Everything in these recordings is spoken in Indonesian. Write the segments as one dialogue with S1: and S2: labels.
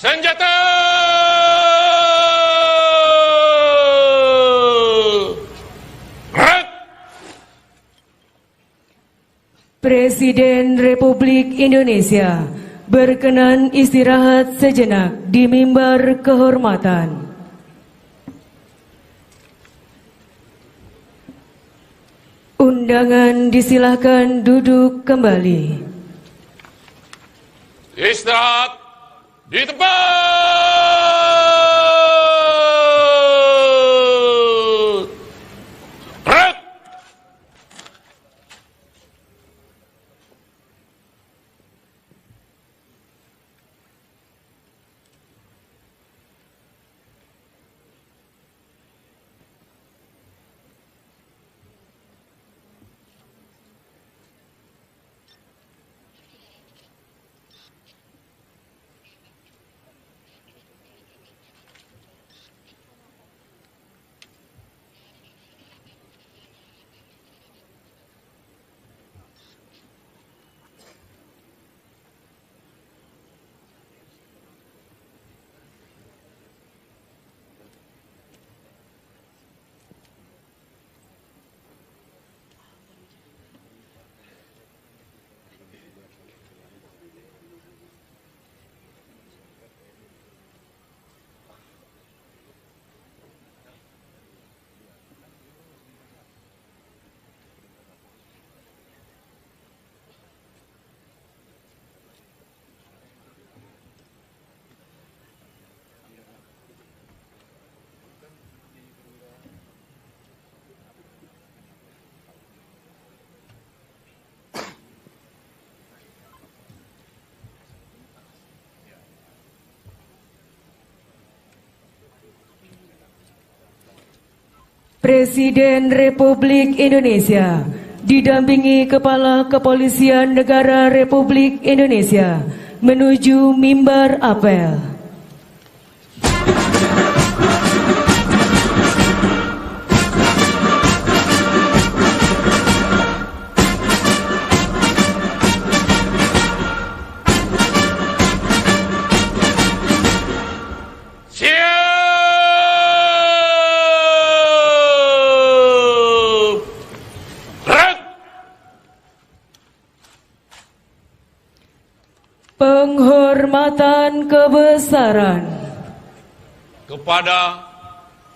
S1: senjata!
S2: Presiden Republik Indonesia berkenan istirahat sejenak di mimbar kehormatan. Undangan disilahkan duduk kembali.
S1: Istirahat di tempat!
S2: Presiden Republik Indonesia didampingi Kepala Kepolisian Negara Republik Indonesia menuju mimbar apel. Penghormatan kebesaran
S1: kepada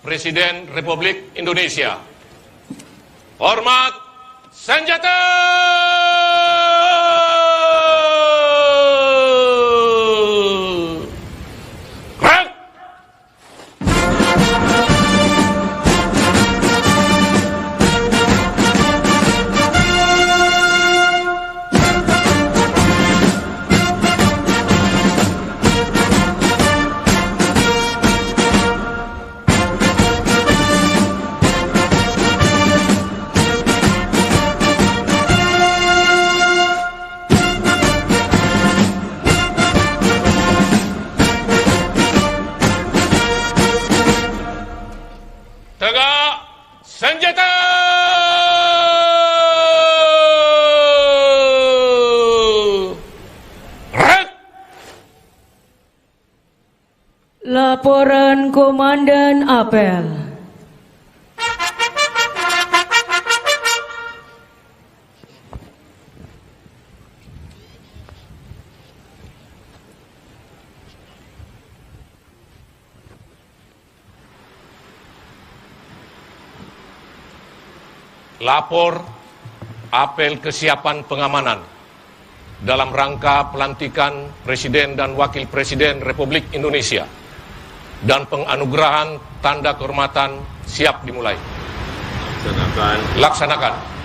S1: Presiden Republik Indonesia. Hormat senjata! Tegak senjata!
S2: Laporan Komandan Apel.
S1: Lapor apel kesiapan pengamanan dalam rangka pelantikan Presiden dan Wakil Presiden Republik Indonesia dan penganugerahan tanda kehormatan siap dimulai. Laksanakan.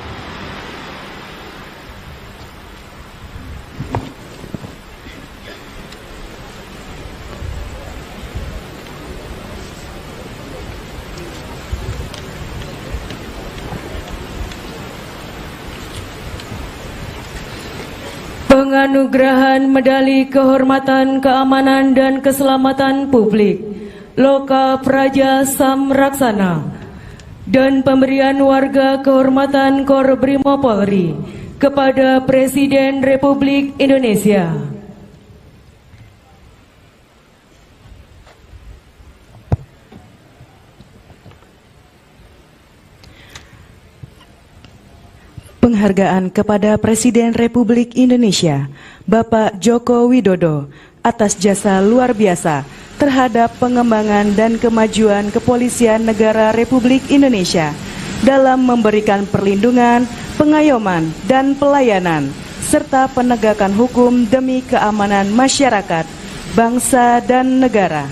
S2: Penganugerahan Medali Kehormatan Keamanan dan Keselamatan Publik Loka Praja Samraksana dan pemberian warga kehormatan Kor Brimo Polri kepada Presiden Republik Indonesia.
S3: penghargaan kepada Presiden Republik Indonesia, Bapak Joko Widodo, atas jasa luar biasa terhadap pengembangan dan kemajuan Kepolisian Negara Republik Indonesia dalam memberikan perlindungan, pengayoman, dan pelayanan, serta penegakan hukum demi keamanan masyarakat, bangsa, dan negara.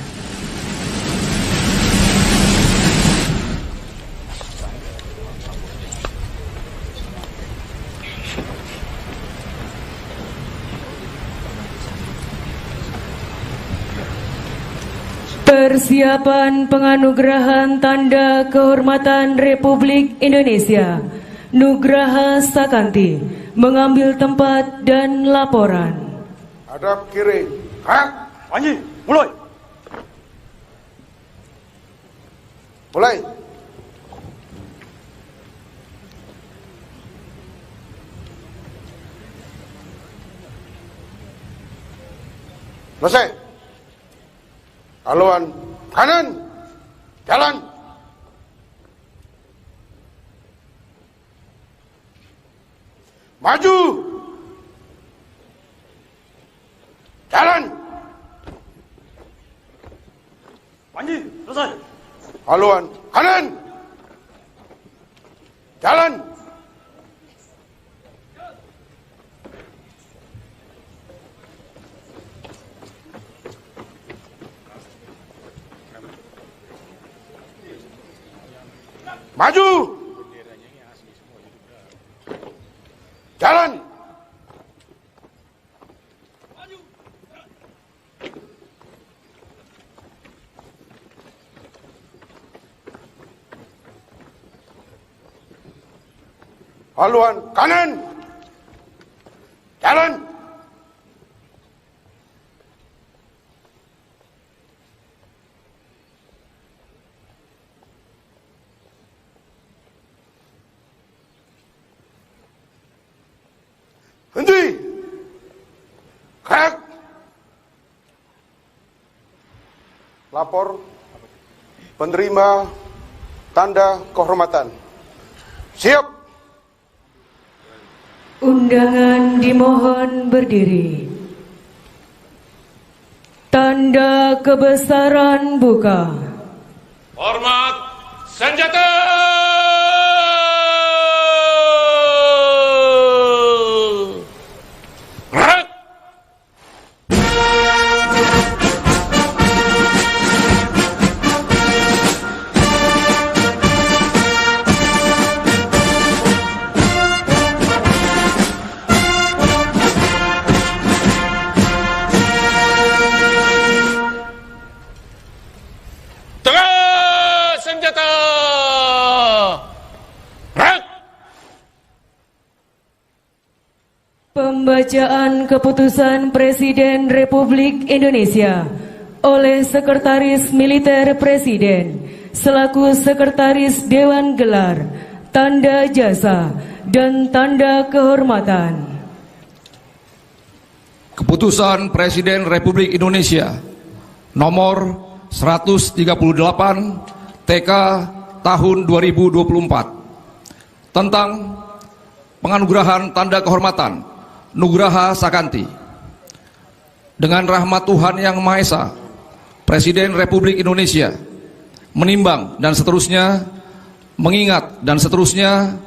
S2: Persiapan penganugerahan Tanda Kehormatan Republik Indonesia Nugraha Sakanti mengambil tempat dan laporan.
S4: Hadap kiri, gerak.
S5: Panji, mulai.
S4: Mulai. Selesai. Haluan kanan, jalan. Maju. Jalan.
S5: Panji, selesai.
S4: Haluan kanan. Jalan. Maju. Jalan. Haluan kanan. Jalan. Henti. Gerak. Lapor penerima tanda kehormatan. Siap.
S2: Undangan dimohon berdiri. Tanda kebesaran buka.
S1: Hormat senjata. Gerak. Tengah senjata. Gerak.
S2: Pembacaan keputusan Presiden Republik Indonesia oleh Sekretaris Militer Presiden selaku Sekretaris Dewan Gelar, Tanda Jasa, dan Tanda Kehormatan.
S6: Keputusan Presiden Republik Indonesia nomor 138 TK tahun 2024 tentang penganugerahan Tanda Kehormatan Nugraha Sakanti. Dengan rahmat Tuhan Yang Maha Esa, Presiden Republik Indonesia menimbang dan seterusnya, mengingat dan seterusnya,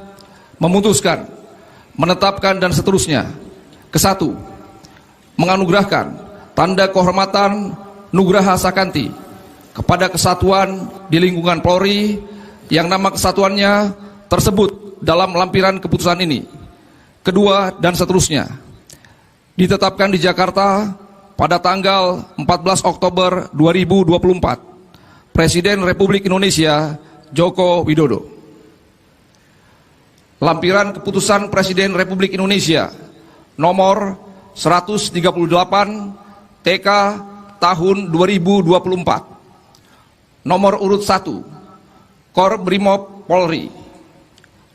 S6: memutuskan, menetapkan dan seterusnya. Kesatu, menganugerahkan Tanda Kehormatan Nugraha Sakanti kepada kesatuan di lingkungan Polri yang nama kesatuannya tersebut dalam lampiran keputusan ini. Kedua, dan seterusnya, ditetapkan di Jakarta pada tanggal 14 Oktober 2024, Presiden Republik Indonesia Joko Widodo. Lampiran keputusan Presiden Republik Indonesia nomor 138 TK tahun 2024. Nomor urut 1, Kor Brimob Polri.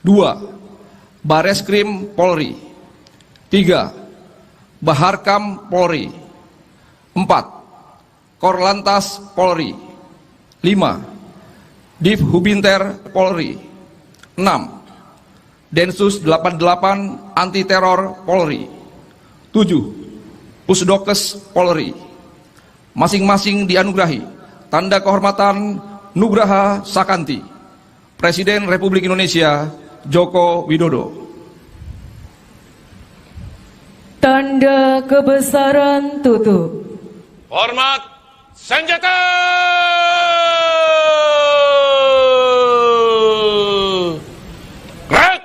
S6: 2, Bareskrim Polri. 3, Baharkam Polri. 4, Korlantas Polri. 5, Div Hubinter Polri. 6, Densus 88 Anti Teror Polri. 7. Pusdokes Polri. Masing-masing dianugerahi tanda kehormatan Nugraha Sakanti. Presiden Republik Indonesia Joko Widodo.
S2: Tanda kebesaran tutup.
S1: Hormat senjata! Gerak!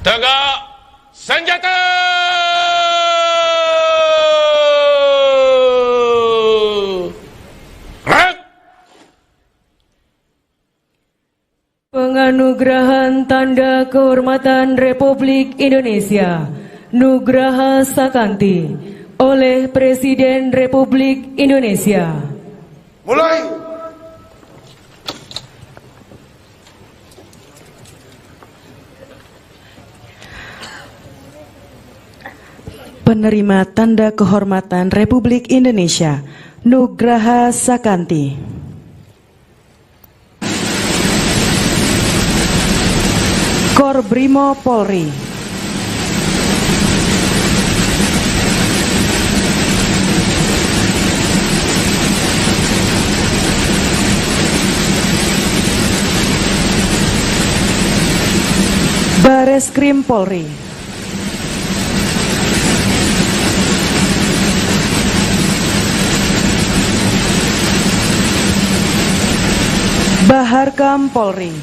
S1: Tegak senjata! Gerak!
S2: Penganugerahan Tanda Kehormatan Republik Indonesia Nugraha Sakanti oleh Presiden Republik Indonesia.
S4: Mulai.
S3: Penerima Tanda Kehormatan Republik Indonesia Nugraha Sakanti. Korbrimo Polri. Bareskrim Polri. Baharkam Polri.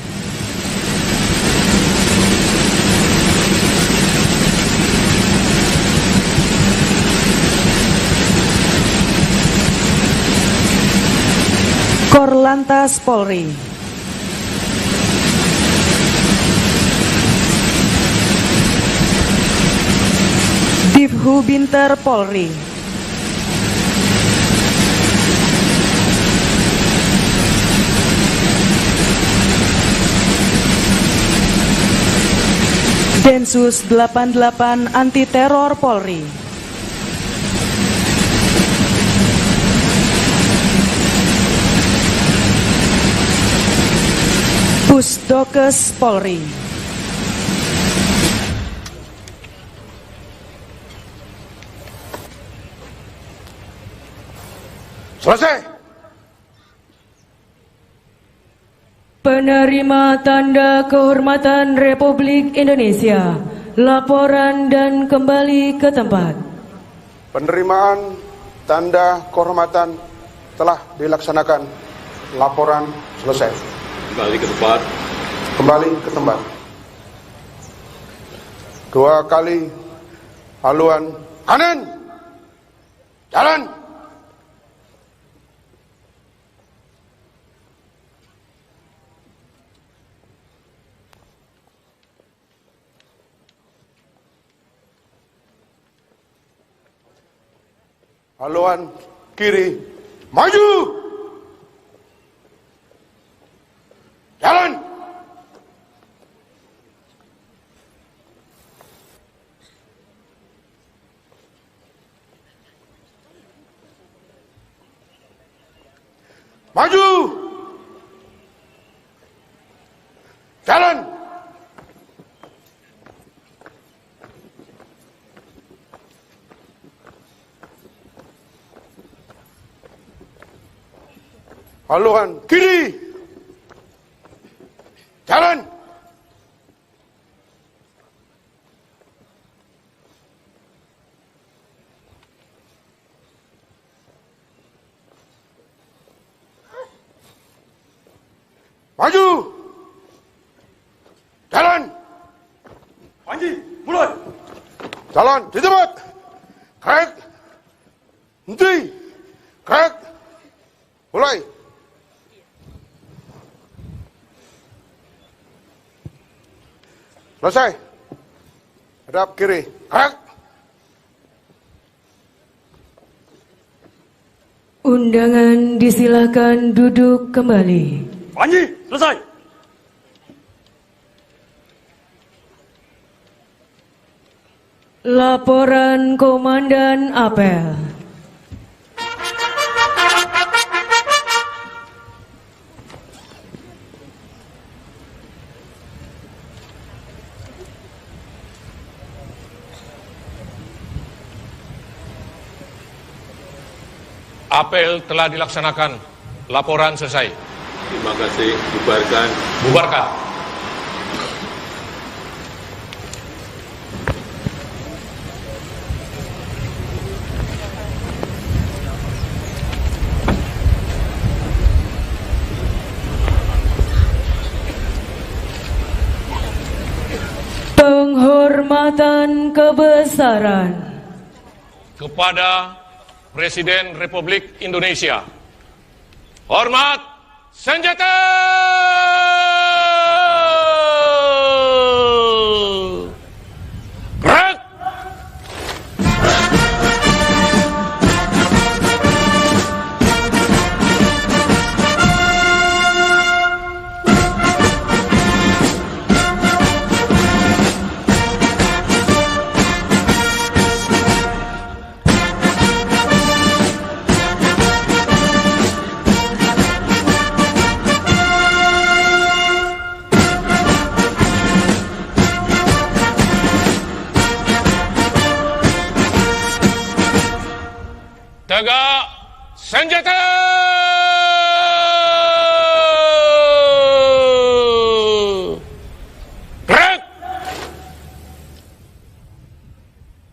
S3: Korlantas Polri. Divhu Binter Polri. Densus 88 Anti Teror Polri. Pusdokes Polri.
S4: Selesai.
S2: Penerima Tanda Kehormatan Republik Indonesia, laporan dan kembali ke tempat.
S4: Penerimaan tanda kehormatan telah dilaksanakan. Laporan selesai.
S1: Kembali ke tempat.
S4: Kembali ke tempat. 2 kali haluan kanan. Jalan. Haluan kiri, maju. Jalan. Maju. Jalan. Haluan kiri. Jalan. Maju. Jalan.
S5: Panji, mulai.
S4: Jalan di tempat. Gerak. Henti. Gerak. Mulai. Selesai. Hadap kiri. Gerak.
S2: Undangan disilahkan duduk kembali.
S5: Panji, selesai.
S2: Laporan Komandan Apel.
S1: Apel telah dilaksanakan. Laporan selesai.
S7: Terima kasih. Bubarkan.
S1: Bubarkan.
S2: Penghormatan kebesaran
S1: Kepada Presiden Republik Indonesia. Hormat senjata! Gerak! Tegak senjata! Gerak!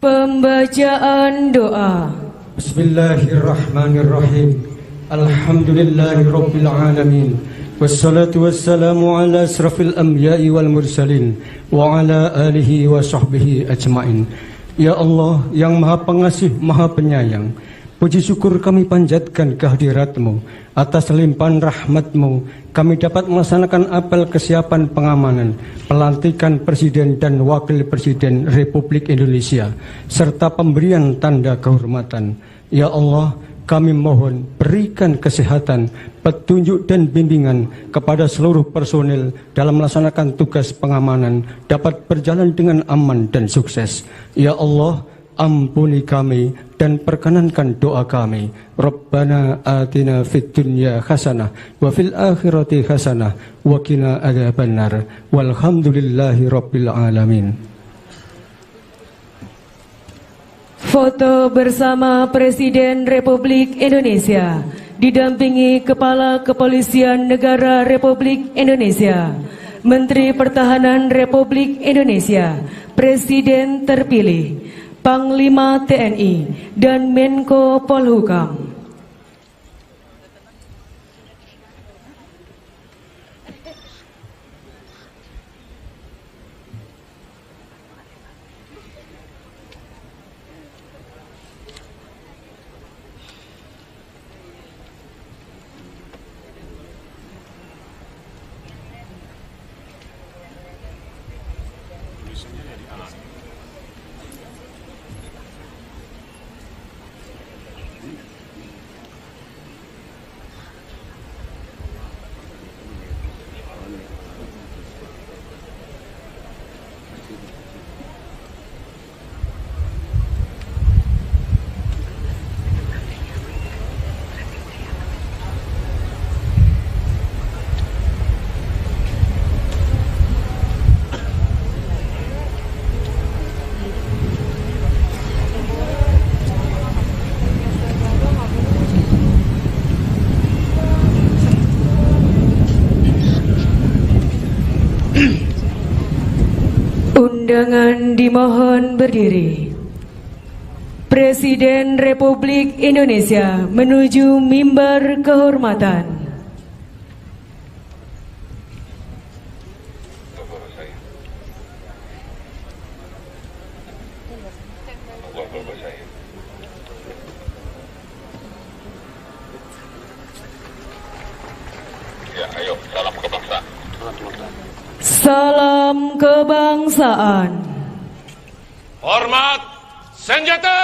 S2: Pembacaan doa.
S8: Bismillahirrahmanirrahim. Alhamdulillahirabbil alamin. Wassalatu wassalamu ala asrafil anbiya'i wal mursalin wa ala alihi wa sahbihi ajmain. Ya Allah yang Maha Pengasih, Maha Penyayang, puji syukur kami panjatkan kehadirat-Mu. Atas limpahan rahmat-Mu, kami dapat melaksanakan apel kesiapan pengamanan, pelantikan Presiden dan Wakil Presiden Republik Indonesia, serta pemberian tanda kehormatan. Ya Allah, kami mohon berikan kesehatan, petunjuk dan bimbingan kepada seluruh personil dalam melaksanakan tugas pengamanan dapat berjalan dengan aman dan sukses. Ya Allah, ampuni kami dan perkenankan doa kami. Rabbana atina fid dunya hasanah wa fil akhirati hasanah wa qina adzabannar. Walhamdulillahi rabbil alamin.
S2: Foto bersama Presiden Republik Indonesia didampingi Kepala Kepolisian Negara Republik Indonesia, Menteri Pertahanan Republik Indonesia, Presiden terpilih, Panglima TNI, dan Menko Polhukam. Undangan dimohon berdiri. Presiden Republik Indonesia menuju mimbar kehormatan. Salam kebangsaan.
S1: Hormat senjata!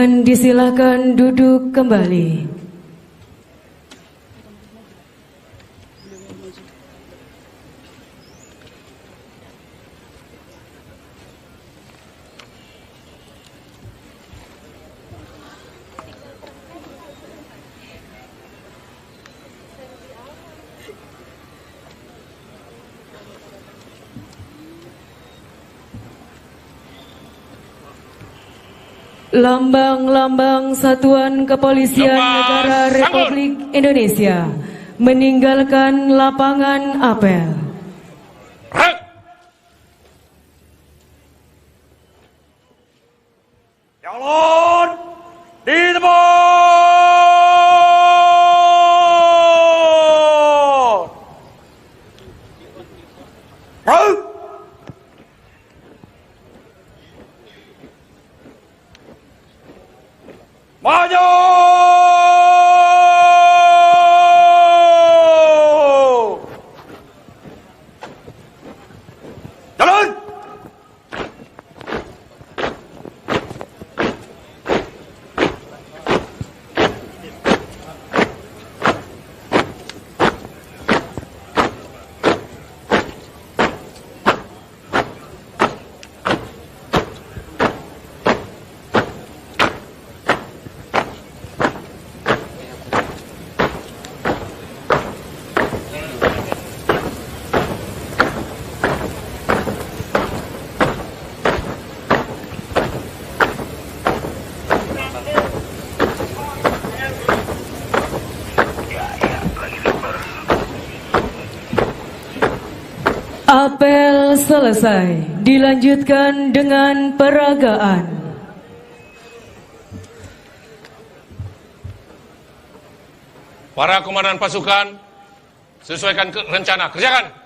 S2: Dengan disilakan duduk kembali. Lambang-lambang Satuan Kepolisian
S1: Lepas,
S2: Negara
S1: sambut.
S2: Republik Indonesia meninggalkan lapangan apel.
S1: Rek!
S5: Jalan di tempat. Rek! Maju! Jalan!
S2: Apel selesai, dilanjutkan dengan peragaan.
S1: Para komandan pasukan, sesuaikan rencana. Kerjakan!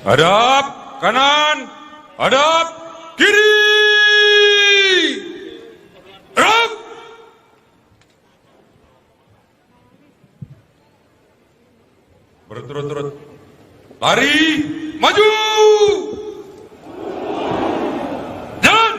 S5: Hadap kanan, hadap kiri. Gerak. Berturut-turut. Lari, maju. Jalan.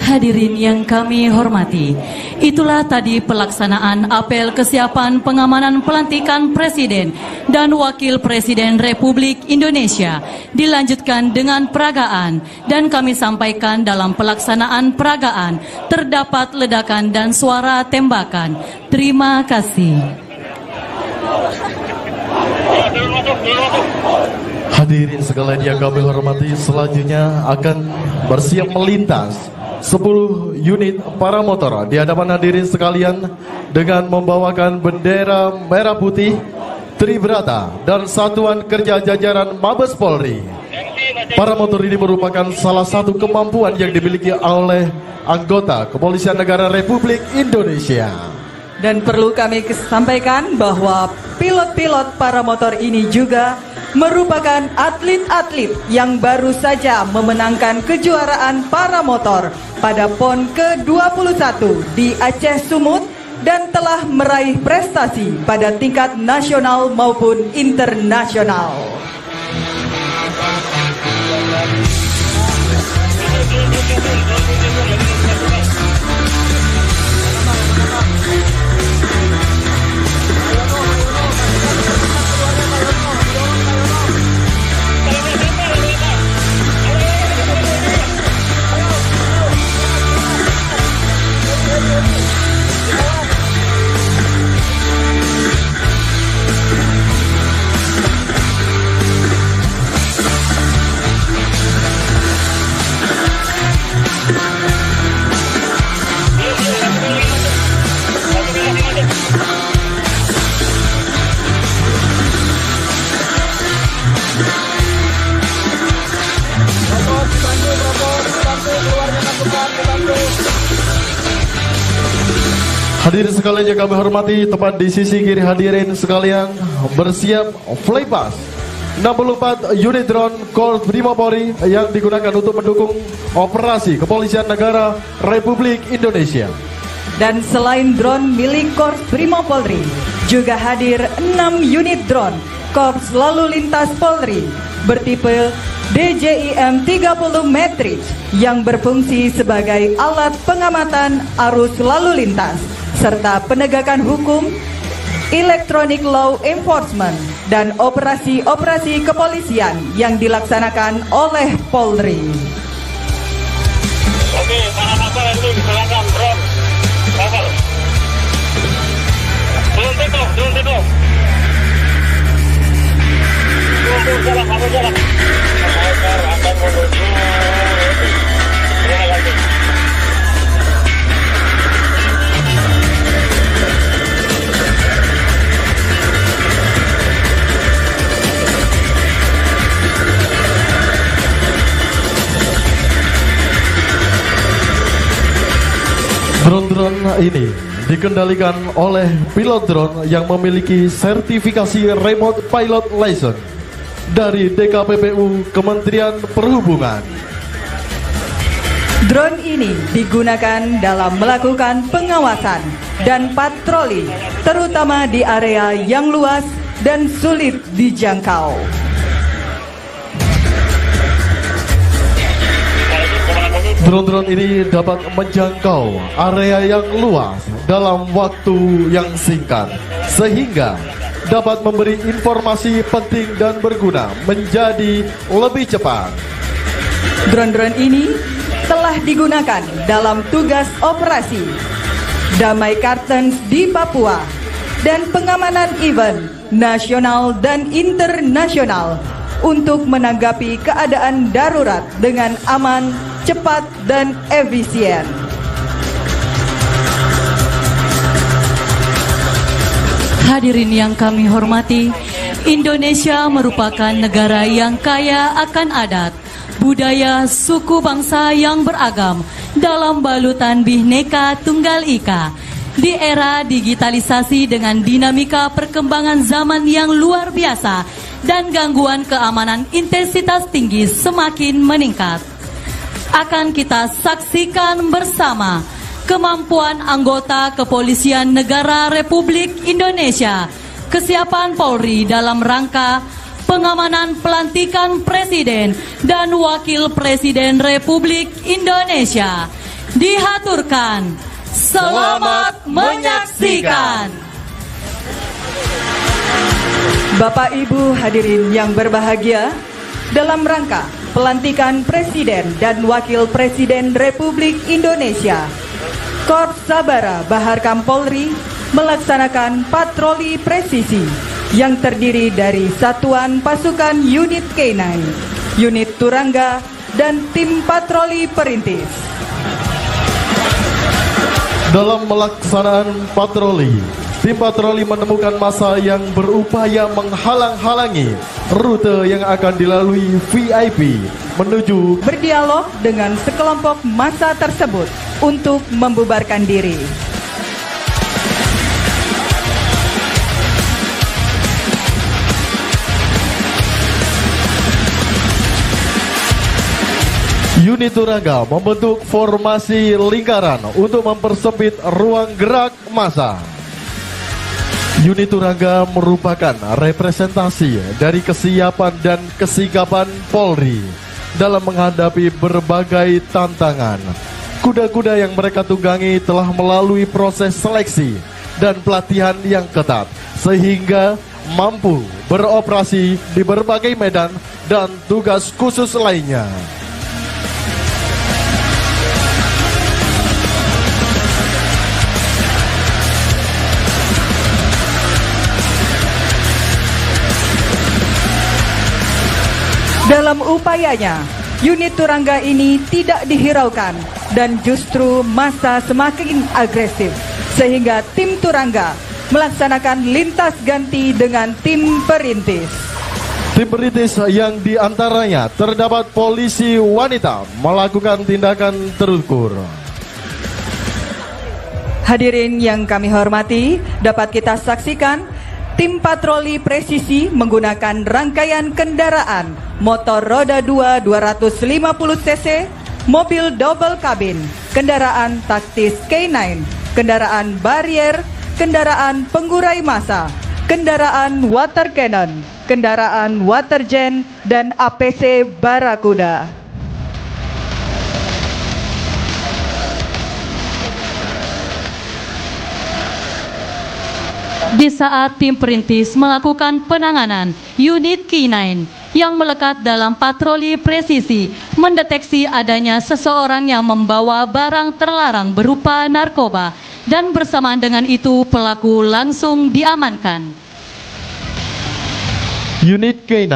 S9: Hadirin yang kami hormati, itulah tadi pelaksanaan apel kesiapan pengamanan pelantikan Presiden dan Wakil Presiden Republik Indonesia. Dilanjutkan dengan peragaan, dan kami sampaikan dalam pelaksanaan peragaan terdapat ledakan dan suara tembakan. Terima kasih.
S10: Hadirin sekalian yang kami hormati, selanjutnya akan bersiap melintas 10 unit paramotor di hadapan hadirin sekalian dengan membawakan bendera merah putih Tribrata dan Satuan Kerja Jajaran Mabes Polri. Paramotor ini merupakan salah satu kemampuan yang dimiliki oleh anggota Kepolisian Negara Republik Indonesia.
S3: Dan perlu kami sampaikan bahwa pilot-pilot paramotor ini juga merupakan atlet-atlet yang baru saja memenangkan kejuaraan paramotor pada PON ke-21 di Aceh Sumut dan telah meraih prestasi pada tingkat nasional maupun internasional.
S10: Hadirin sekalian yang kami hormati, tepat di sisi kiri hadirin sekalian bersiap flypass 64 unit drone Korps Brimopolri yang digunakan untuk mendukung operasi Kepolisian Negara Republik Indonesia.
S11: Dan selain drone milik Korps Brimopolri, juga hadir 6 unit drone Korps Lalu Lintas Polri bertipe DJIM 30 Matrix yang berfungsi sebagai alat pengamatan arus lalu lintas serta penegakan hukum, electronic law enforcement, dan operasi-operasi kepolisian yang dilaksanakan oleh Polri.
S12: Oke, para masyarakat itu silakan drone cover. Belum tidur. Belum jalan, kamu jalan. Akan menuju. Lagi.
S10: Drone-drone ini dikendalikan oleh pilot drone yang memiliki sertifikasi Remote Pilot License dari DKPPU Kementerian Perhubungan.
S11: Drone ini digunakan dalam melakukan pengawasan dan patroli, terutama di area yang luas dan sulit dijangkau.
S10: Drone-drone ini dapat menjangkau area yang luas dalam waktu yang singkat, sehingga dapat memberi informasi penting dan berguna menjadi lebih cepat.
S11: Drone-drone ini telah digunakan dalam tugas operasi Damai Kartens di Papua dan pengamanan event nasional dan internasional untuk menanggapi keadaan darurat dengan aman, cepat, dan efisien.
S9: Hadirin yang kami hormati, Indonesia merupakan negara yang kaya akan adat, budaya, suku bangsa yang beragam dalam balutan Bhinneka Tunggal Ika. Di era digitalisasi dengan dinamika perkembangan zaman yang luar biasa dan gangguan keamanan intensitas tinggi semakin meningkat, akan kita saksikan bersama kemampuan anggota Kepolisian Negara Republik Indonesia, kesiapan Polri dalam rangka pengamanan pelantikan Presiden dan Wakil Presiden Republik Indonesia. Dihaturkan. Selamat menyaksikan.
S11: Bapak Ibu hadirin yang berbahagia, dalam rangka pelantikan Presiden dan Wakil Presiden Republik Indonesia, Korps Sabara Baharkam Polri melaksanakan patroli presisi yang terdiri dari satuan pasukan unit K9, unit Turangga, dan tim patroli perintis.
S10: Dalam melaksanaan patroli, tim patroli menemukan massa yang berupaya menghalang-halangi rute yang akan dilalui VIP menuju
S11: berdialog dengan sekelompok massa tersebut untuk membubarkan diri.
S10: Unit Turangga membentuk formasi lingkaran untuk mempersempit ruang gerak massa. Unit Turangga merupakan representasi dari kesiapan dan kesigapan Polri dalam menghadapi berbagai tantangan. Kuda-kuda yang mereka tunggangi telah melalui proses seleksi dan pelatihan yang ketat, sehingga mampu beroperasi di berbagai medan dan tugas khusus lainnya.
S11: Dalam upayanya, unit Turangga ini tidak dihiraukan dan justru massa semakin agresif, sehingga tim Turangga melaksanakan lintas ganti dengan tim perintis.
S10: Tim perintis yang diantaranya terdapat polisi wanita melakukan tindakan terukur.
S11: Hadirin yang kami hormati, dapat kita saksikan tim patroli presisi menggunakan rangkaian kendaraan motor roda 2 250 cc, mobil double kabin, kendaraan taktis K9, kendaraan barier, kendaraan pengurai massa, kendaraan water cannon, kendaraan water jet, dan APC Barakuda.
S9: Di saat tim perintis melakukan penanganan, unit K9 yang melekat dalam patroli presisi mendeteksi adanya seseorang yang membawa barang terlarang berupa narkoba, dan bersamaan dengan itu pelaku langsung diamankan.
S10: Unit K9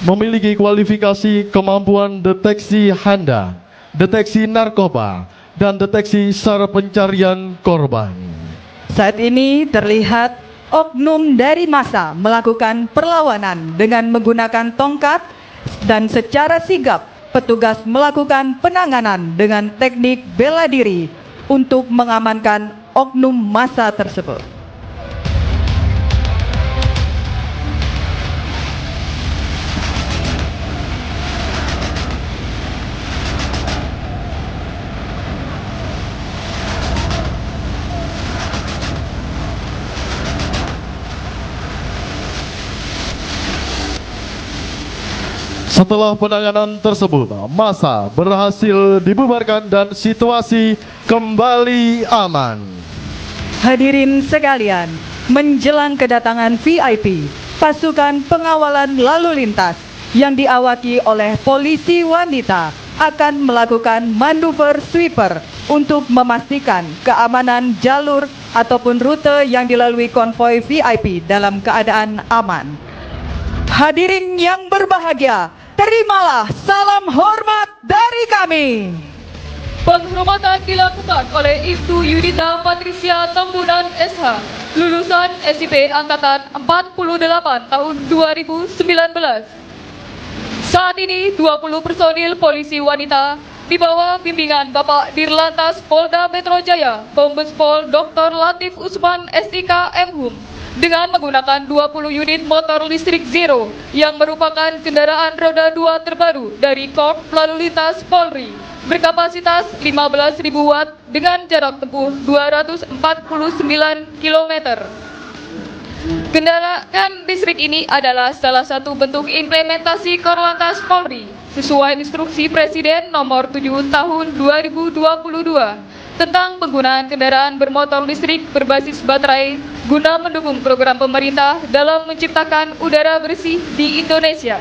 S10: memiliki kualifikasi kemampuan deteksi handa, deteksi narkoba, dan deteksi SAR pencarian korban.
S11: Saat ini terlihat oknum dari massa melakukan perlawanan dengan menggunakan tongkat, dan secara sigap petugas melakukan penanganan dengan teknik bela diri untuk mengamankan oknum massa tersebut.
S10: Setelah penanganan tersebut, massa berhasil dibubarkan dan situasi kembali aman.
S11: Hadirin sekalian, menjelang kedatangan VIP, pasukan pengawalan lalu lintas yang diawaki oleh polisi wanita akan melakukan manuver sweeper untuk memastikan keamanan jalur ataupun rute yang dilalui konvoi VIP dalam keadaan aman. Hadirin yang berbahagia, terimalah salam hormat dari kami.
S13: Penghormatan dilakukan oleh Ibtu Yudita Patricia Tambunan SH, lulusan SIP Angkatan 48 tahun 2019. Saat ini 20 personil polisi wanita di bawah bimbingan Bapak Dirlantas Polda Metro Jaya, Kombes Pol Dr. Latif Usman SIK MHum, dengan menggunakan 20 unit motor listrik Zero yang merupakan kendaraan roda 2 terbaru dari Korps Lalu Lintas Polri, berkapasitas 15.000 watt dengan jarak tempuh 249 km. Kendaraan listrik ini adalah salah satu bentuk implementasi Korlantas Polri sesuai instruksi Presiden nomor 7 tahun 2022 tentang penggunaan kendaraan bermotor listrik berbasis baterai guna mendukung program pemerintah dalam menciptakan udara bersih di Indonesia.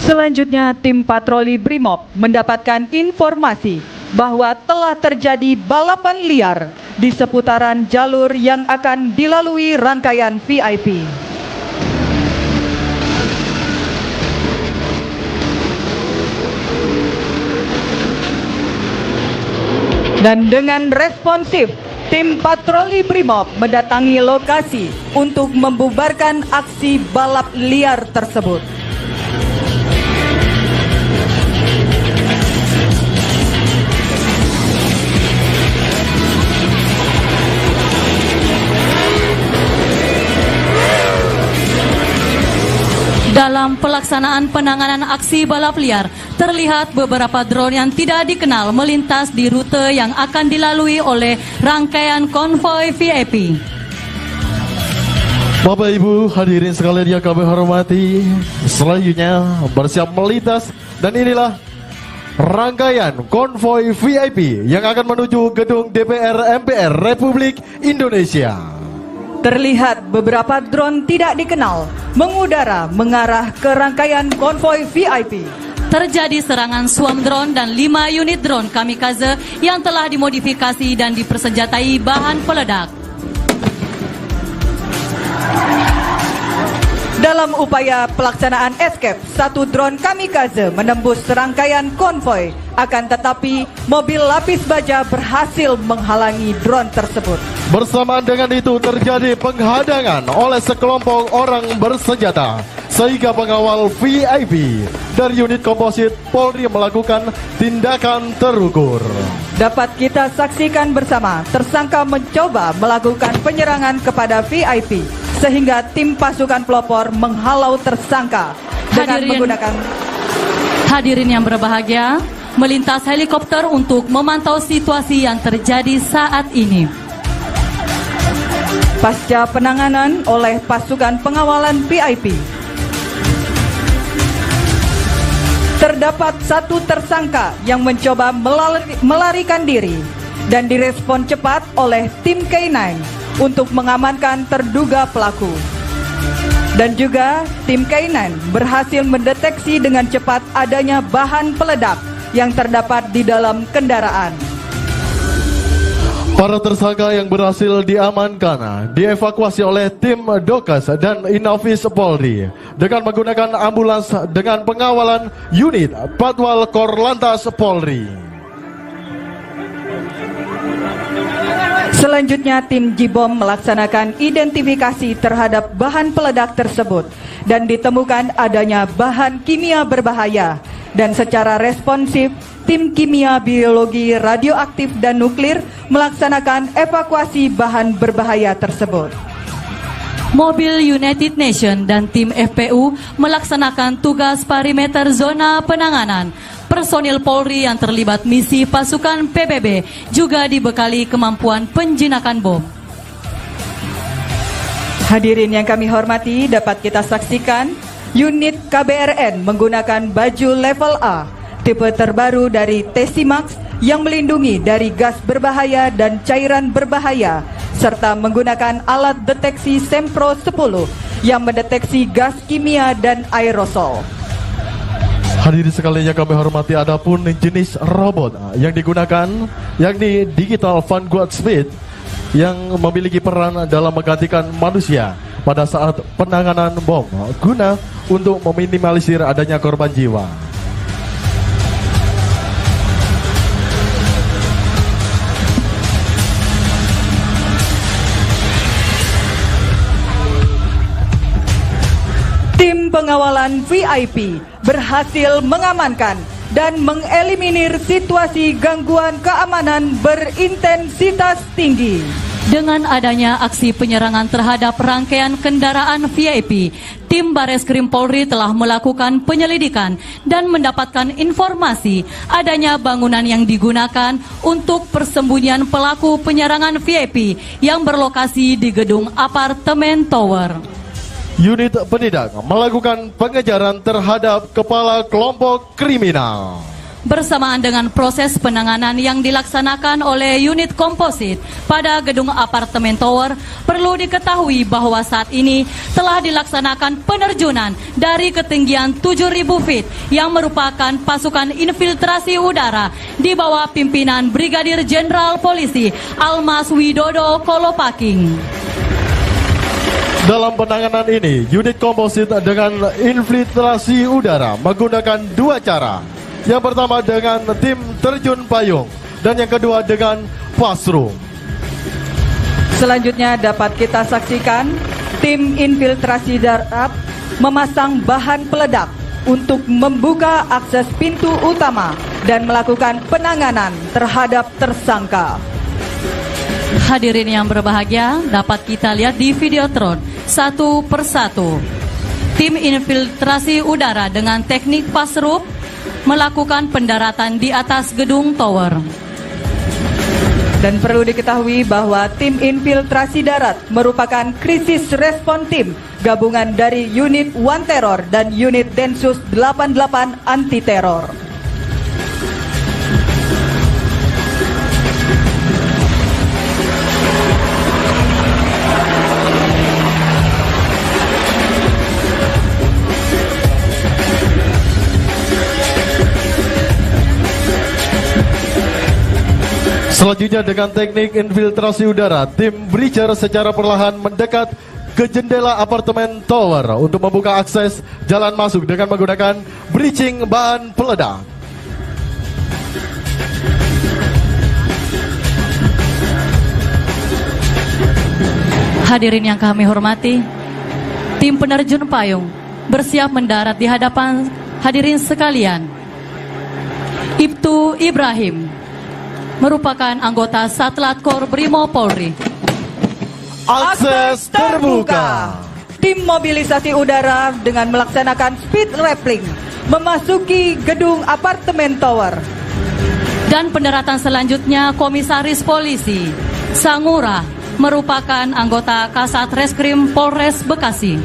S11: Selanjutnya, tim patroli Brimob mendapatkan informasi bahwa telah terjadi balapan liar di seputaran jalur yang akan dilalui rangkaian VIP. Dan dengan responsif, tim patroli Brimob mendatangi lokasi untuk membubarkan aksi balap liar tersebut.
S9: Dalam pelaksanaan penanganan aksi balap liar, terlihat beberapa drone yang tidak dikenal melintas di rute yang akan dilalui oleh rangkaian konvoi VIP.
S10: Bapak Ibu hadirin sekalian yang kami hormati, selanjutnya bersiap melintas, dan inilah rangkaian konvoi VIP yang akan menuju gedung DPR MPR Republik Indonesia.
S11: Terlihat beberapa drone tidak dikenal mengudara mengarah ke rangkaian konvoi VIP.
S9: Terjadi serangan swarm drone dan 5 unit drone kamikaze yang telah dimodifikasi dan dipersenjatai bahan peledak.
S11: Dalam upaya pelaksanaan escape, satu drone kamikaze menembus serangkaian konvoi. Akan tetapi, mobil lapis baja berhasil menghalangi drone tersebut.
S10: Bersamaan dengan itu terjadi penghadangan oleh sekelompok orang bersenjata, sehingga pengawal VIP dari unit komposit Polri melakukan tindakan terukur.
S11: Dapat kita saksikan bersama, tersangka mencoba melakukan penyerangan kepada VIP, sehingga tim pasukan pelopor menghalau tersangka dengan menggunakan...
S9: Hadirin yang berbahagia, melintas helikopter untuk memantau situasi yang terjadi saat ini.
S11: Pasca penanganan oleh pasukan pengawalan VIP, terdapat satu tersangka yang mencoba melarikan diri dan direspon cepat oleh tim K9 untuk mengamankan terduga pelaku. Dan juga tim K9 berhasil mendeteksi dengan cepat adanya bahan peledak yang terdapat di dalam kendaraan.
S10: Para tersangka yang berhasil diamankan dievakuasi oleh tim Dokes dan Inafis Polri dengan menggunakan ambulans dengan pengawalan unit Patwal Korlantas Polri.
S11: Selanjutnya tim Jibom melaksanakan identifikasi terhadap bahan peledak tersebut dan ditemukan adanya bahan kimia berbahaya, dan secara responsif tim kimia biologi radioaktif dan nuklir melaksanakan evakuasi bahan berbahaya tersebut.
S9: Mobil United Nation dan tim FPU melaksanakan tugas perimeter zona penanganan. Personil Polri yang terlibat misi pasukan PBB juga dibekali kemampuan penjinakan bom.
S11: Hadirin yang kami hormati, dapat kita saksikan unit KBRN menggunakan baju level A, tipe terbaru dari Tesimax yang melindungi dari gas berbahaya dan cairan berbahaya, serta menggunakan alat deteksi Sempro 10 yang mendeteksi gas kimia dan aerosol.
S10: Hadirin sekalian yang kami hormati, adapun jenis robot yang digunakan yakni Digital Vanguard Speed yang memiliki peran dalam menggantikan manusia pada saat penanganan bom guna untuk meminimalisir adanya korban jiwa.
S11: Tim pengawalan VIP berhasil mengamankan dan mengeliminir situasi gangguan keamanan berintensitas tinggi.
S9: Dengan adanya aksi penyerangan terhadap rangkaian kendaraan VIP, tim Bareskrim Polri telah melakukan penyelidikan dan mendapatkan informasi adanya bangunan yang digunakan untuk persembunyian pelaku penyerangan VIP yang berlokasi di gedung apartemen tower.
S10: Unit penindak melakukan pengejaran terhadap kepala kelompok kriminal.
S9: Bersamaan dengan proses penanganan yang dilaksanakan oleh unit komposit pada gedung apartemen tower, perlu diketahui bahwa saat ini telah dilaksanakan penerjunan dari ketinggian 7.000 feet yang merupakan pasukan infiltrasi udara di bawah pimpinan Brigadir Jenderal Polisi Almas Widodo Kolopaking.
S10: Dalam penanganan ini, unit komposit dengan infiltrasi udara menggunakan dua cara. Yang pertama dengan tim terjun payung dan yang kedua dengan fastrum.
S11: Selanjutnya dapat kita saksikan tim infiltrasi darat memasang bahan peledak untuk membuka akses pintu utama dan melakukan penanganan terhadap tersangka.
S9: Hadirin yang berbahagia, dapat kita lihat di videotron satu persatu. Tim infiltrasi udara dengan teknik fastrum melakukan pendaratan di atas gedung tower.
S11: Dan perlu diketahui bahwa tim infiltrasi darat merupakan krisis respon tim gabungan dari unit One Terror dan unit Densus 88 anti teror.
S10: Selanjutnya dengan teknik infiltrasi udara, tim Breacher secara perlahan mendekat ke jendela apartemen tower untuk membuka akses jalan masuk dengan menggunakan breaching bahan peledak.
S9: Hadirin yang kami hormati, tim penerjun payung bersiap mendarat di hadapan hadirin sekalian. Ibtu Ibrahim merupakan anggota Satlat Kor Brimob Polri.
S10: Akses terbuka.
S11: Tim mobilisasi udara dengan melaksanakan speed rappelling memasuki gedung apartemen tower.
S9: Dan pendaratan selanjutnya Komisaris Polisi Sangura merupakan anggota Kasat Reskrim Polres Bekasi.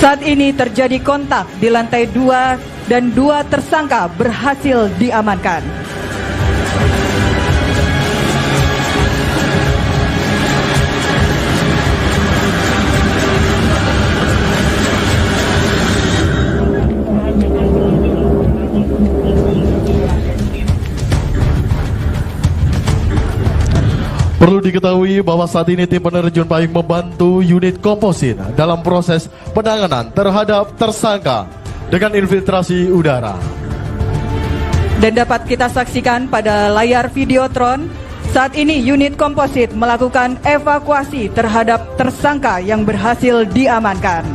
S11: Saat ini terjadi kontak di lantai 2 dan 2 tersangka berhasil diamankan.
S10: Perlu diketahui bahwa saat ini tim penerjun payung membantu unit komposit dalam proses penanganan terhadap tersangka dengan infiltrasi udara.
S11: Dan dapat kita saksikan pada layar videotron, saat ini unit komposit melakukan evakuasi terhadap tersangka yang berhasil diamankan.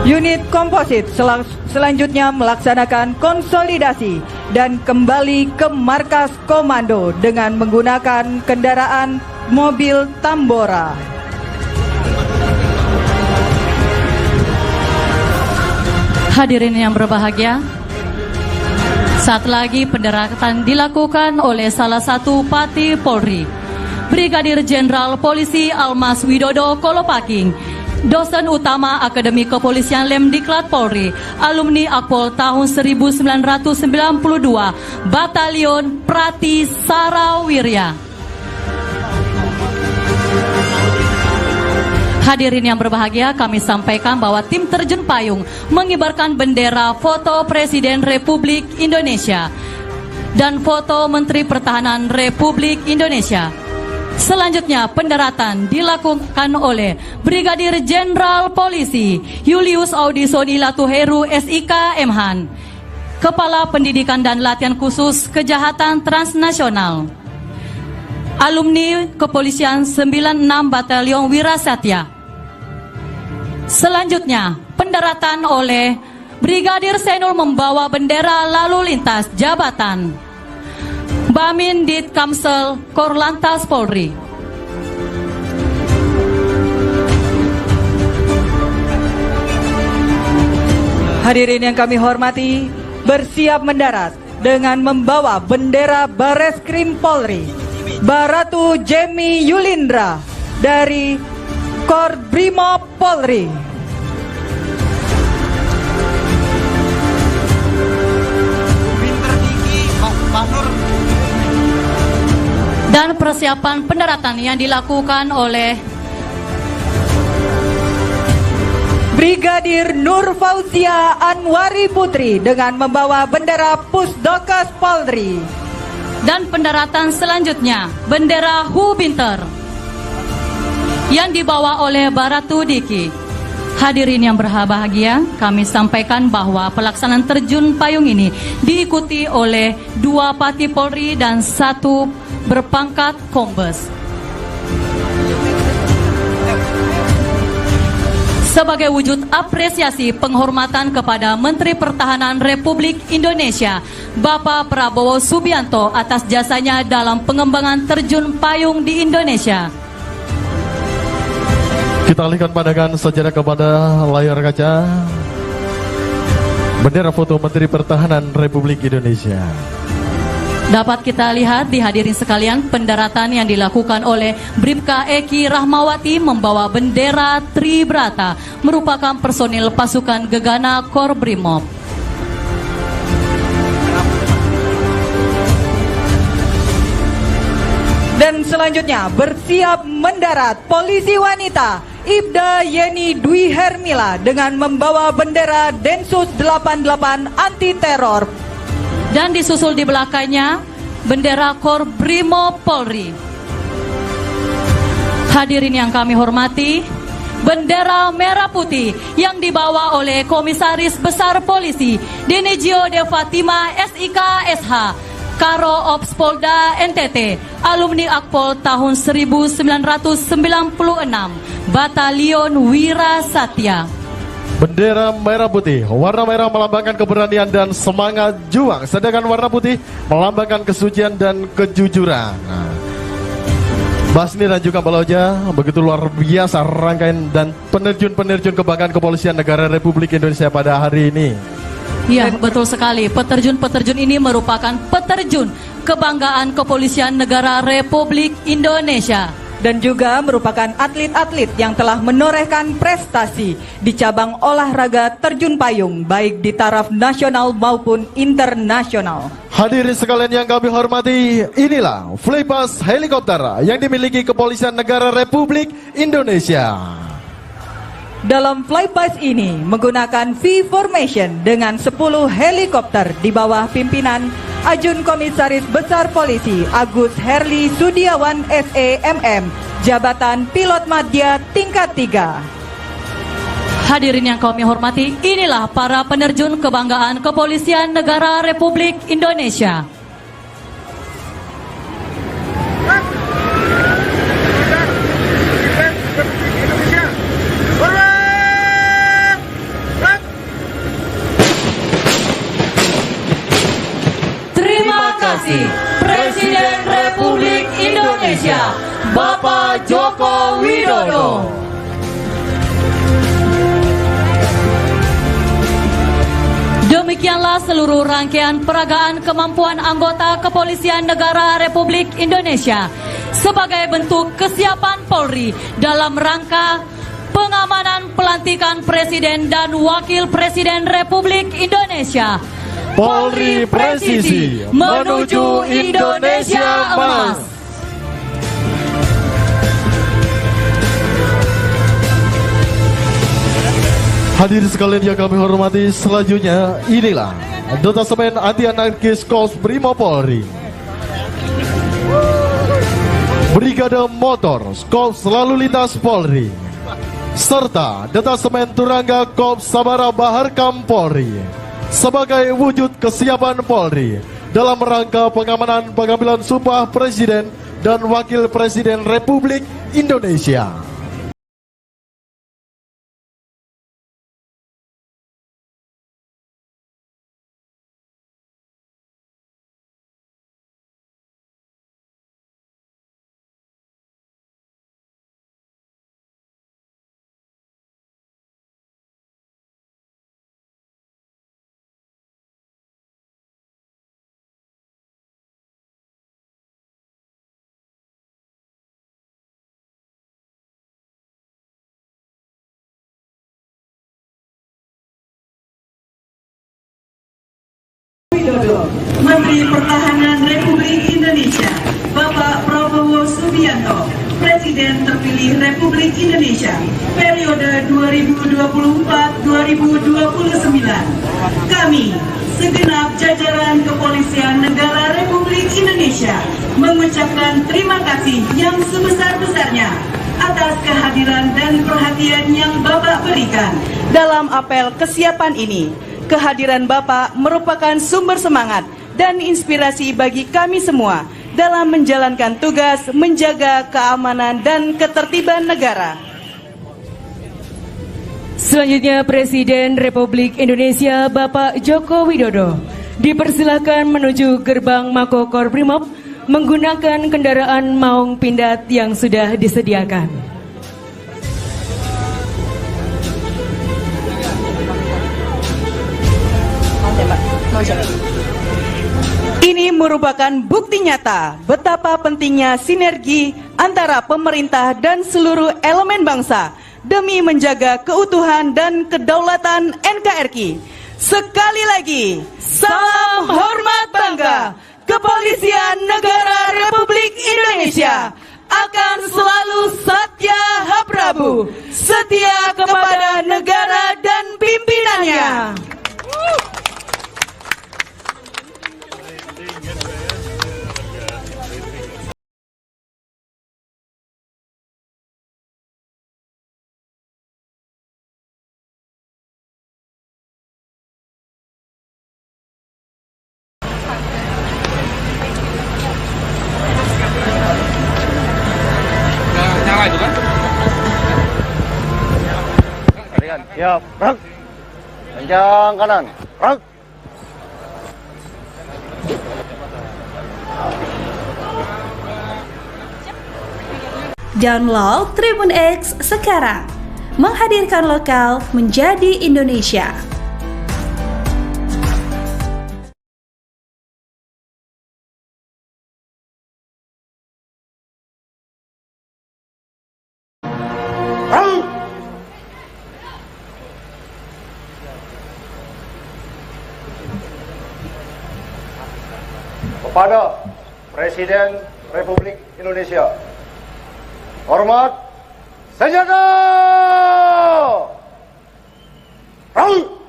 S11: Unit komposit selanjutnya melaksanakan konsolidasi dan kembali ke markas komando dengan menggunakan kendaraan mobil Tambora.
S9: Hadirin yang berbahagia, saat lagi pendaratan dilakukan oleh salah satu Pati Polri, Brigadir Jenderal Polisi Almas Widodo Kolopaking, dosen utama Akademi Kepolisian Lemdiklat Polri, alumni Akpol tahun 1992, Batalion Prati Sarawirya. Hadirin yang berbahagia, kami sampaikan bahwa tim terjun payung mengibarkan bendera foto Presiden Republik Indonesia dan foto Menteri Pertahanan Republik Indonesia. Selanjutnya pendaratan dilakukan oleh Brigadir Jenderal Polisi Julius Audisoni Latuheru SIK Mhan, Kepala Pendidikan dan Latihan Khusus Kejahatan Transnasional, alumni Kepolisian 96 Batalion Wirasatya. Selanjutnya pendaratan oleh Brigadir Senul membawa bendera lalu lintas jabatan Bamin Dit Kamsel Korlantas Polri.
S11: Hadirin yang kami hormati, bersiap mendarat dengan membawa bendera Bareskrim Polri, Baratu Jemi Yulindra dari Kor Brimob Polri.
S9: Dan persiapan pendaratan yang dilakukan oleh
S11: Brigadir Nur Fauzia Anwari Putri dengan membawa bendera Pusdokes Polri.
S9: Dan pendaratan selanjutnya bendera Hubinter yang dibawa oleh Baratu Diki. Hadirin yang berbahagia, kami sampaikan bahwa pelaksanaan terjun payung ini diikuti oleh 2 Pati Polri dan 1 berpangkat Kombes. Sebagai wujud apresiasi penghormatan kepada Menteri Pertahanan Republik Indonesia, Bapak Prabowo Subianto atas jasanya dalam pengembangan terjun payung di Indonesia.
S10: Kita alihkan pandangan saudara kepada layar kaca. Bendera foto Menteri Pertahanan Republik Indonesia.
S9: Dapat kita lihat di hadirin sekalian pendaratan yang dilakukan oleh Bribka Eki Rahmawati membawa bendera Tribrata merupakan personil pasukan Gegana Kor Brimob.
S11: selanjutnya bersiap mendarat polisi wanita Ibda Yeni Dwi Hermila dengan membawa bendera Densus 88 anti teror.
S9: Dan disusul di belakangnya bendera Kor Brimo Polri. Hadirin yang kami hormati, bendera merah putih yang dibawa oleh Komisaris Besar Polisi Denegio De Fatima SIK SH, Karo Ops Polda NTT, alumni Akpol tahun 1996, Batalion Wira Satya.
S10: Bendera merah putih, warna merah melambangkan keberanian dan semangat juang, sedangkan warna putih melambangkan kesucian dan kejujuran. Basni dan juga Baloja, begitu luar biasa rangkaian dan penerjun-penerjun kebanggaan Kepolisian Negara Republik Indonesia pada hari ini.
S9: Ya, betul sekali. Peterjun-peterjun ini merupakan peterjun kebanggaan Kepolisian Negara Republik Indonesia.
S11: Dan juga merupakan atlet-atlet yang telah menorehkan prestasi di cabang olahraga terjun payung, baik di taraf nasional maupun internasional.
S10: Hadirin sekalian yang kami hormati, inilah flypass helikopter yang dimiliki Kepolisian Negara Republik Indonesia.
S11: Dalam flypass ini menggunakan V-formation dengan 10 helikopter di bawah pimpinan Ajun Komisaris Besar Polisi Agus Herli Sudiawan SEMM, Jabatan Pilot Madya tingkat 3.
S9: Hadirin yang kami hormati, inilah para penerjun kebanggaan Kepolisian Negara Republik Indonesia. Presiden Republik Indonesia Bapak Joko Widodo. Demikianlah seluruh rangkaian peragaan kemampuan anggota Kepolisian Negara Republik Indonesia sebagai bentuk kesiapan Polri dalam rangka pengamanan pelantikan Presiden dan Wakil Presiden Republik Indonesia.
S10: Polri presisi menuju Indonesia emas. Hadirin sekalian yang kami hormati, selanjutnya inilah Detasemen Anti Anarkis Korps Brimo Polri, Brigade Motor Korps Lalu Lintas Polri, serta Detasemen Turangga Korps Sabara Baharkam Polri sebagai wujud kesiapan Polri dalam rangka pengamanan pengambilan Sumpah Presiden dan Wakil Presiden Republik Indonesia.
S14: Menteri Pertahanan Republik Indonesia Bapak Prabowo Subianto, Presiden terpilih Republik Indonesia periode 2024-2029. Kami, segenap jajaran Kepolisian Negara Republik Indonesia, mengucapkan terima kasih yang sebesar-besarnya atas kehadiran dan perhatian yang Bapak berikan.
S3: Dalam apel kesiapan ini, kehadiran Bapak merupakan sumber semangat dan inspirasi bagi kami semua dalam menjalankan tugas menjaga keamanan dan ketertiban negara.
S2: Selanjutnya Presiden Republik Indonesia Bapak Joko Widodo dipersilakan menuju gerbang Mako Korbrimob menggunakan kendaraan maung pindad yang sudah disediakan.
S3: Ini merupakan bukti nyata betapa pentingnya sinergi antara pemerintah dan seluruh elemen bangsa demi menjaga keutuhan dan kedaulatan NKRI. Sekali lagi, salam hormat bangga Kepolisian Negara Republik Indonesia. akan selalu setia Prabu, setia kepada negara dan pimpinannya.
S6: Nyala itu kan?
S15: Siap, rak. Kencang kanan, rak.
S16: Download Tribun X sekarang. Menghadirkan lokal menjadi Indonesia.
S15: Kepada Presiden Republik Indonesia. Hormat, senjata! Perang!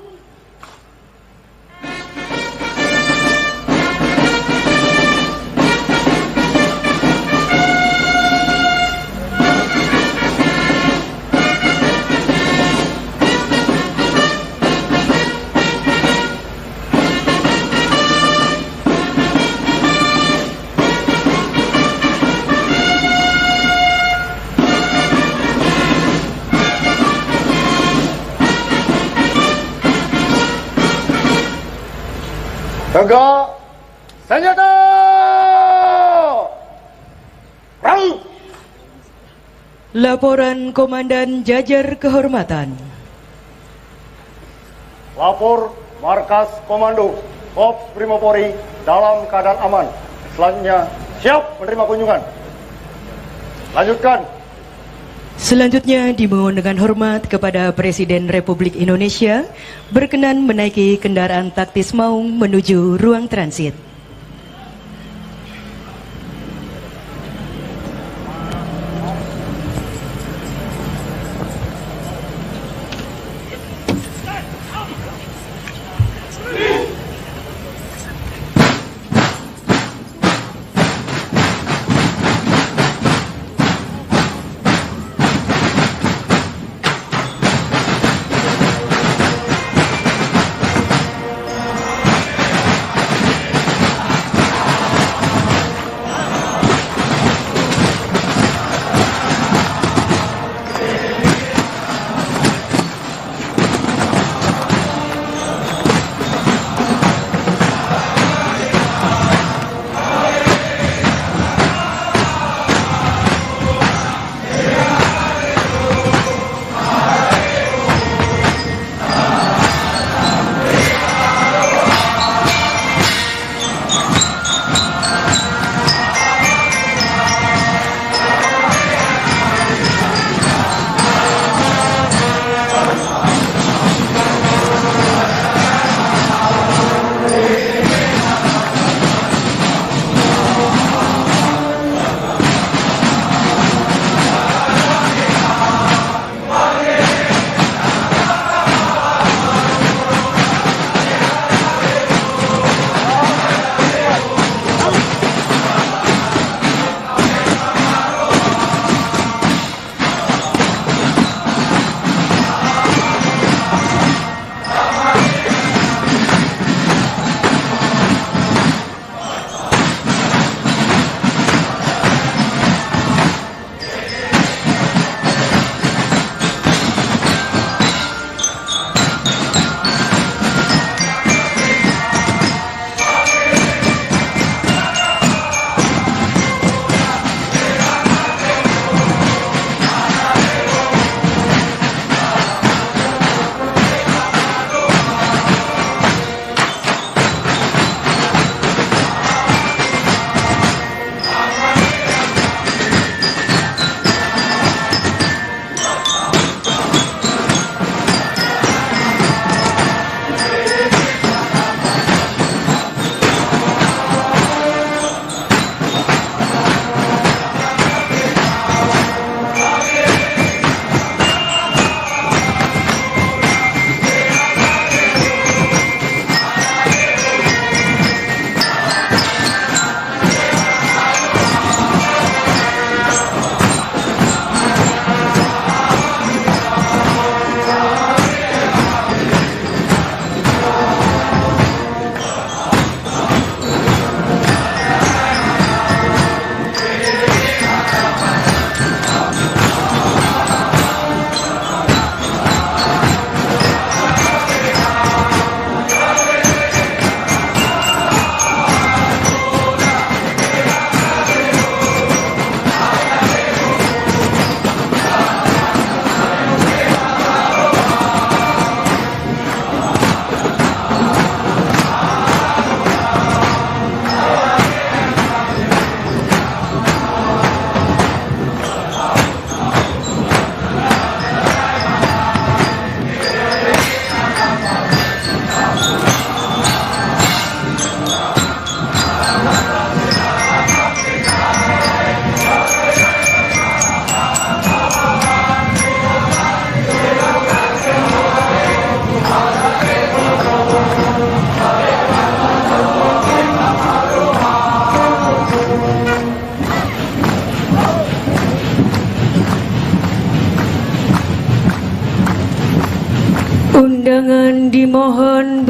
S15: Tegak, senjata! Perang!
S3: Laporan Komandan Jajar Kehormatan.
S15: Lapor Markas Komando Korps Primopori dalam keadaan aman. Selanjutnya siap menerima kunjungan. Lanjutkan.
S3: Selanjutnya dimohon dengan hormat kepada Presiden Republik Indonesia berkenan menaiki kendaraan taktis maung menuju ruang transit.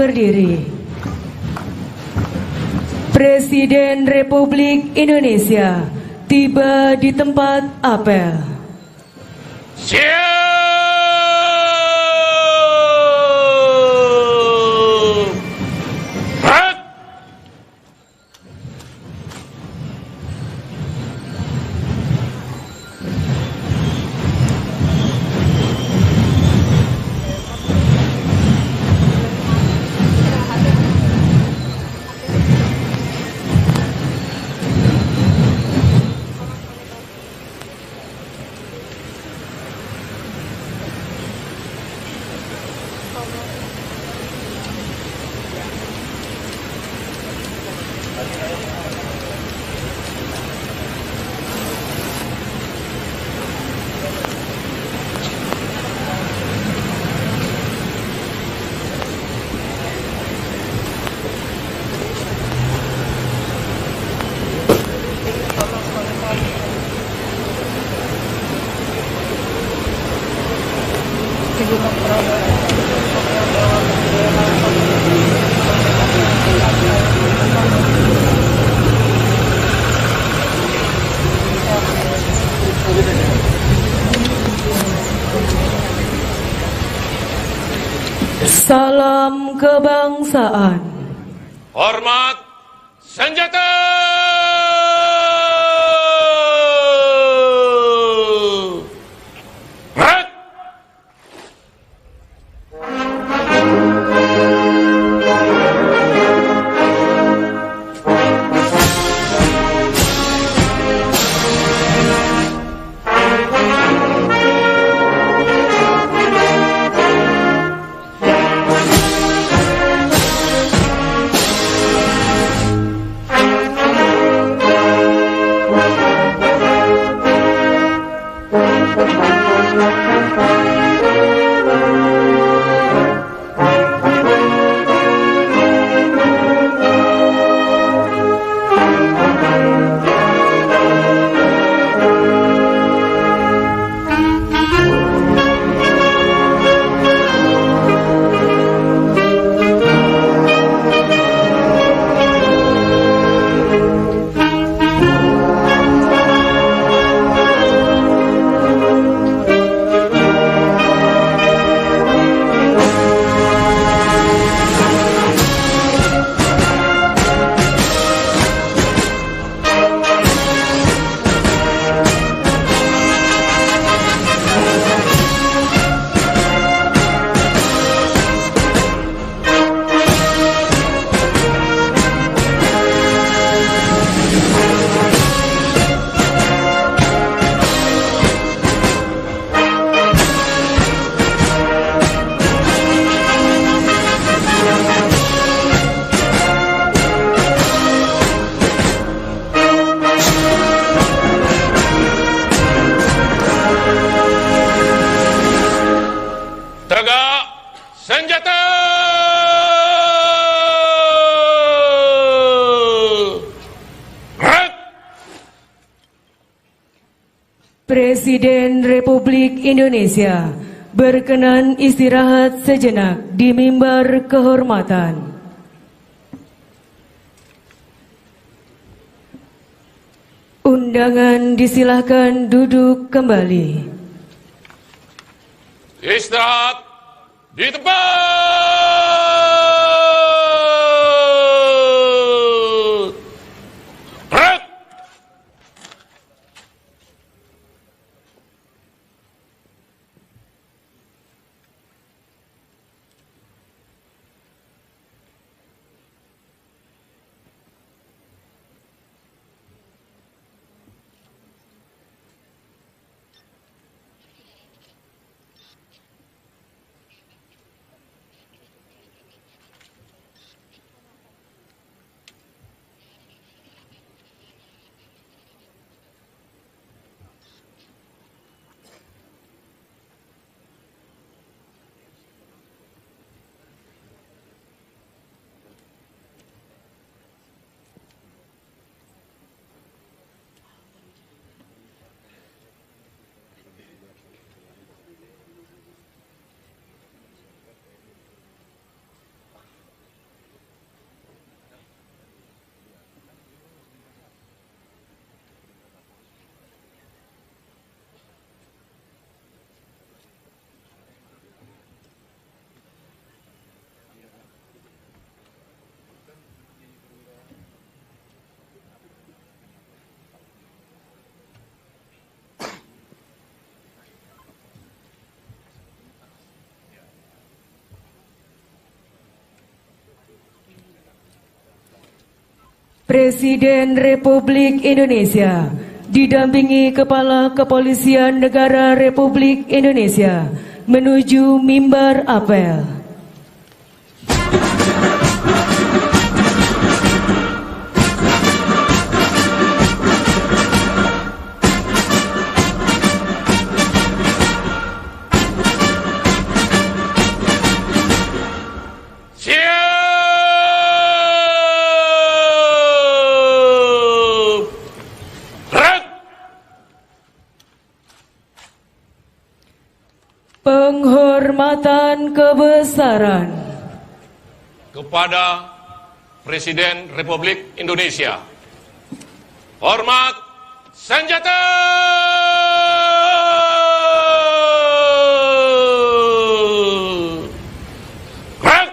S2: berdiri. Presiden Republik Indonesia tiba di tempat apel.
S1: Siap! Gerak!
S2: Salam kebangsaan.
S1: Hormat senjata! Gerak! Tegak senjata! Gerak!
S2: Presiden Republik Indonesia berkenan istirahat sejenak di mimbar kehormatan. Undangan disilahkan duduk kembali.
S1: Istirahat di tempat! Gerak!
S2: Presiden Republik Indonesia didampingi Kepala Kepolisian Negara Republik Indonesia menuju mimbar apel. Penghormatan kebesaran
S1: kepada Presiden Republik Indonesia. Hormat senjata! Gerak!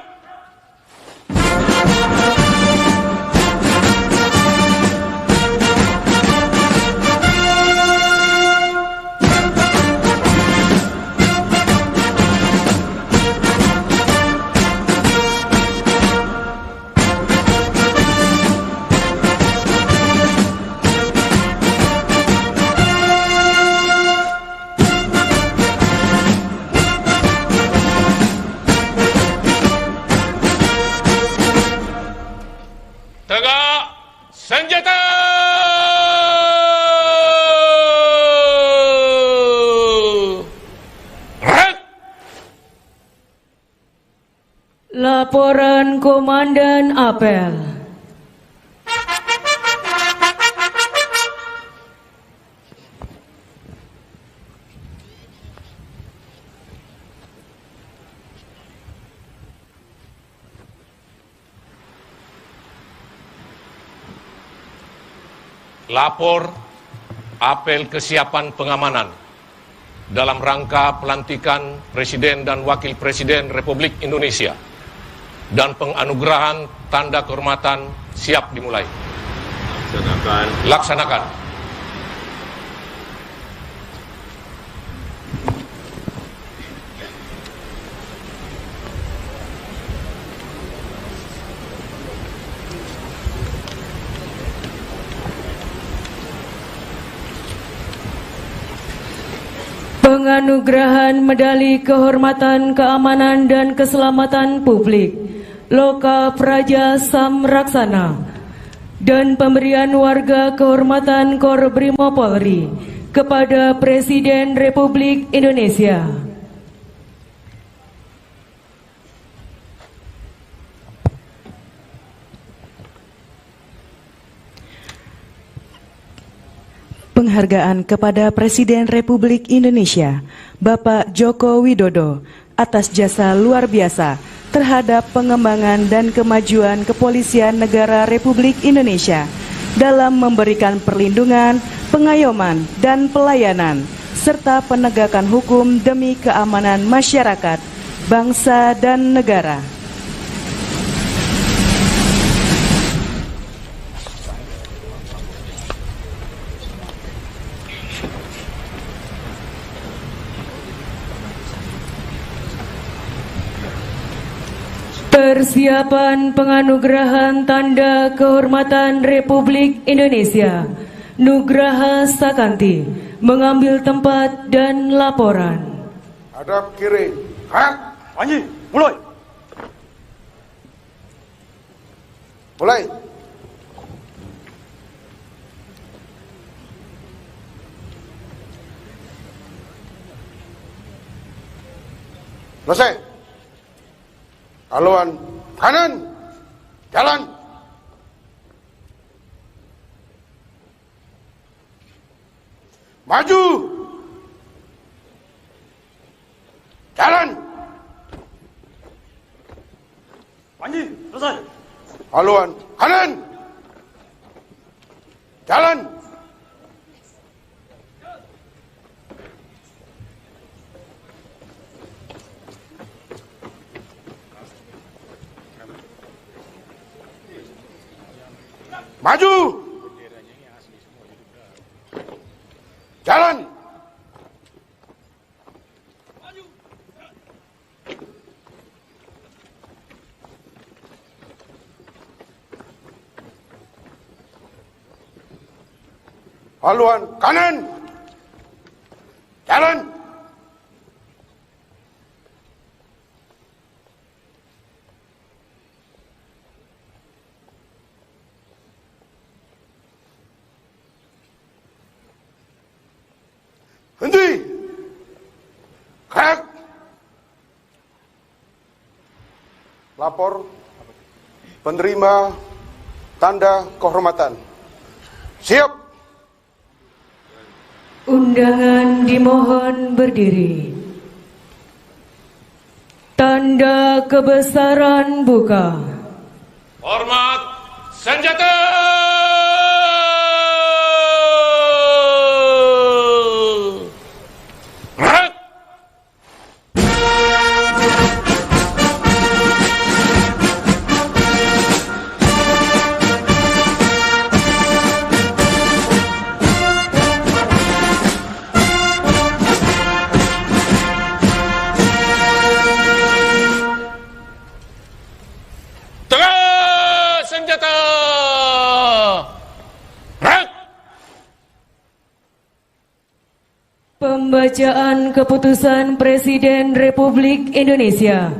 S1: Tegak senjata! Gerak!
S2: Laporan Komandan Apel.
S1: Lapor apel kesiapan pengamanan dalam rangka pelantikan Presiden dan Wakil Presiden Republik Indonesia dan penganugerahan tanda kehormatan siap dimulai. Laksanakan.
S2: Penganugerahan Medali Kehormatan Keamanan dan Keselamatan Publik Loka Praja Samraksana dan pemberian warga kehormatan Korbrimob Polri kepada Presiden Republik Indonesia.
S3: Penghargaan kepada Presiden Republik Indonesia, Bapak Joko Widodo, atas jasa luar biasa terhadap pengembangan dan kemajuan Kepolisian Negara Republik Indonesia dalam memberikan perlindungan, pengayoman, dan pelayanan, serta penegakan hukum demi keamanan masyarakat, bangsa, dan negara.
S2: Persiapan penganugerahan Tanda Kehormatan Republik Indonesia Nugraha Sakanti mengambil tempat dan laporan.
S4: Hadap kiri. Gerak. Panji, mulai. Mulai. Selesai. Haluan kanan, jalan. Maju. Jalan. Panji, selesai. Haluan kanan. Jalan. Maju. Jalan. Haluan kanan. Jalan. Henti. Kayak. Lapor penerima tanda kehormatan. Siap.
S2: Undangan dimohon berdiri. Tanda kebesaran buka.
S1: Hormat senjata.
S2: Pembacaan keputusan Presiden Republik Indonesia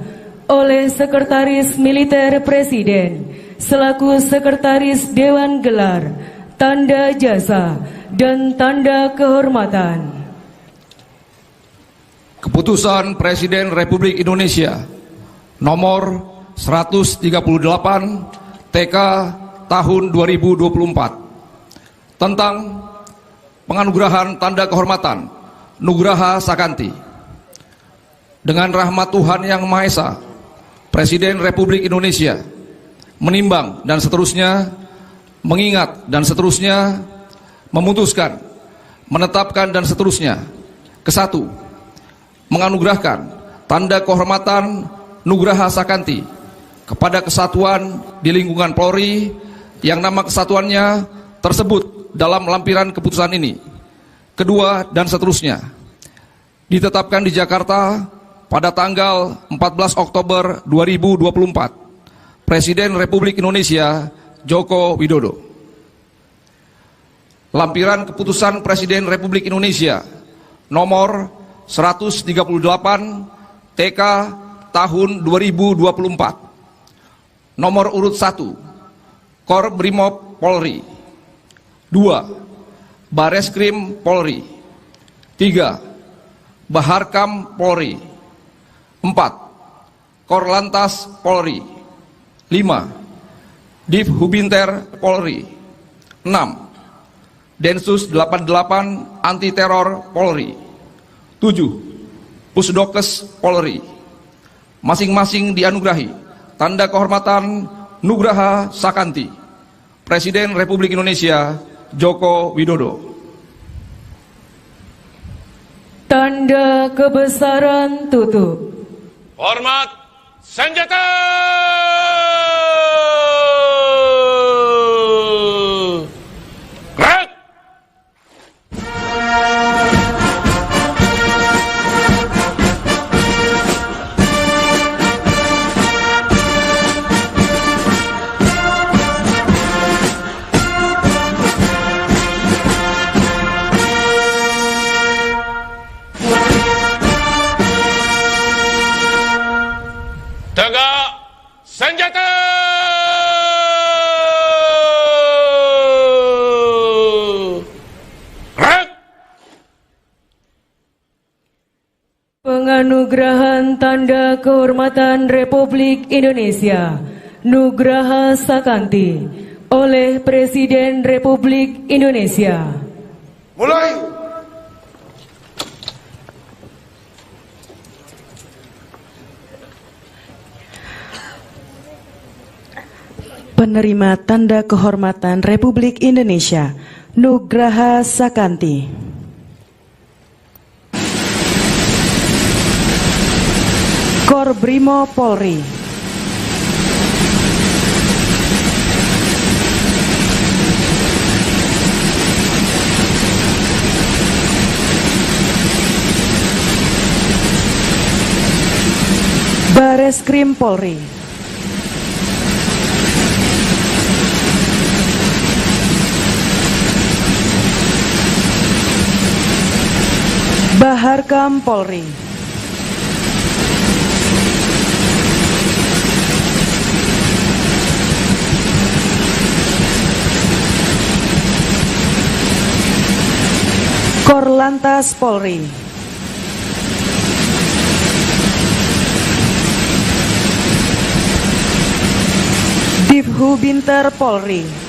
S2: oleh Sekretaris Militer Presiden selaku Sekretaris Dewan Gelar, Tanda Jasa dan Tanda Kehormatan.
S6: Keputusan Presiden Republik Indonesia nomor 138 TK tahun 2024 tentang penganugerahan tanda kehormatan Nugraha Sakanti. Dengan rahmat Tuhan Yang Maha Esa, Presiden Republik Indonesia menimbang dan seterusnya, mengingat dan seterusnya, memutuskan, menetapkan dan seterusnya. Kesatu, menganugerahkan tanda kehormatan Nugraha Sakanti kepada kesatuan di lingkungan Polri yang nama kesatuannya tersebut dalam lampiran keputusan ini. Kedua dan seterusnya, ditetapkan di Jakarta pada tanggal 14 Oktober 2024, Presiden Republik Indonesia Joko Widodo. Lampiran keputusan Presiden Republik Indonesia nomor 138 TK tahun 2024, nomor urut 1, Kor Brimob Polri. 2. Bareskrim Polri. 3. Baharkam Polri. 4. Korlantas Polri. 5. Div Hubinter Polri. 6. Densus 88 Anti Teror Polri. 7. Pusdokes Polri. Masing-masing dianugerahi tanda kehormatan Nugraha Sakanti, Presiden Republik Indonesia Joko Widodo.
S2: Tanda kebesaran tutup.
S1: Hormat senjata. Gerak. Tegak senjata. Gerak.
S2: Penganugerahan Tanda Kehormatan Republik Indonesia Nugraha Sakanti oleh Presiden Republik Indonesia.
S4: Mulai.
S3: Penerima Tanda Kehormatan Republik Indonesia Nugraha Sakanti. Kor Brimo Polri. Bareskrim Polri. Harkam Polri. Korlantas Polri. Divhu Binter Polri.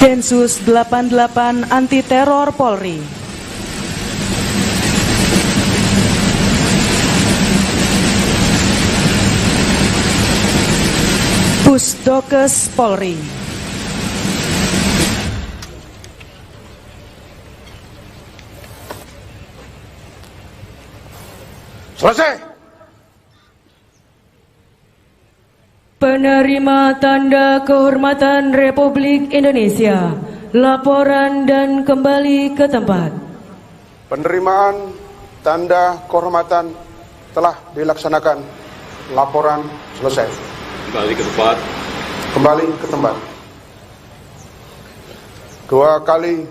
S3: Densus 88 Anti Teror Polri. Pusdokes Polri.
S4: Selesai.
S2: Penerima Tanda Kehormatan Republik Indonesia, laporan dan kembali ke tempat.
S4: Penerimaan Tanda Kehormatan telah dilaksanakan. Laporan selesai.
S7: Kembali ke tempat.
S4: Kembali ke tempat. 2 kali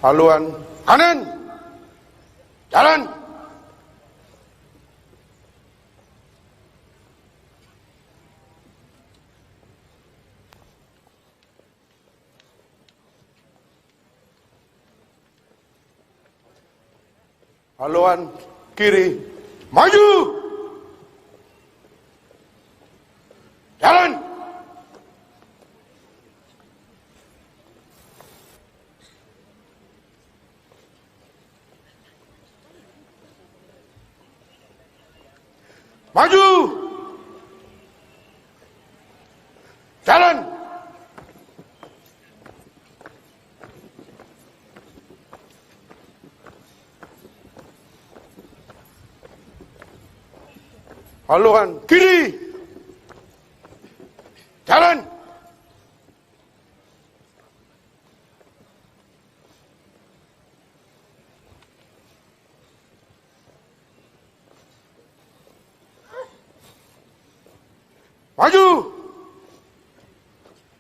S4: haluan kanan. Jalan. Haluan kiri. Maju. Jalan. Maju. Jalan. Haluan kiri. Jalan. Maju.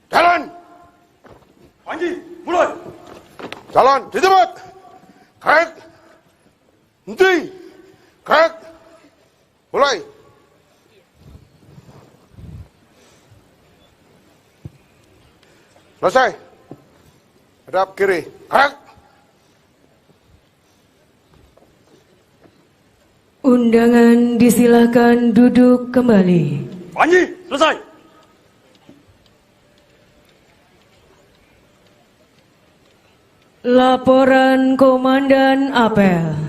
S4: Jalan. Panji, mulai. Jalan di tempat. Krek. Henti. Krek. Mulai. Selesai. Hadap kiri. Krek.
S2: Undangan disilahkan duduk kembali.
S4: Panji, selesai.
S2: Laporan Komandan Apel.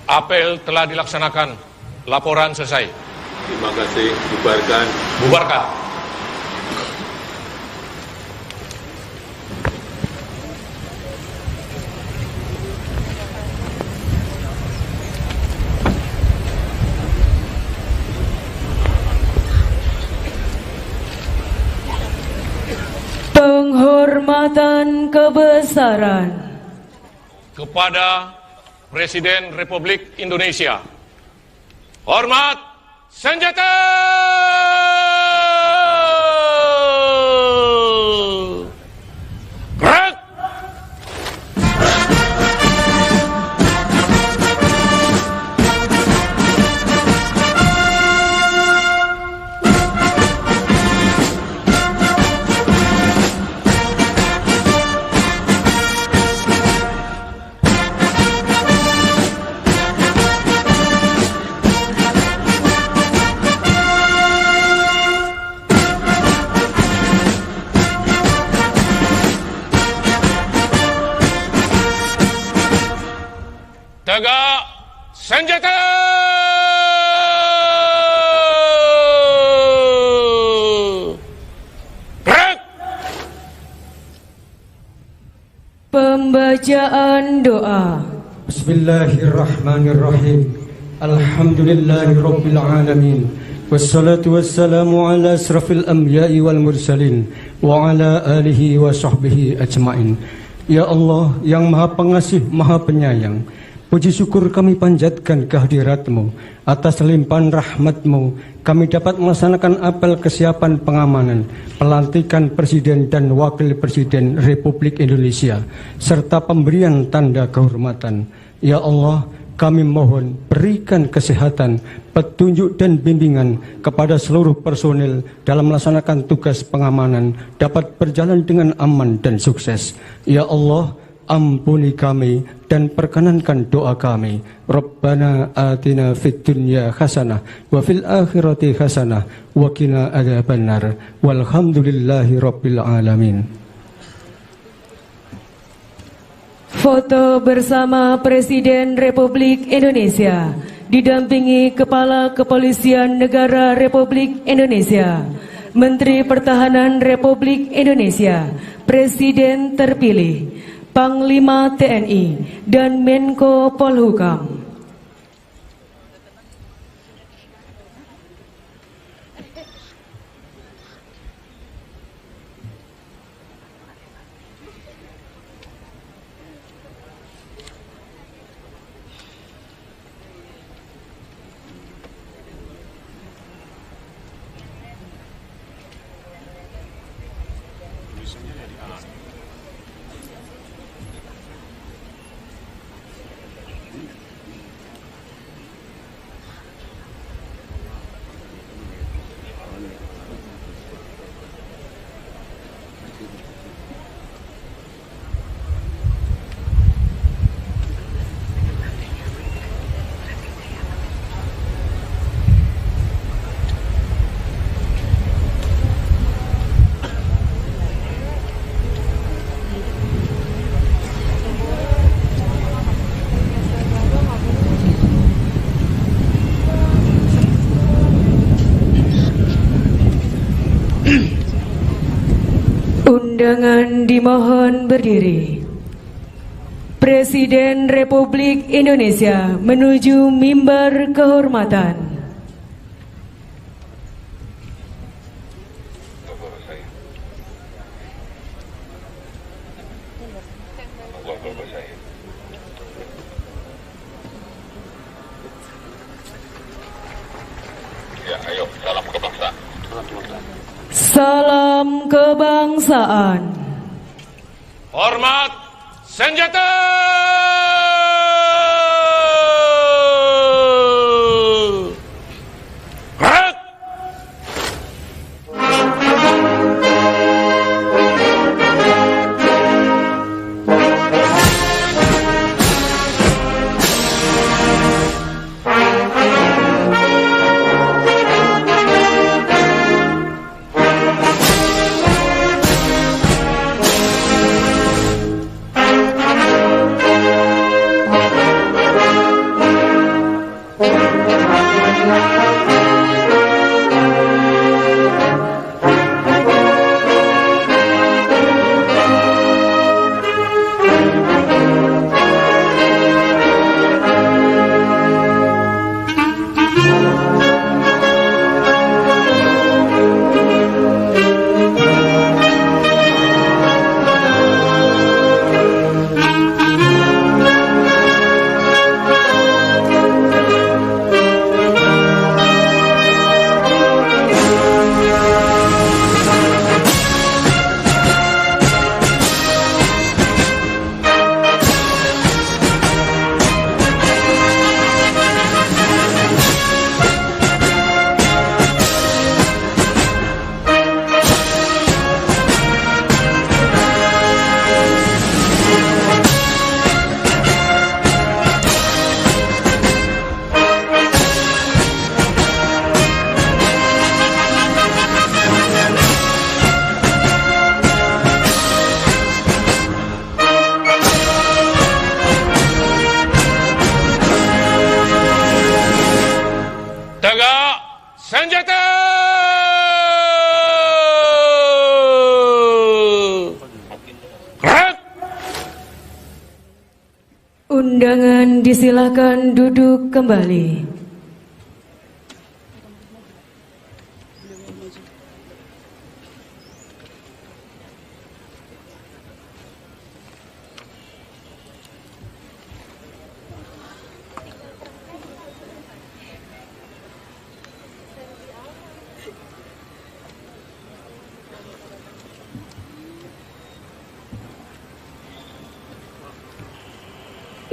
S1: Apel telah dilaksanakan. Laporan selesai.
S7: Terima kasih. Bubarkan.
S1: Bubarkan.
S2: Penghormatan kebesaran
S1: Kepada Presiden Republik Indonesia. Hormat senjata! Gerak! Tegak senjata! Gerak!
S2: Pembacaan doa.
S8: Bismillahirrahmanirrahim. Alhamdulillahirabbil alamin. Wassalatu wassalamu ala asrafil anbiya'i wal mursalin wa ala alihi wa sahbihi ajma'in. Ya Allah yang maha pengasih, maha penyayang, puji syukur kami panjatkan kehadirat-Mu. Atas limpahan rahmat-Mu kami dapat melaksanakan apel kesiapan pengamanan pelantikan Presiden dan Wakil Presiden Republik Indonesia serta pemberian tanda kehormatan. Ya Allah, kami mohon berikan kesehatan, petunjuk dan bimbingan kepada seluruh personil dalam melaksanakan tugas pengamanan dapat berjalan dengan aman dan sukses. Ya Allah, ampuni kami dan perkenankan doa kami. Rabbana atina fid dunya hasanah wa fil akhirati hasanah wa qina adzabannar. Walhamdulillahi rabbil alamin.
S2: Foto bersama Presiden Republik Indonesia didampingi Kepala Kepolisian Negara Republik Indonesia, Menteri Pertahanan Republik Indonesia, Presiden terpilih, Panglima TNI, dan Menko Polhukam. Undangan dimohon berdiri. Presiden Republik Indonesia menuju mimbar kehormatan. Salam kebangsaan.
S1: Hormat senjata. Gerak. Tegak senjata. Gerak. Undangan disilakan duduk kembali.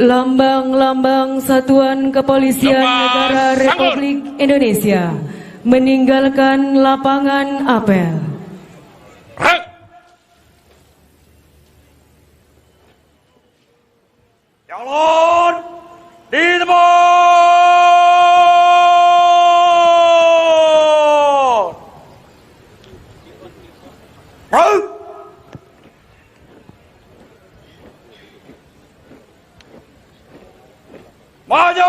S2: Lambang-lambang Satuan Kepolisian Negara Republik Indonesia meninggalkan lapangan apel.
S4: Calon di tempat. Maju!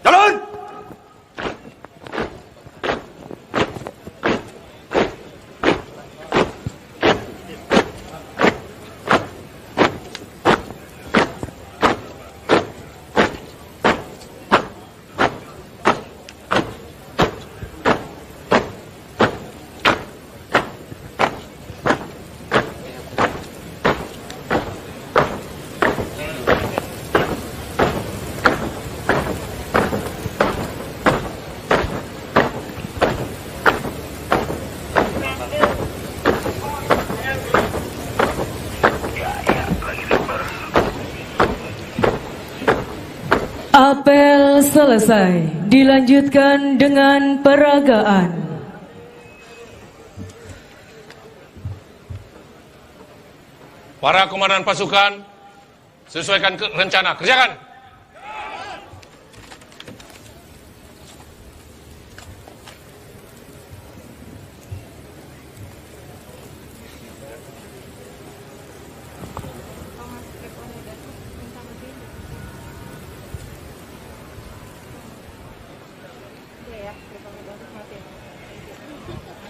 S4: Jalan!
S2: Apel selesai, dilanjutkan dengan peragaan.
S1: Para komandan pasukan, sesuaikan rencana, kerjakan.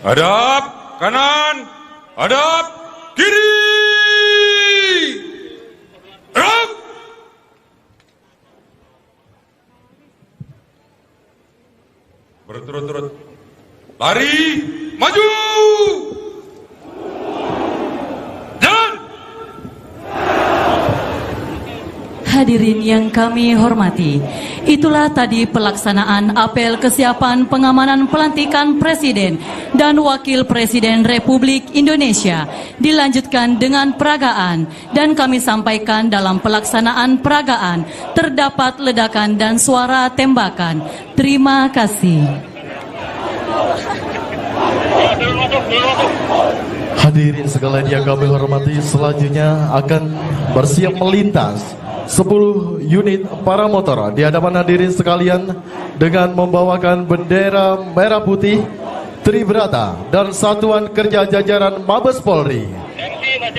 S5: Hadap kanan, hadap kiri. Gerak. Berturut-turut. Lari, maju. Jalan.
S9: Hadirin yang kami hormati, itulah tadi pelaksanaan apel kesiapan pengamanan pelantikan Presiden dan Wakil Presiden Republik Indonesia dilanjutkan dengan peragaan, dan kami sampaikan dalam pelaksanaan peragaan terdapat ledakan dan suara tembakan. Terima kasih.
S10: Hadirin sekalian yang kami hormati, selanjutnya akan bersiap melintas 10 unit paramotor di hadapan hadirin sekalian dengan membawakan bendera merah putih, Tribrata dan Satuan Kerja Jajaran Mabes Polri.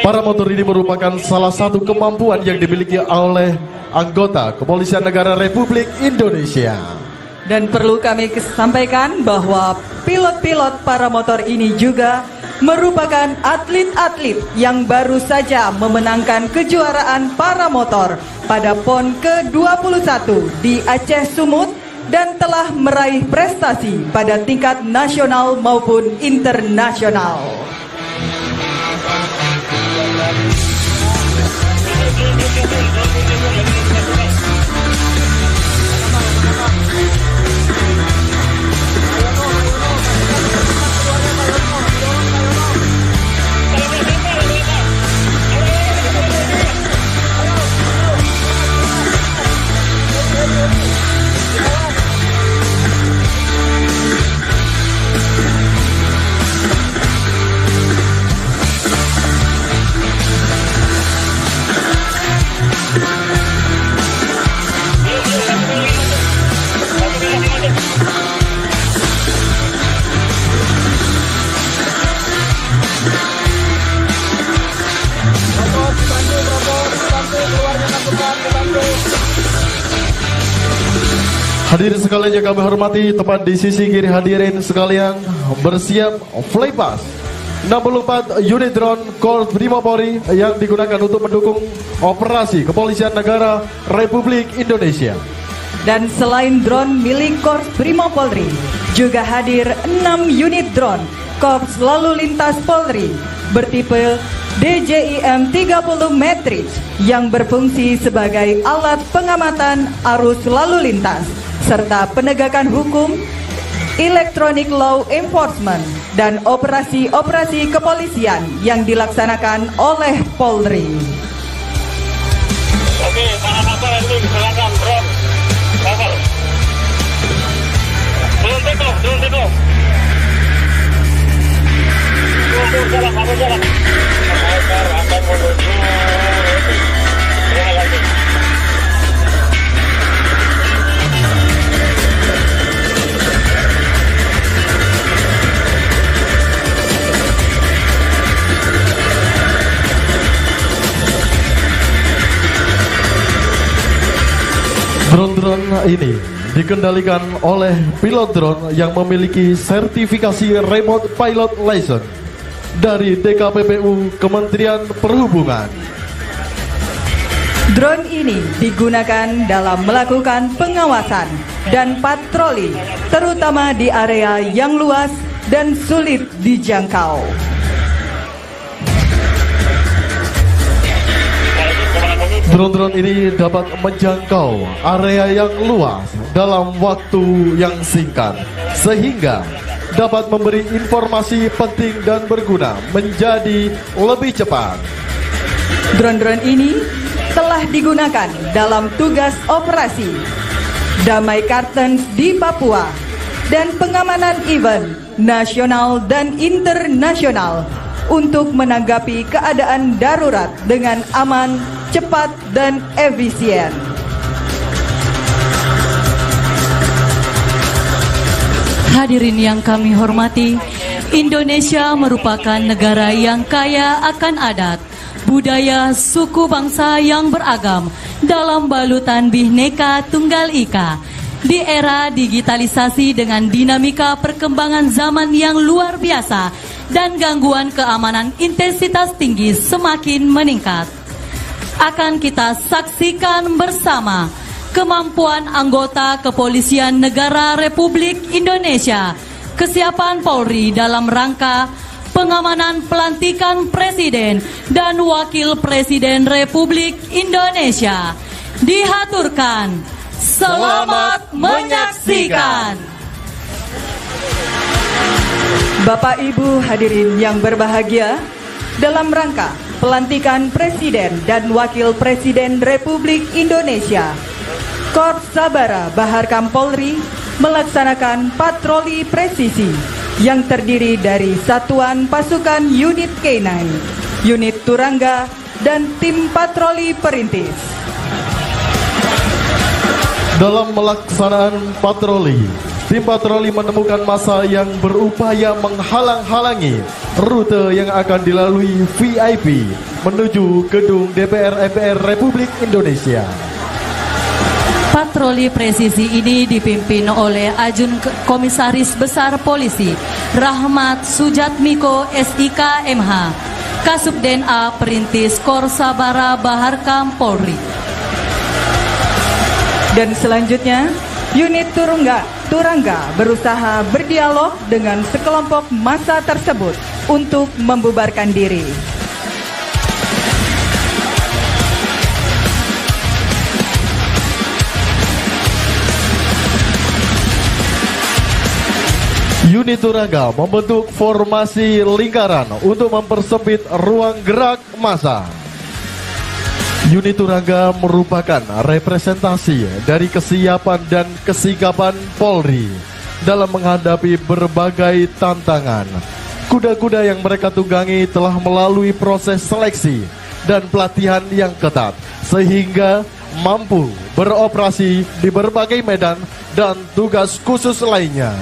S10: Paramotor ini merupakan salah satu kemampuan yang dimiliki oleh anggota Kepolisian Negara Republik Indonesia.
S11: Dan perlu kami sampaikan bahwa pilot-pilot paramotor ini juga merupakan atlet-atlet yang baru saja memenangkan kejuaraan paramotor pada PON ke-21 di Aceh Sumut dan telah meraih prestasi pada tingkat nasional maupun internasional.
S10: Hadirin sekalian yang kami hormati, tepat di sisi kiri hadirin sekalian bersiap flypass 64 unit drone Korps Brimopolri yang digunakan untuk mendukung operasi Kepolisian Negara Republik Indonesia.
S11: Dan selain drone milik Korps Brimopolri, juga hadir 6 unit drone Korps Lalu Lintas Polri bertipe DJIM 30 Matrix yang berfungsi sebagai alat pengamatan arus lalu lintas serta penegakan hukum Electronic Law Enforcement, dan operasi-operasi kepolisian yang dilaksanakan oleh Polri.
S12: Oke, para kapal itu silakan drone kapal. Drone take off. Tunggu jalan, kamu jalan. Akan menuju. Terima kasih.
S10: Drone-drone ini dikendalikan oleh pilot drone yang memiliki sertifikasi Remote Pilot License dari DKPPU Kementerian Perhubungan.
S11: Drone ini digunakan dalam melakukan pengawasan dan patroli, terutama di area yang luas dan sulit dijangkau.
S10: Drone-drone ini dapat menjangkau area yang luas dalam waktu yang singkat, sehingga dapat memberi informasi penting dan berguna menjadi lebih cepat.
S11: Drone-drone ini telah digunakan dalam tugas operasi Damai Kartens di Papua dan pengamanan event nasional dan internasional untuk menanggapi keadaan darurat dengan aman, cepat, dan efisien.
S9: Hadirin yang kami hormati, Indonesia merupakan negara yang kaya akan adat, budaya, suku bangsa yang beragam dalam balutan Bhinneka Tunggal Ika. Di era digitalisasi dengan dinamika perkembangan zaman yang luar biasa dan gangguan keamanan intensitas tinggi semakin meningkat, akan kita saksikan bersama kemampuan anggota Kepolisian Negara Republik Indonesia, kesiapan Polri dalam rangka pengamanan pelantikan Presiden dan Wakil Presiden Republik Indonesia. Dihaturkan, selamat menyaksikan.
S11: Bapak Ibu hadirin yang berbahagia, dalam rangka pelantikan Presiden dan Wakil Presiden Republik Indonesia, Korps Sabara Baharkam Polri melaksanakan patroli presisi yang terdiri dari Satuan Pasukan Unit K9, Unit Turangga, dan tim patroli perintis.
S10: Dalam melaksanaan patroli, tim patroli menemukan massa yang berupaya menghalang-halangi rute yang akan dilalui VIP menuju gedung DPR MPR Republik Indonesia.
S9: Patroli presisi ini dipimpin oleh Ajun Komisaris Besar Polisi Rahmat Sujatmiko SIK MH, Kasubden A Perintis Korps Sabara Baharkam Polri.
S11: Dan selanjutnya, unit Turangga berusaha berdialog dengan sekelompok massa tersebut untuk membubarkan diri.
S10: Unit Turangga membentuk formasi lingkaran untuk mempersempit ruang gerak massa. Unit Turangga merupakan representasi dari kesiapan dan kesigapan Polri dalam menghadapi berbagai tantangan. Kuda-kuda yang mereka tunggangi telah melalui proses seleksi dan pelatihan yang ketat, sehingga mampu beroperasi di berbagai medan dan tugas khusus lainnya.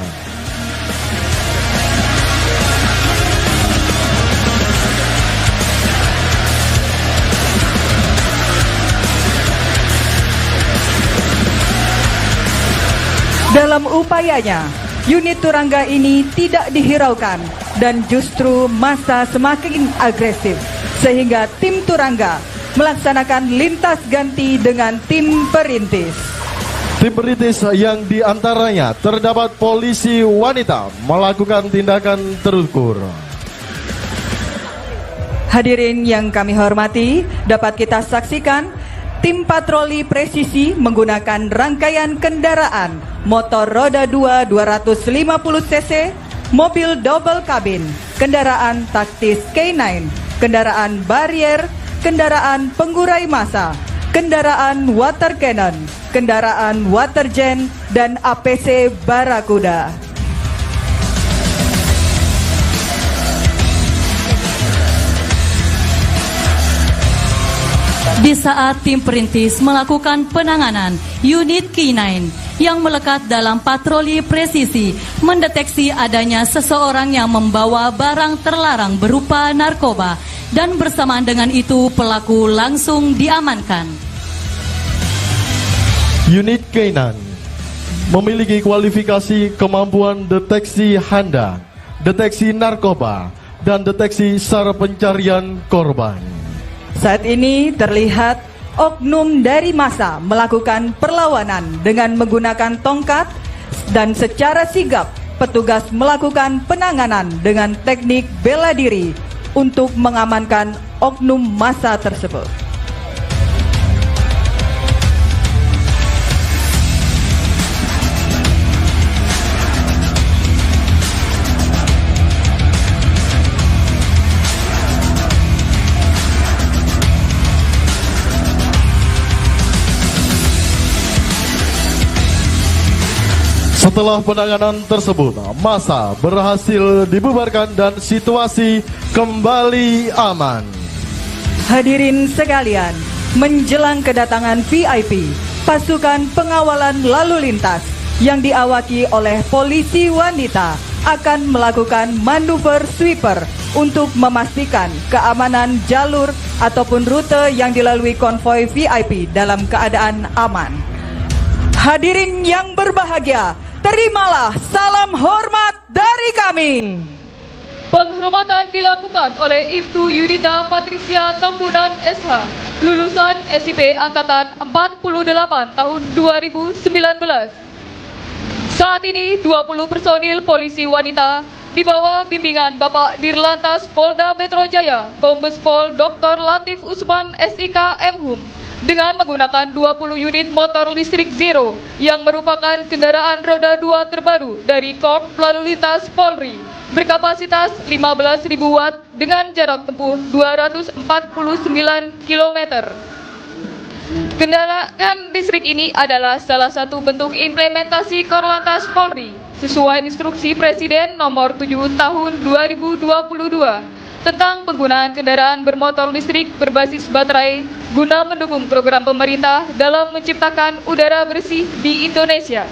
S11: Dalam upayanya, unit Turangga ini tidak dihiraukan dan justru massa semakin agresif, sehingga tim Turangga melaksanakan lintas ganti dengan tim perintis.
S10: Tim perintis yang diantaranya terdapat polisi wanita melakukan tindakan terukur.
S11: Hadirin yang kami hormati, dapat kita saksikan tim patroli presisi menggunakan rangkaian kendaraan motor roda 2 250 cc, mobil double kabin, kendaraan taktis K9, kendaraan barier, kendaraan pengurai massa, kendaraan water cannon, kendaraan water jet, dan APC Barakuda.
S9: Di saat tim perintis melakukan penanganan, unit K9 yang melekat dalam patroli presisi mendeteksi adanya seseorang yang membawa barang terlarang berupa narkoba, dan bersamaan dengan itu pelaku langsung diamankan.
S10: Unit K9 memiliki kualifikasi kemampuan deteksi handa, deteksi narkoba, dan deteksi SAR pencarian korban.
S11: Saat ini terlihat oknum dari massa melakukan perlawanan dengan menggunakan tongkat, dan secara sigap petugas melakukan penanganan dengan teknik bela diri untuk mengamankan oknum massa tersebut.
S10: Setelah penanganan tersebut, massa berhasil dibubarkan dan situasi kembali aman.
S11: Hadirin sekalian, menjelang kedatangan VIP, pasukan pengawalan lalu lintas yang diawaki oleh polisi wanita akan melakukan manuver sweeper untuk memastikan keamanan jalur ataupun rute yang dilalui konvoi VIP dalam keadaan aman. Hadirin yang berbahagia, terimalah salam hormat dari kami.
S13: Penghormatan dilakukan oleh Ibtu Yudita Patricia Tambunan SH, lulusan SIP Angkatan 48 tahun 2019. Saat ini 20 personil polisi wanita di bawah bimbingan Bapak Dirlantas Polda Metro Jaya, Kombes Pol Dr. Latif Usman SIK MHum, dengan menggunakan 20 unit motor listrik Zero yang merupakan kendaraan roda 2 terbaru dari Korps Lalu Lintas Polri, berkapasitas 15.000 watt dengan jarak tempuh 249 km. Kendaraan listrik ini adalah salah satu bentuk implementasi Korlantas Polri sesuai instruksi Presiden nomor 7 tahun 2022 tentang penggunaan kendaraan bermotor listrik berbasis baterai guna mendukung program pemerintah dalam menciptakan udara bersih di Indonesia.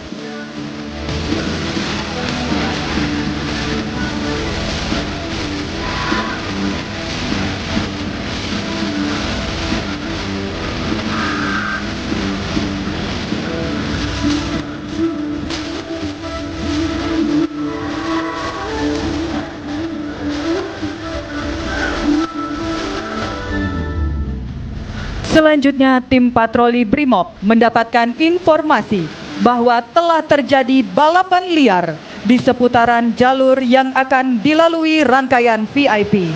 S11: Selanjutnya, tim patroli Brimob mendapatkan informasi bahwa telah terjadi balapan liar di seputaran jalur yang akan dilalui rangkaian VIP.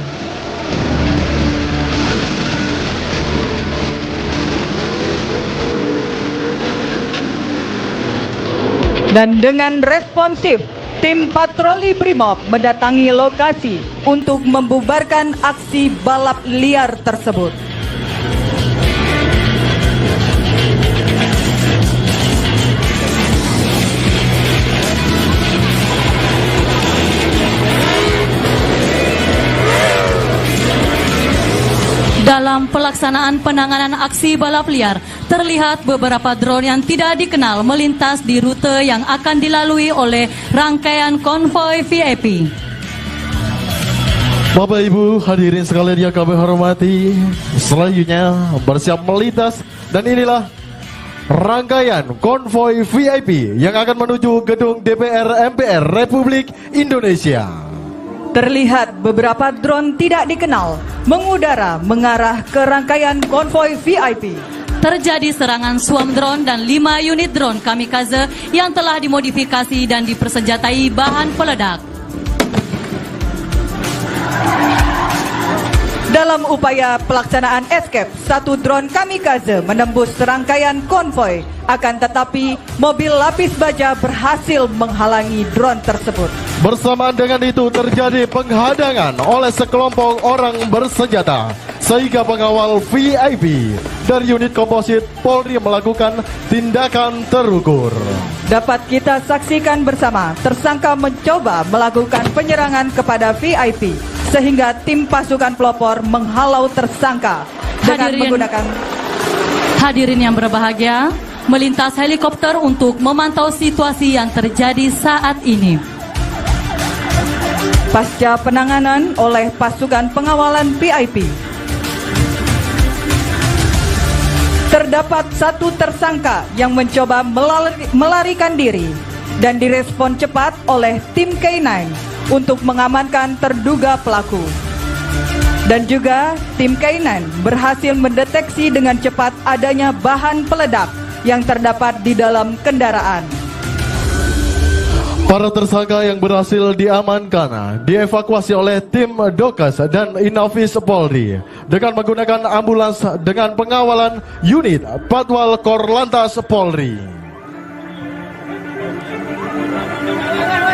S11: Dan dengan responsif, tim patroli Brimob mendatangi lokasi untuk membubarkan aksi balap liar tersebut.
S9: Dalam pelaksanaan penanganan aksi balap liar, terlihat beberapa drone yang tidak dikenal melintas di rute yang akan dilalui oleh rangkaian konvoi VIP.
S10: Bapak Ibu hadirin sekalian yang kami hormati, selanjutnya bersiap melintas, dan inilah rangkaian konvoi VIP yang akan menuju gedung DPR MPR Republik Indonesia.
S11: Terlihat beberapa drone tidak dikenal mengudara mengarah ke rangkaian konvoi VIP.
S9: Terjadi serangan swarm drone dan 5 unit drone kamikaze yang telah dimodifikasi dan dipersenjatai bahan peledak.
S11: Dalam Dalam upaya pelaksanaan escape, satu drone kamikaze menembus serangkaian konvoi. Akan tetapi, mobil lapis baja berhasil menghalangi drone tersebut.
S10: Bersamaan dengan itu terjadi penghadangan oleh sekelompok orang bersenjata, sehingga pengawal VIP dari unit komposit Polri melakukan tindakan terukur.
S11: Dapat kita saksikan bersama, tersangka mencoba melakukan penyerangan kepada VIP, sehingga tim pasukan pelopor menghalau tersangka dengan menggunakan...
S9: Hadirin yang berbahagia, melintas helikopter untuk memantau situasi yang terjadi saat ini.
S11: Pasca penanganan oleh pasukan pengawalan VIP, terdapat satu tersangka yang mencoba melarikan diri dan direspon cepat oleh tim K9 untuk mengamankan terduga pelaku. Dan juga tim K9 berhasil mendeteksi dengan cepat adanya bahan peledak yang terdapat di dalam kendaraan.
S10: Para tersangka yang berhasil diamankan dievakuasi oleh tim Dokes dan Inafis Polri dengan menggunakan ambulans dengan pengawalan unit Patwal Korlantas Polri.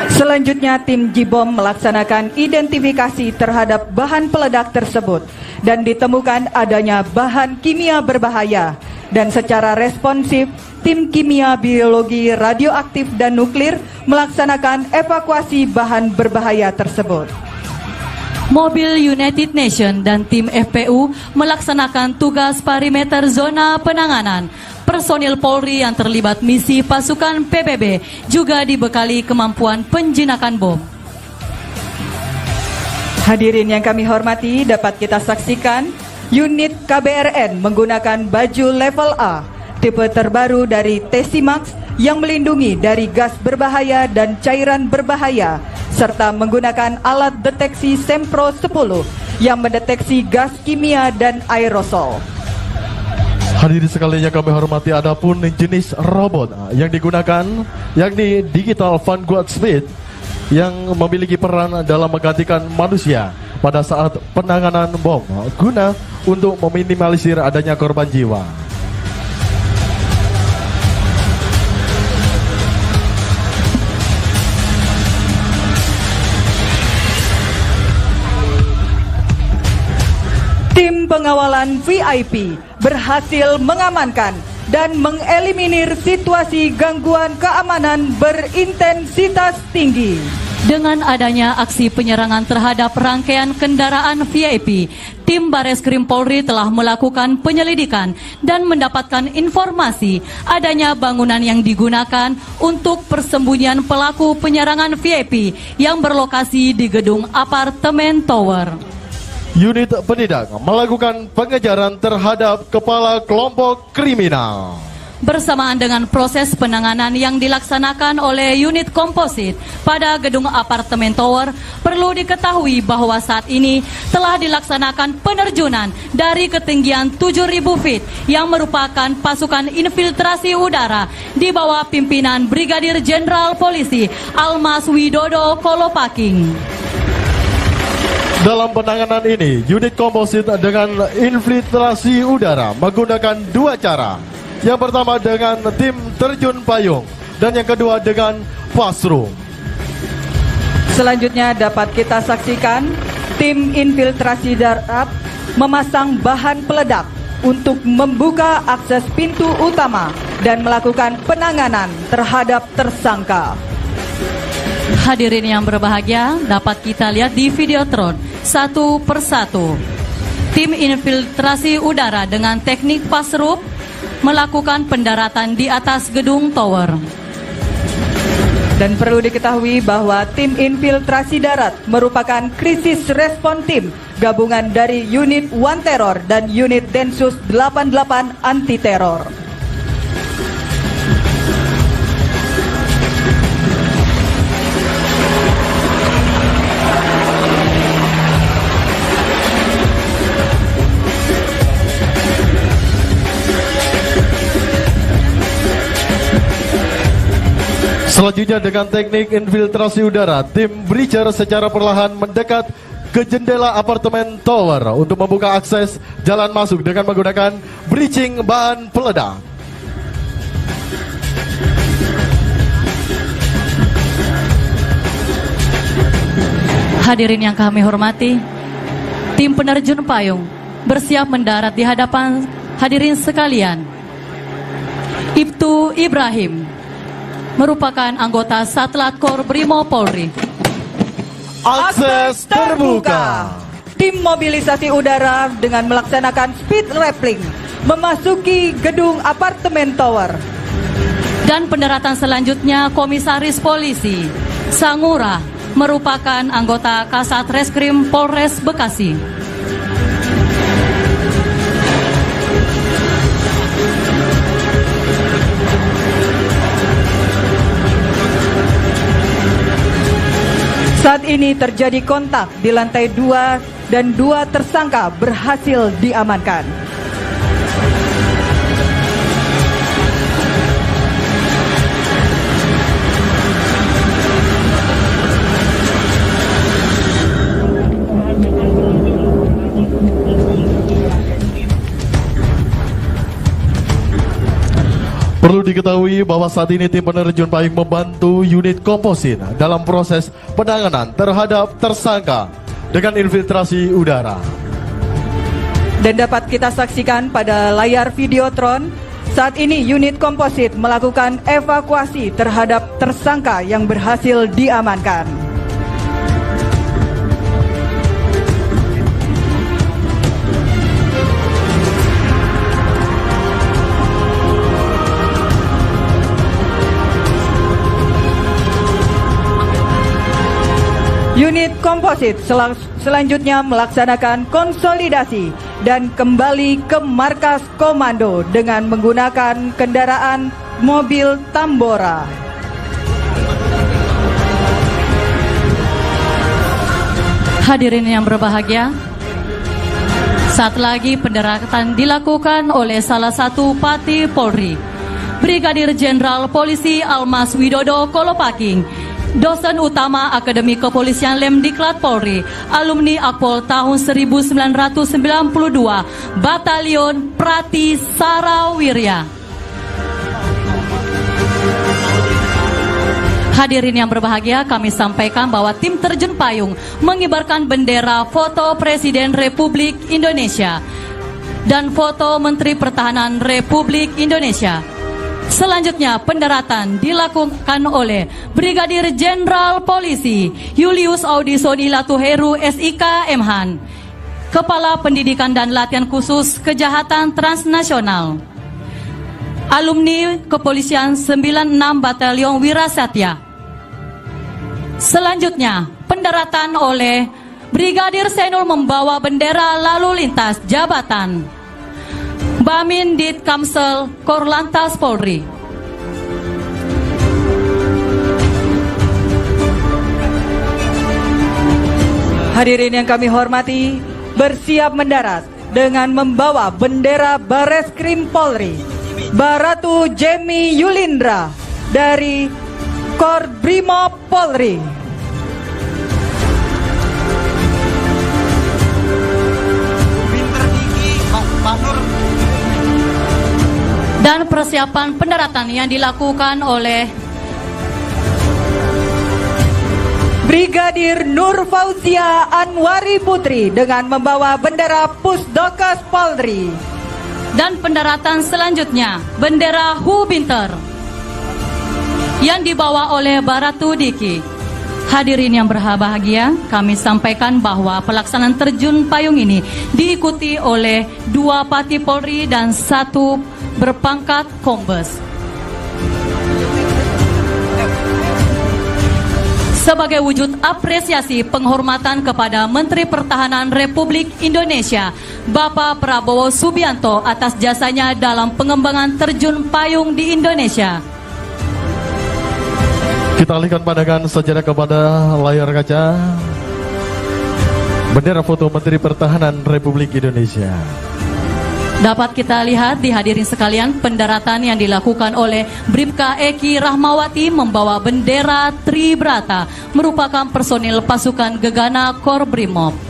S11: Selanjutnya tim Jibom melaksanakan identifikasi terhadap bahan peledak tersebut dan ditemukan adanya bahan kimia berbahaya, dan secara responsif tim kimia biologi radioaktif dan nuklir melaksanakan evakuasi bahan berbahaya tersebut.
S9: Mobil United Nations dan tim FPU melaksanakan tugas perimeter zona penanganan. Personil Polri yang terlibat misi pasukan PBB juga dibekali kemampuan penjinakan bom.
S11: Hadirin yang kami hormati, dapat kita saksikan unit KBRN menggunakan baju level A, tipe terbaru dari Tesimax yang melindungi dari gas berbahaya dan cairan berbahaya, serta menggunakan alat deteksi Sempro 10 yang mendeteksi gas kimia dan aerosol.
S10: Hadirin sekalian yang kami hormati, adapun jenis robot yang digunakan yakni Digital Vanguard Speed yang memiliki peran dalam menggantikan manusia pada saat penanganan bom guna untuk meminimalisir adanya korban jiwa.
S11: Tim pengawalan VIP berhasil mengamankan dan mengeliminir situasi gangguan keamanan berintensitas tinggi.
S9: Dengan adanya aksi penyerangan terhadap rangkaian kendaraan VIP, tim Bareskrim Polri telah melakukan penyelidikan dan mendapatkan informasi adanya bangunan yang digunakan untuk persembunyian pelaku penyerangan VIP yang berlokasi di gedung apartemen tower.
S10: Unit pendidik melakukan pengejaran terhadap kepala kelompok kriminal.
S9: Bersamaan dengan proses penanganan yang dilaksanakan oleh unit komposit pada gedung apartemen tower, perlu diketahui bahwa saat ini telah dilaksanakan penerjunan dari ketinggian 7.000 feet yang merupakan pasukan infiltrasi udara di bawah pimpinan Brigadir Jenderal Polisi Almas Widodo Kolopaking.
S10: Dalam penanganan ini, unit komposit dengan infiltrasi udara menggunakan dua cara. Yang pertama dengan tim terjun payung dan yang kedua dengan fast-room.
S11: Selanjutnya dapat kita saksikan tim infiltrasi darat memasang bahan peledak untuk membuka akses pintu utama dan melakukan penanganan terhadap tersangka.
S9: Hadirin yang berbahagia, dapat kita lihat di videotron satu persatu. Tim infiltrasi udara dengan teknik fast-room melakukan pendaratan di atas gedung tower.
S11: Dan perlu diketahui bahwa tim infiltrasi darat merupakan krisis respon tim gabungan dari unit One Terror dan unit Densus 88 anti teror.
S10: Selanjutnya dengan teknik infiltrasi udara, tim Breacher secara perlahan mendekat ke jendela apartemen tower untuk membuka akses jalan masuk dengan menggunakan breaching bahan peledak.
S9: Hadirin yang kami hormati, tim penerjun payung bersiap mendarat di hadapan hadirin sekalian. Ibtu Ibrahim merupakan anggota Satlat Kor Brimo Polri.
S10: Akses terbuka.
S11: Tim mobilisasi udara dengan melaksanakan speed rappelling memasuki gedung apartemen tower.
S9: Dan pendaratan selanjutnya Komisaris Polisi Sangura merupakan anggota Kasat Reskrim Polres Bekasi.
S11: Saat ini terjadi kontak di lantai 2 dan 2 tersangka berhasil diamankan.
S10: Perlu diketahui bahwa saat ini tim penerjun payung membantu unit komposit dalam proses penanganan terhadap tersangka dengan infiltrasi udara.
S11: Dan dapat kita saksikan pada layar videotron, saat ini unit komposit melakukan evakuasi terhadap tersangka yang berhasil diamankan. Unit komposit selanjutnya melaksanakan konsolidasi dan kembali ke markas komando dengan menggunakan kendaraan mobil Tambora.
S9: Hadirin yang berbahagia, saat lagi pendaratan dilakukan oleh salah satu Pati Polri, Brigadir Jenderal Polisi Almas Widodo Kolopaking, dosen utama Akademi Kepolisian Lemdiklat Polri, alumni Akpol tahun 1992, Batalion Prati Sarawirya. Hadirin yang berbahagia, kami sampaikan bahwa tim terjun payung mengibarkan bendera foto Presiden Republik Indonesia dan foto Menteri Pertahanan Republik Indonesia. Selanjutnya pendaratan dilakukan oleh Brigadir Jenderal Polisi Julius Audi Sodilatu Heru SIK Mhan, Kepala Pendidikan dan Latihan Khusus Kejahatan Transnasional, alumni Kepolisian 96 Batalion Wirasatya. Selanjutnya pendaratan oleh Brigadir Senul membawa bendera lalu lintas jabatan Bamin Dit Kamsel Korlantas Polri.
S11: Hadirin yang kami hormati, bersiap mendarat dengan membawa bendera Bareskrim Polri, Baratu Jemi Yulindra dari Kor Brimob Polri.
S9: Dan persiapan pendaratan yang dilakukan oleh
S11: Brigadir Nur Fauzia Anwari Putri dengan membawa bendera Pusdokes Polri.
S9: Dan pendaratan selanjutnya bendera Hubinter yang dibawa oleh Baratu Diki. Hadirin yang berbahagia, kami sampaikan bahwa pelaksanaan terjun payung ini diikuti oleh 2 Pati Polri dan 1 berpangkat Kombes. Sebagai wujud apresiasi penghormatan kepada Menteri Pertahanan Republik Indonesia, Bapak Prabowo Subianto atas jasanya dalam pengembangan terjun payung di Indonesia.
S10: Kita alihkan pandangan sejarah kepada layar kaca. Bendera foto Menteri Pertahanan Republik Indonesia.
S9: Dapat kita lihat di hadirin sekalian pendaratan yang dilakukan oleh Bribka Eki Rahmawati membawa bendera Tribrata merupakan personil pasukan Gegana Korbrimob.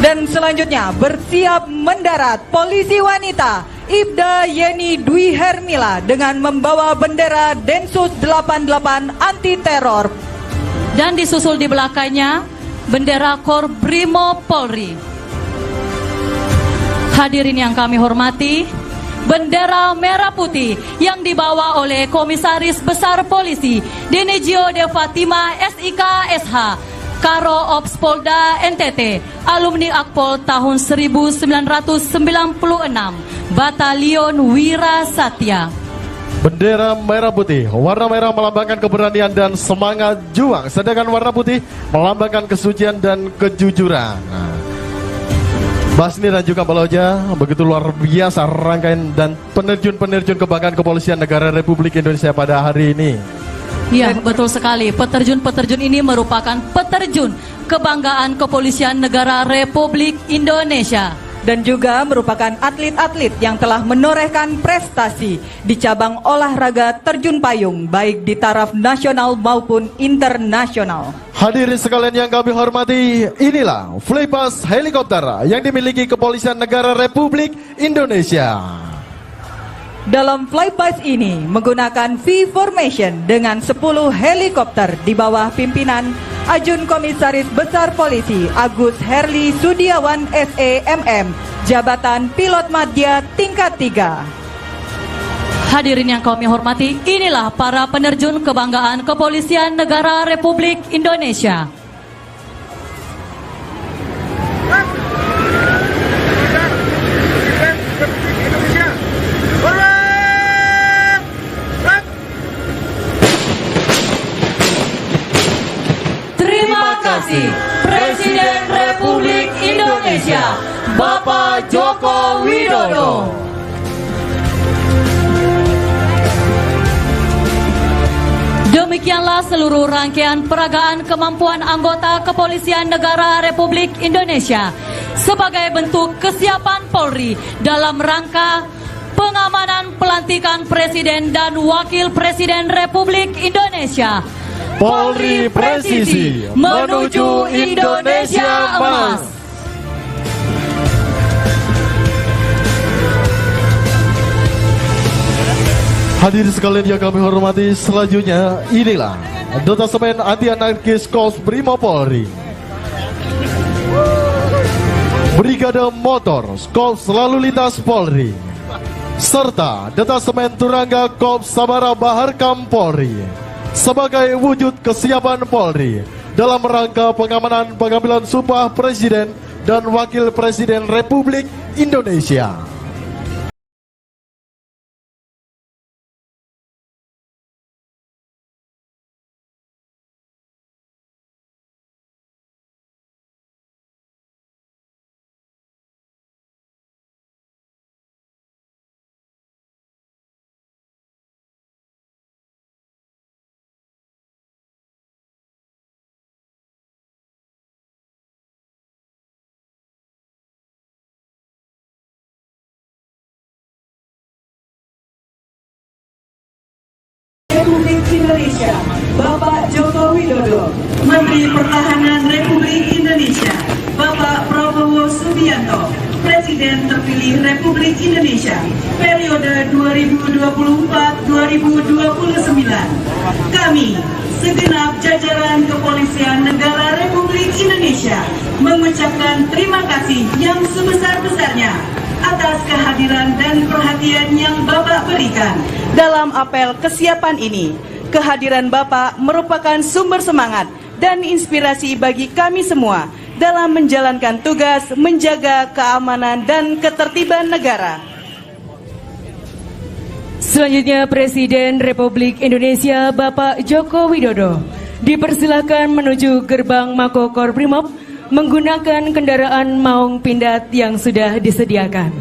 S11: Dan selanjutnya bersiap mendarat polisi wanita Ibda Yeni Dwi Hermila dengan membawa bendera Densus 88 anti teror.
S9: Dan disusul di belakangnya bendera Korbrimob Polri. Hadirin yang kami hormati, bendera merah putih yang dibawa oleh Komisaris Besar Polisi Denegio de Fatima SIK SH Karo Ops Polda NTT, alumni Akpol tahun 1996, Batalion Wira Satya.
S10: Bendera merah putih, warna merah melambangkan keberanian dan semangat juang, sedangkan warna putih melambangkan kesucian dan kejujuran. Basni dan juga Baloja, begitu luar biasa rangkaian dan penerjun-penerjun kebanggaan Kepolisian Negara Republik Indonesia pada hari ini.
S9: Ya, betul sekali. Peterjun-peterjun ini merupakan peterjun kebanggaan Kepolisian Negara Republik Indonesia.
S11: Dan juga merupakan atlet-atlet yang telah menorehkan prestasi di cabang olahraga terjun payung baik di taraf nasional maupun internasional.
S10: Hadirin sekalian yang kami hormati, inilah flypass helikopter yang dimiliki Kepolisian Negara Republik Indonesia.
S11: Dalam flypass ini menggunakan V-formation dengan 10 helikopter di bawah pimpinan Ajun Komisaris Besar Polisi Agus Herli Sudiawan SEMM, Jabatan Pilot Madya tingkat 3.
S9: Hadirin yang kami hormati, inilah para penerjun kebanggaan Kepolisian Negara Republik Indonesia. Presiden Republik Indonesia Bapak Joko Widodo. Demikianlah seluruh rangkaian peragaan kemampuan anggota Kepolisian Negara Republik Indonesia sebagai bentuk kesiapan Polri dalam rangka pengamanan pelantikan Presiden dan Wakil Presiden Republik Indonesia.
S10: Polri presisi menuju Indonesia emas. Hadirin sekalian yang kami hormati, selanjutnya inilah detasemen anti anarkis Korps Brimob Polri. Brigade Motor Korps Lalu Lintas Polri serta detasemen Turangga Korps Sabara Baharkam Polri sebagai wujud kesiapan Polri dalam rangka pengamanan pengambilan Sumpah Presiden dan Wakil Presiden Republik Indonesia.
S14: Republik Indonesia Bapak Joko Widodo, Menteri Pertahanan Republik Indonesia Bapak Prabowo Subianto, Presiden terpilih Republik Indonesia periode 2024-2029. Kami segenap jajaran Kepolisian Negara Republik Indonesia mengucapkan terima kasih yang sebesar-besarnya atas kehadiran dan perhatian yang Bapak berikan
S3: dalam apel kesiapan ini. Kehadiran Bapak merupakan sumber semangat dan inspirasi bagi kami semua dalam menjalankan tugas menjaga keamanan dan ketertiban negara.
S2: Selanjutnya Presiden Republik Indonesia Bapak Joko Widodo dipersilakan menuju gerbang Mako Korbrimob menggunakan kendaraan maung pindad yang sudah disediakan.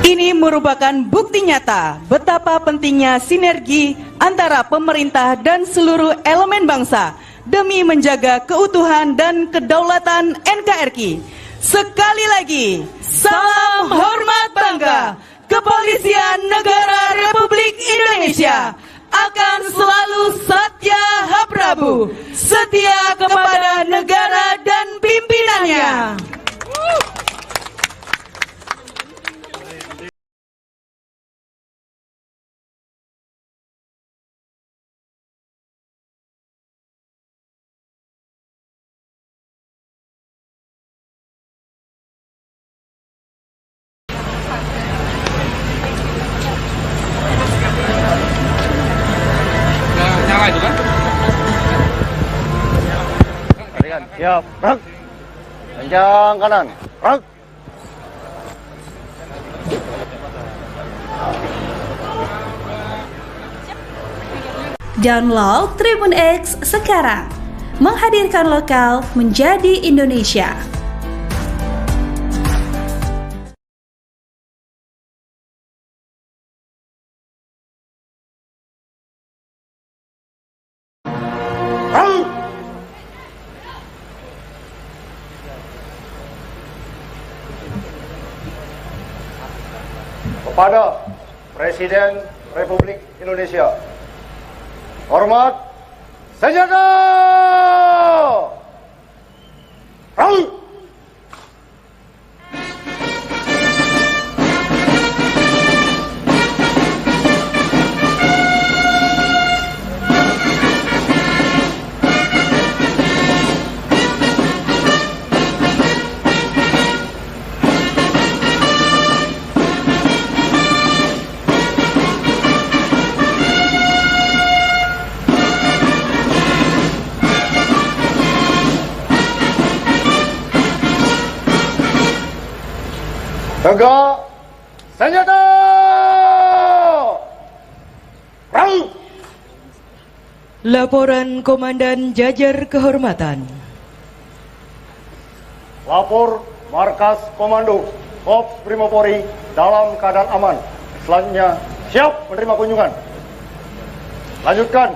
S3: Ini merupakan bukti nyata betapa pentingnya sinergi antara pemerintah dan seluruh elemen bangsa demi menjaga keutuhan dan kedaulatan NKRI. Sekali lagi, salam hormat bangga, Kepolisian Negara Republik Indonesia akan selalu Satya Prabu, setia kepada negara dan pimpinannya.
S6: Nyala itu kan?
S15: Siap, gerak. Panjang kanan, gerak.
S16: Download Tribun X sekarang. Menghadirkan lokal menjadi Indonesia.
S15: Kepada Presiden Republik Indonesia, hormat senjata! Tegak senjata!
S2: Laporan Komandan Jajar Kehormatan.
S15: Lapor Markas Komando Korps Primopori dalam keadaan aman. Selanjutnya siap menerima kunjungan. Lanjutkan.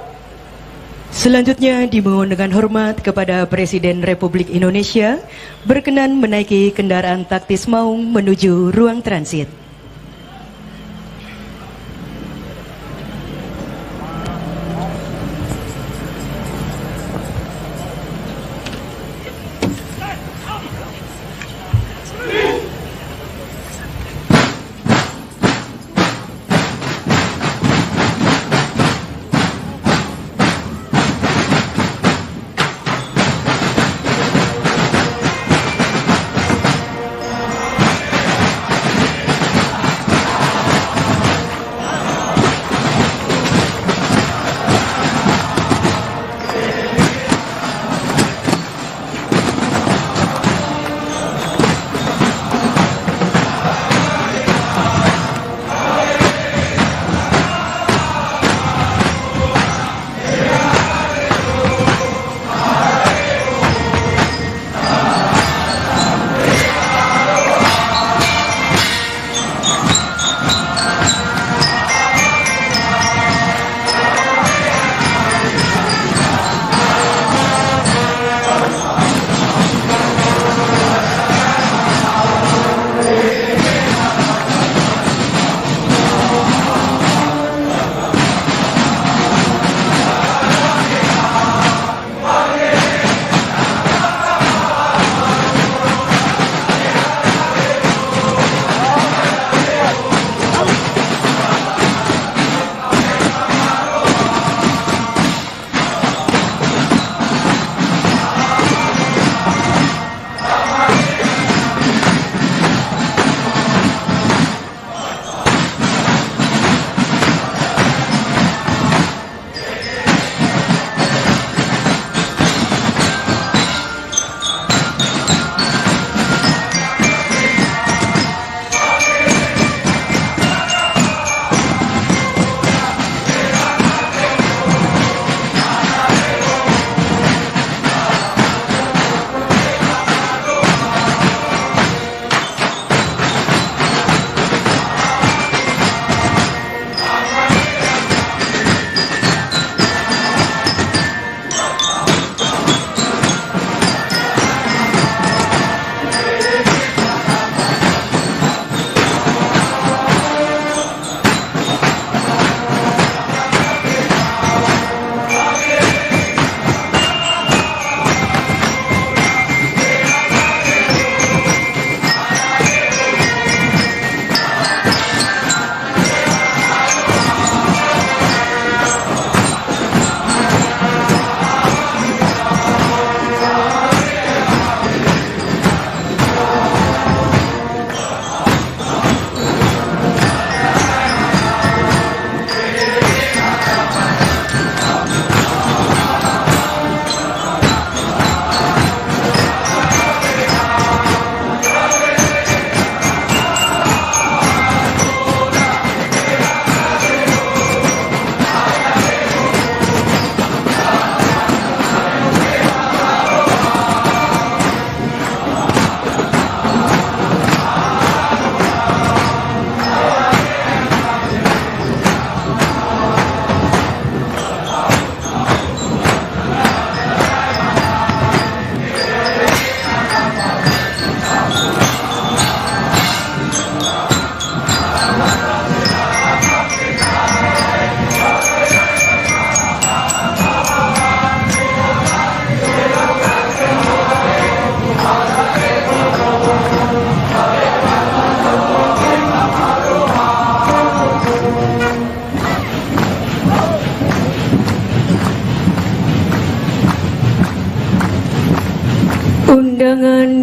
S2: Selanjutnya dimohon dengan hormat kepada Presiden Republik Indonesia berkenan menaiki kendaraan taktis maung menuju ruang transit.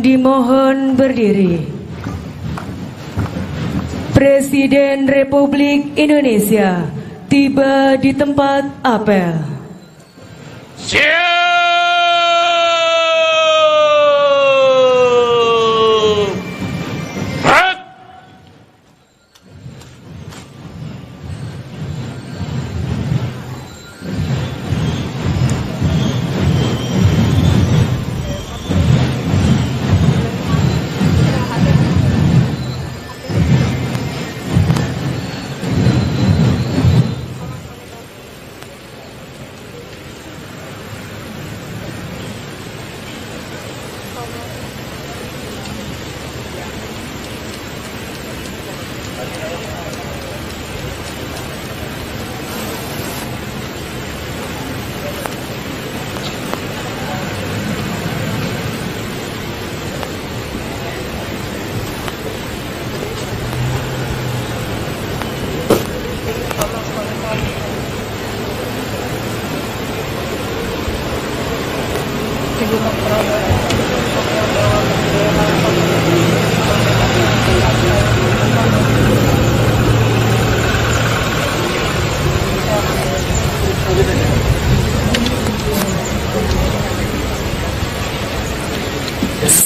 S2: dimohon berdiri. Presiden Republik Indonesia tiba di tempat apel.
S1: Siap! Berat!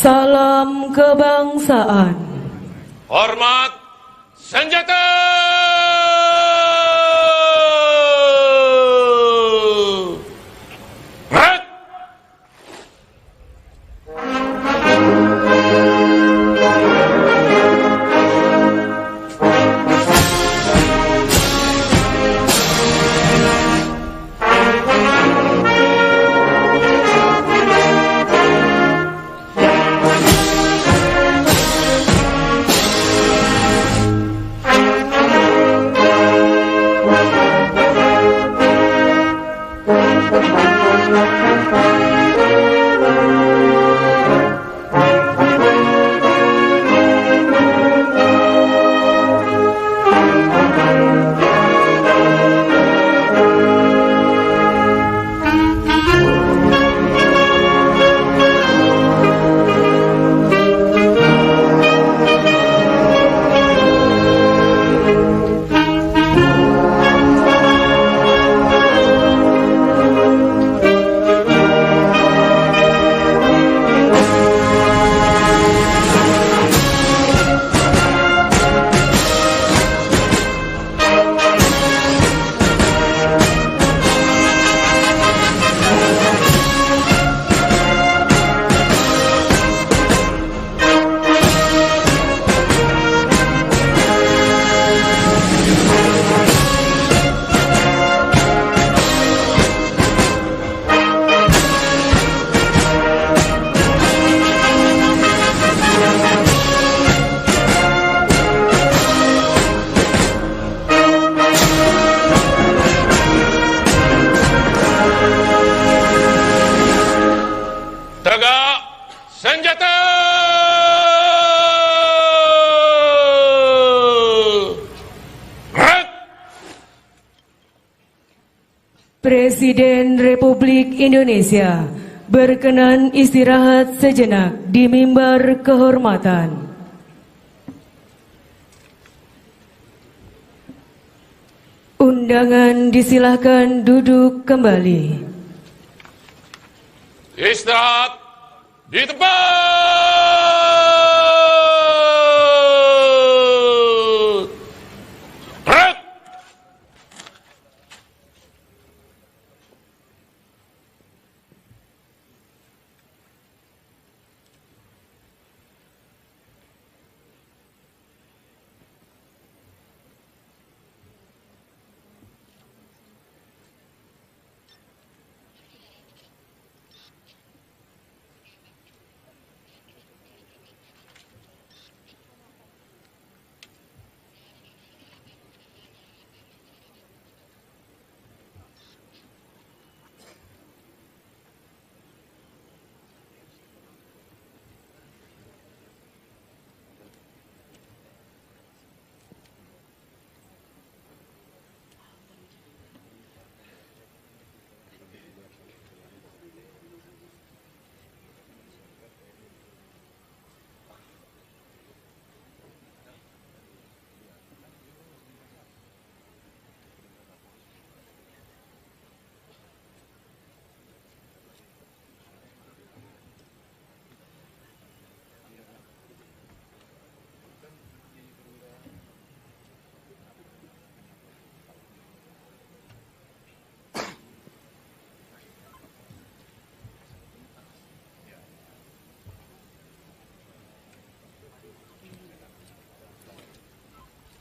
S2: Salam kebangsaan.
S1: Hormat senjata! Berat! Tegak senjata! Berat!
S2: Presiden Republik Indonesia berkenan istirahat sejenak di mimbar kehormatan. Undangan disilahkan duduk kembali.
S1: Istirahat di tempat! Berat!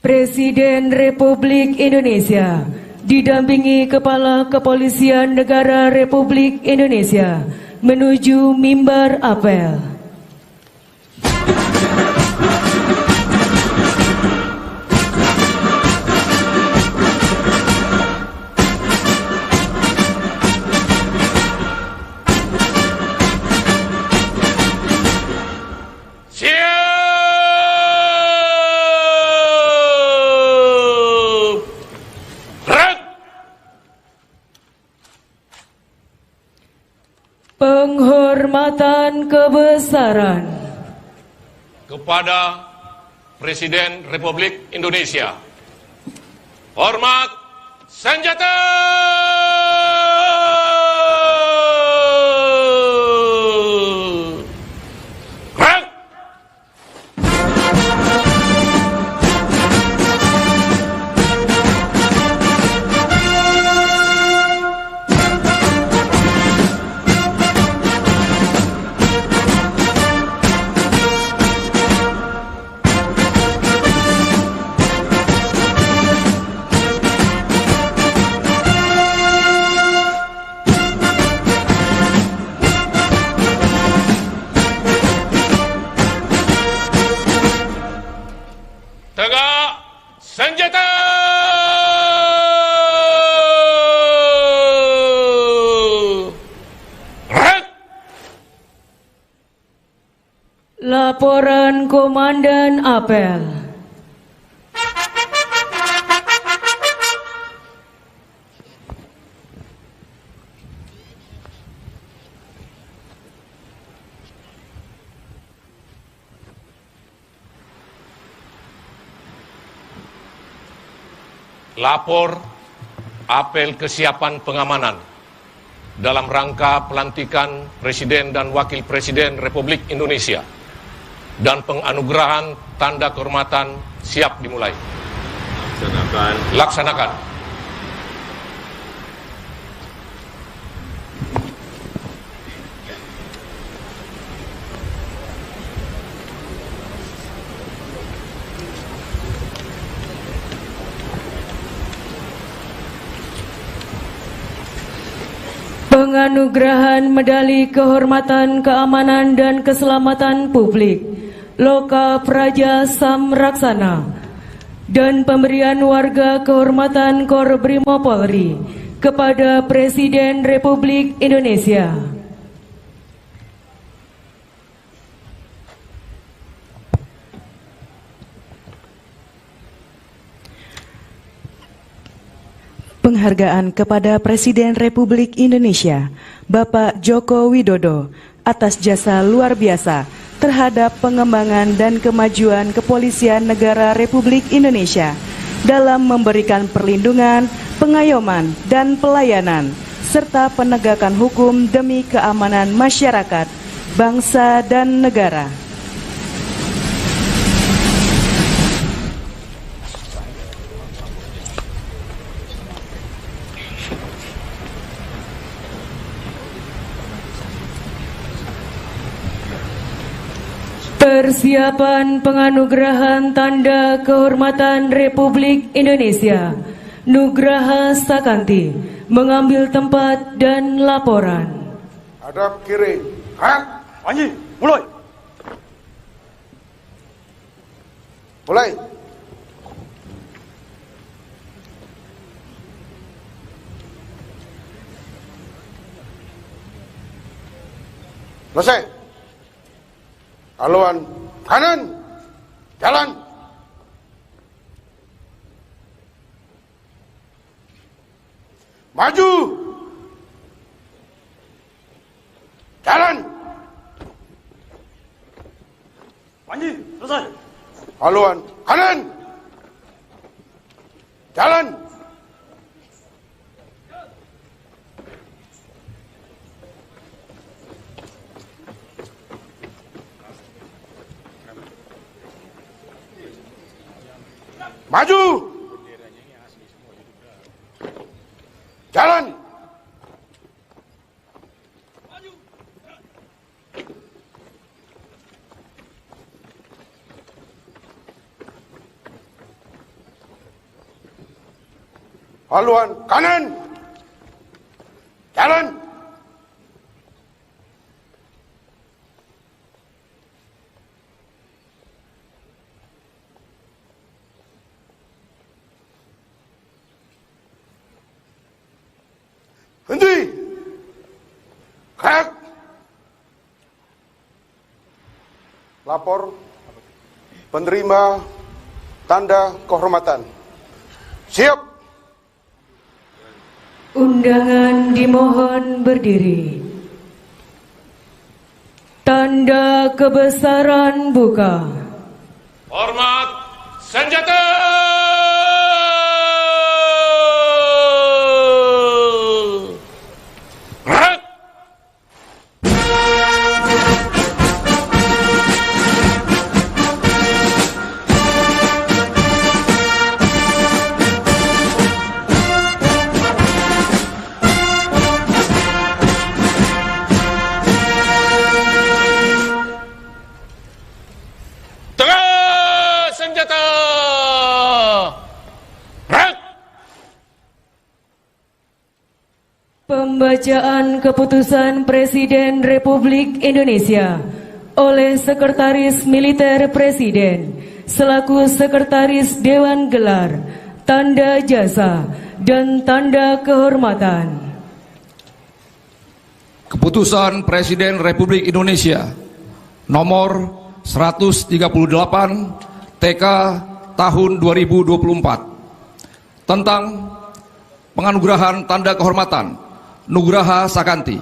S2: Presiden Republik Indonesia didampingi Kepala Kepolisian Negara Republik Indonesia menuju mimbar apel. Penghormatan kebesaran
S1: kepada Presiden Republik Indonesia. Hormat senjata. Tegak senjata.
S2: Laporan Komandan Apel.
S1: Lapor apel kesiapan pengamanan dalam rangka pelantikan Presiden dan Wakil Presiden Republik Indonesia dan penganugerahan tanda kehormatan siap dimulai. Laksanakan.
S2: Penganugerahan Medali Kehormatan Keamanan dan Keselamatan Publik Loka Praja Samraksana dan pemberian warga kehormatan Korbrimob Polri kepada Presiden Republik Indonesia.
S3: Penghargaan kepada Presiden Republik Indonesia, Bapak Joko Widodo, atas jasa luar biasa terhadap pengembangan dan kemajuan Kepolisian Negara Republik Indonesia dalam memberikan perlindungan, pengayoman, dan pelayanan, serta penegakan hukum demi keamanan masyarakat, bangsa, dan negara.
S2: Persiapan penganugerahan Tanda Kehormatan Republik Indonesia Nugraha Sakanti mengambil tempat dan laporan.
S4: Hadap kiri, kanan, Panji, mulai. Mulai. Selesai. Haluan kanan, jalan. Maju. Jalan. Panji, selesai. Haluan kanan. Jalan. Maju. Jalan. Haluan kanan. Jalan. Henti. Kayak. Lapor penerima tanda kehormatan. Siap.
S2: Undangan dimohon berdiri. Tanda kebesaran buka.
S1: Hormat senjata.
S2: Pembacaan keputusan Presiden Republik Indonesia oleh Sekretaris Militer Presiden selaku Sekretaris Dewan Gelar, Tanda Jasa, dan Tanda Kehormatan.
S6: Keputusan Presiden Republik Indonesia nomor 138 TK tahun 2024 tentang penganugerahan tanda kehormatan Nugraha Sakanti.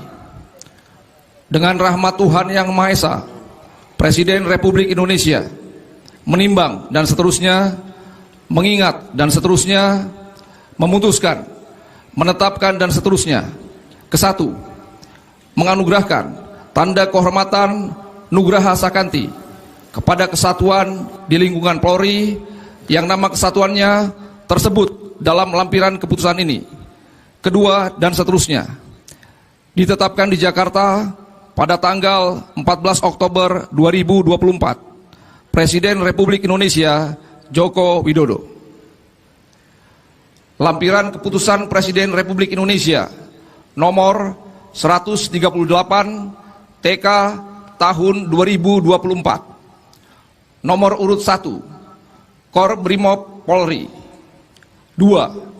S6: Dengan rahmat Tuhan Yang Maha Esa, Presiden Republik Indonesia menimbang dan seterusnya, mengingat dan seterusnya, memutuskan, menetapkan dan seterusnya. Kesatu, menganugerahkan tanda kehormatan Nugraha Sakanti kepada kesatuan di lingkungan Polri yang nama kesatuannya tersebut dalam lampiran keputusan ini. Kedua, dan seterusnya, ditetapkan di Jakarta pada tanggal 14 Oktober 2024, Presiden Republik Indonesia Joko Widodo. Lampiran keputusan Presiden Republik Indonesia nomor 138 TK tahun 2024, nomor urut 1, Kor Brimob Polri. 2.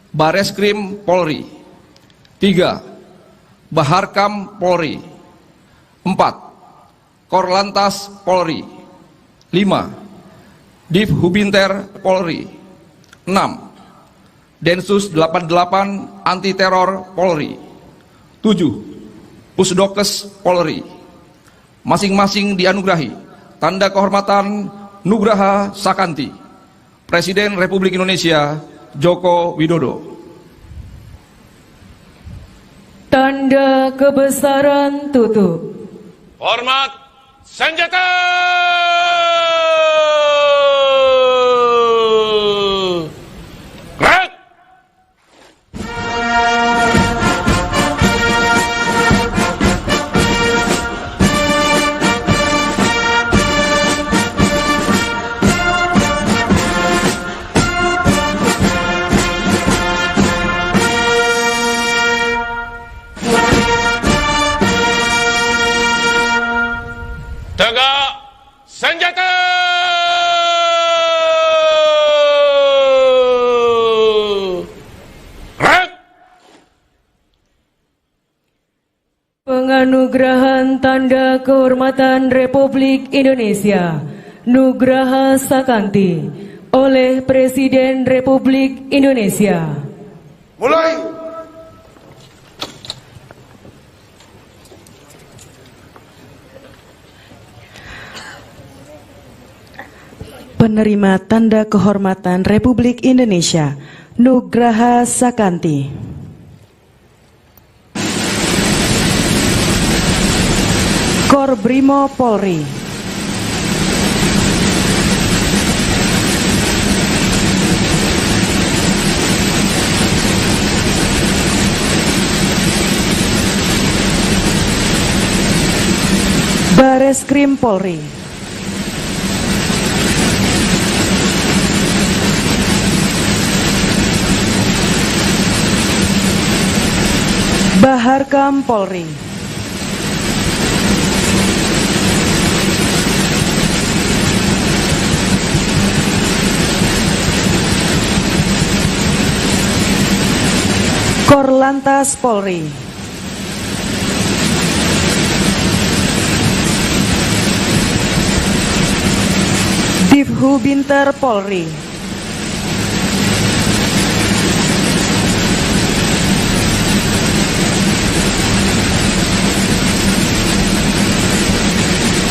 S6: Bareskrim Polri. 3. Baharkam Polri. 4. Korlantas Polri. 5. Div Hubinter Polri. 6. Densus 88 Anti Teror Polri. 7. Pusdokes Polri. Masing-masing dianugerahi tanda kehormatan Nugraha Sakanti, Presiden Republik Indonesia Joko Widodo.
S2: Tanda kebesaran tutup.
S1: Hormat senjata. Gerak. Tegak senjata. Gerak.
S2: Penganugerahan Tanda Kehormatan Republik Indonesia Nugraha Sakanti oleh Presiden Republik Indonesia.
S4: Mulai.
S3: Penerima Tanda Kehormatan Republik Indonesia Nugraha Sakanti. Kor Brimob Polri. Bareskrim Polri. Kaharkam Polri. Korlantas Polri. Divhubinter Polri.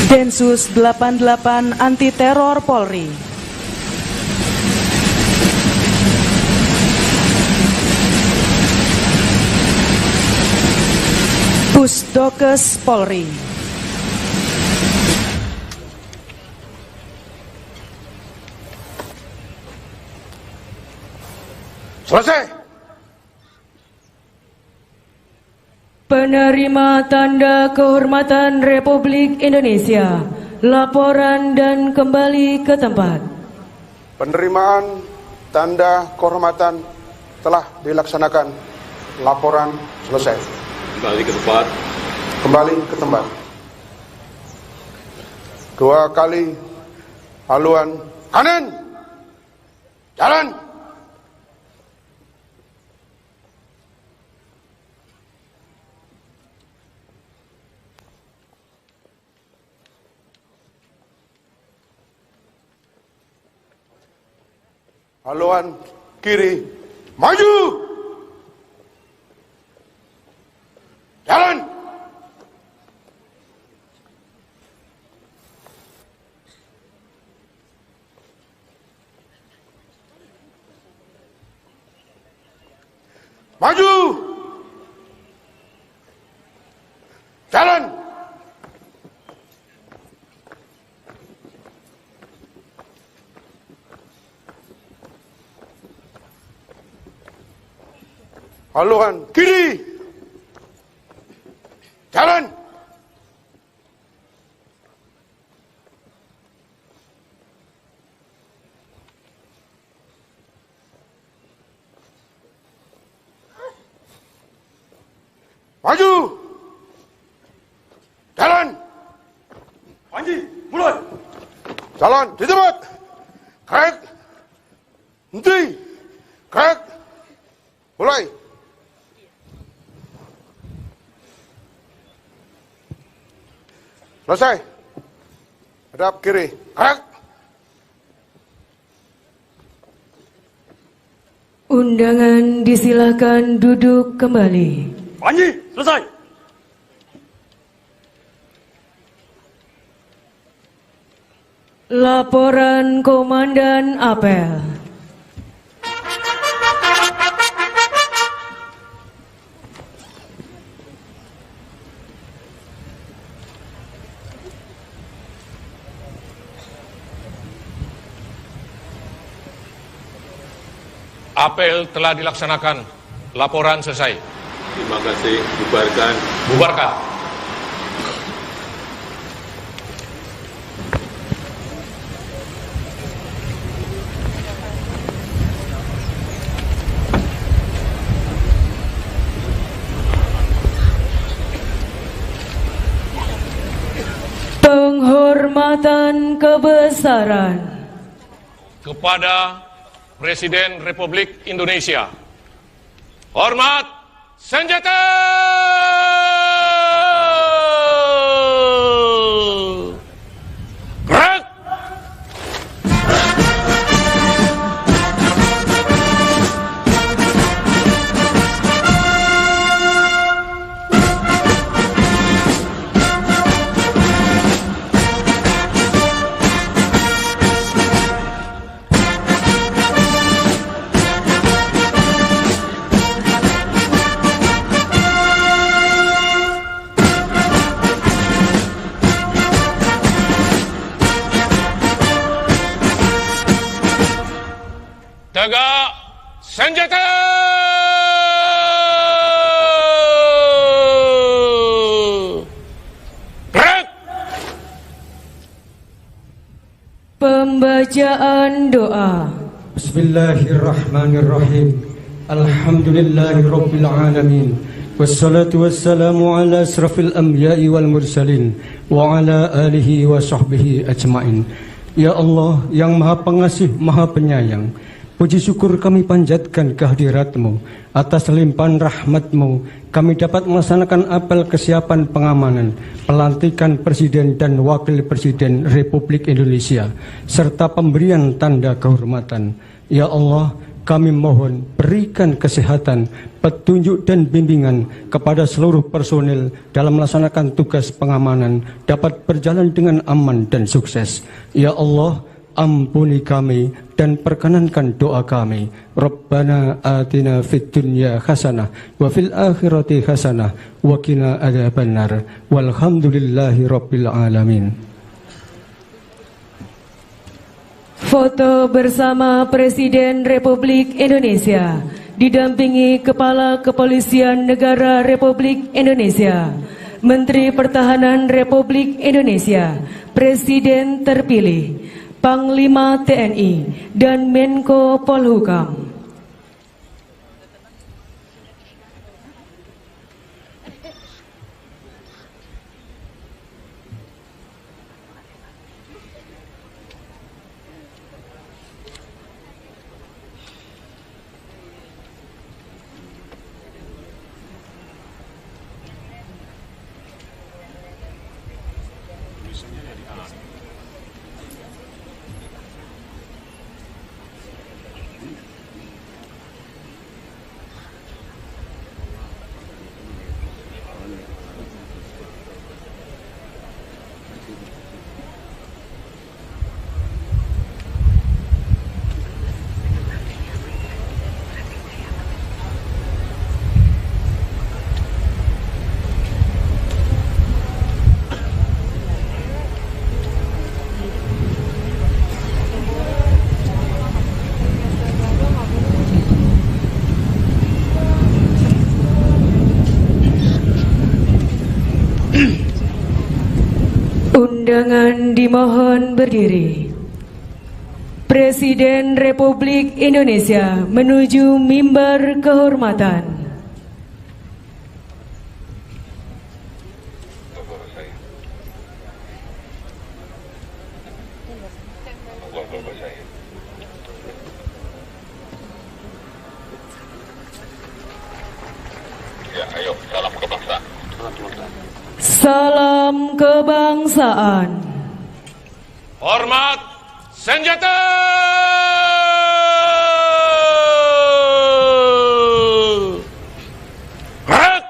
S3: Densus 88 Anti Teror Polri. Pusdokes Polri.
S4: Selesai.
S2: Penerima Tanda Kehormatan Republik Indonesia, laporan dan kembali ke tempat.
S4: Penerimaan Tanda Kehormatan telah dilaksanakan. Laporan selesai.
S7: Kembali ke tempat.
S4: Kembali ke tempat. 2 kali haluan kanan. Jalan. Haluan kiri, maju. Jalan. Maju. Jalan. Haluan kiri. Jalan. Maju. Jalan. Panji, mulai. Jalan di tempat. Gerak. Henti. Gerak. Mulai. Selesai. Hadap kiri. Gerak.
S2: Undangan disilakan duduk kembali.
S4: Panji, selesai.
S2: Laporan Komandan Apel.
S1: Apel telah dilaksanakan. Laporan selesai.
S7: Terima kasih. Bubarkan.
S1: Bubarkan.
S2: Penghormatan kebesaran
S1: Kepada Presiden Republik Indonesia. Hormat senjata! Gerak! Tegak senjata! Gerak!
S2: Pembacaan doa.
S8: Bismillahirrahmanirrahim. Alhamdulillahirabbil alamin. والصلاة والسلام على أشرف الأنبياء والمرسلين وعلى آله وصحبه أجمعين. Ya Allah yang Maha Pengasih, Maha Penyayang, puji syukur kami panjatkan kehadirat-Mu. Atas limpahan rahmat-Mu, kami dapat melaksanakan apel kesiapan pengamanan, pelantikan Presiden dan Wakil Presiden Republik Indonesia, serta pemberian tanda kehormatan. Ya Allah, kami mohon berikan kesehatan, petunjuk dan bimbingan kepada seluruh personil dalam melaksanakan tugas pengamanan dapat berjalan dengan aman dan sukses. Ya Allah, ampuni kami dan perkenankan doa kami. Rabbana atina fid dunya hasanah wa fil akhirati hasanah wa qina adzabannar. Walhamdulillahi rabbil alamin.
S2: Foto bersama Presiden Republik Indonesia didampingi Kepala Kepolisian Negara Republik Indonesia, Menteri Pertahanan Republik Indonesia, Presiden terpilih, Panglima TNI, dan Menko Polhukam. Undangan dimohon berdiri. Presiden Republik Indonesia menuju mimbar kehormatan. Salam kebangsaan.
S1: Hormat senjata. Gerak.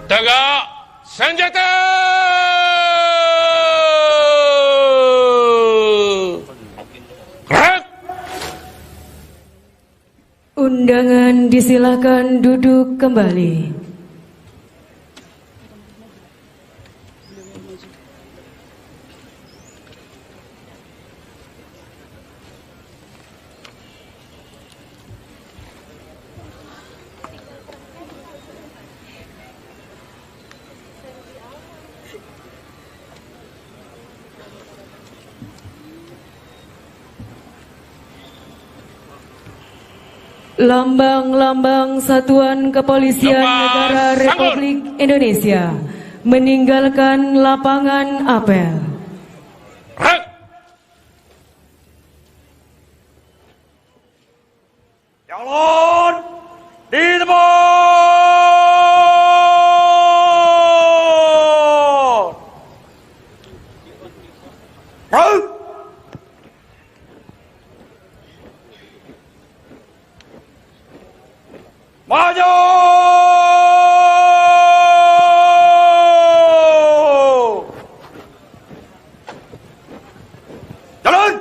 S1: Tegak senjata. Gerak. Undangan disilakan duduk kembali.
S2: Lambang-lambang Satuan Kepolisian Negara Republik Indonesia meninggalkan lapangan apel.
S4: Calon di tempat. Maju! Jalan!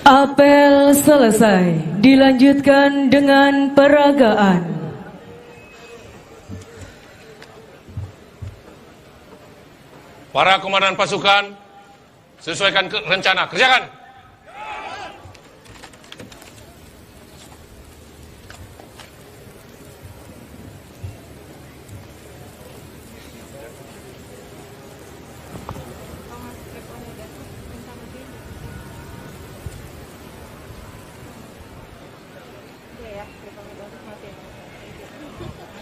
S2: Apel selesai, dilanjutkan dengan peragaan.
S1: Para komandan pasukan, sesuaikan rencana, kerjakan.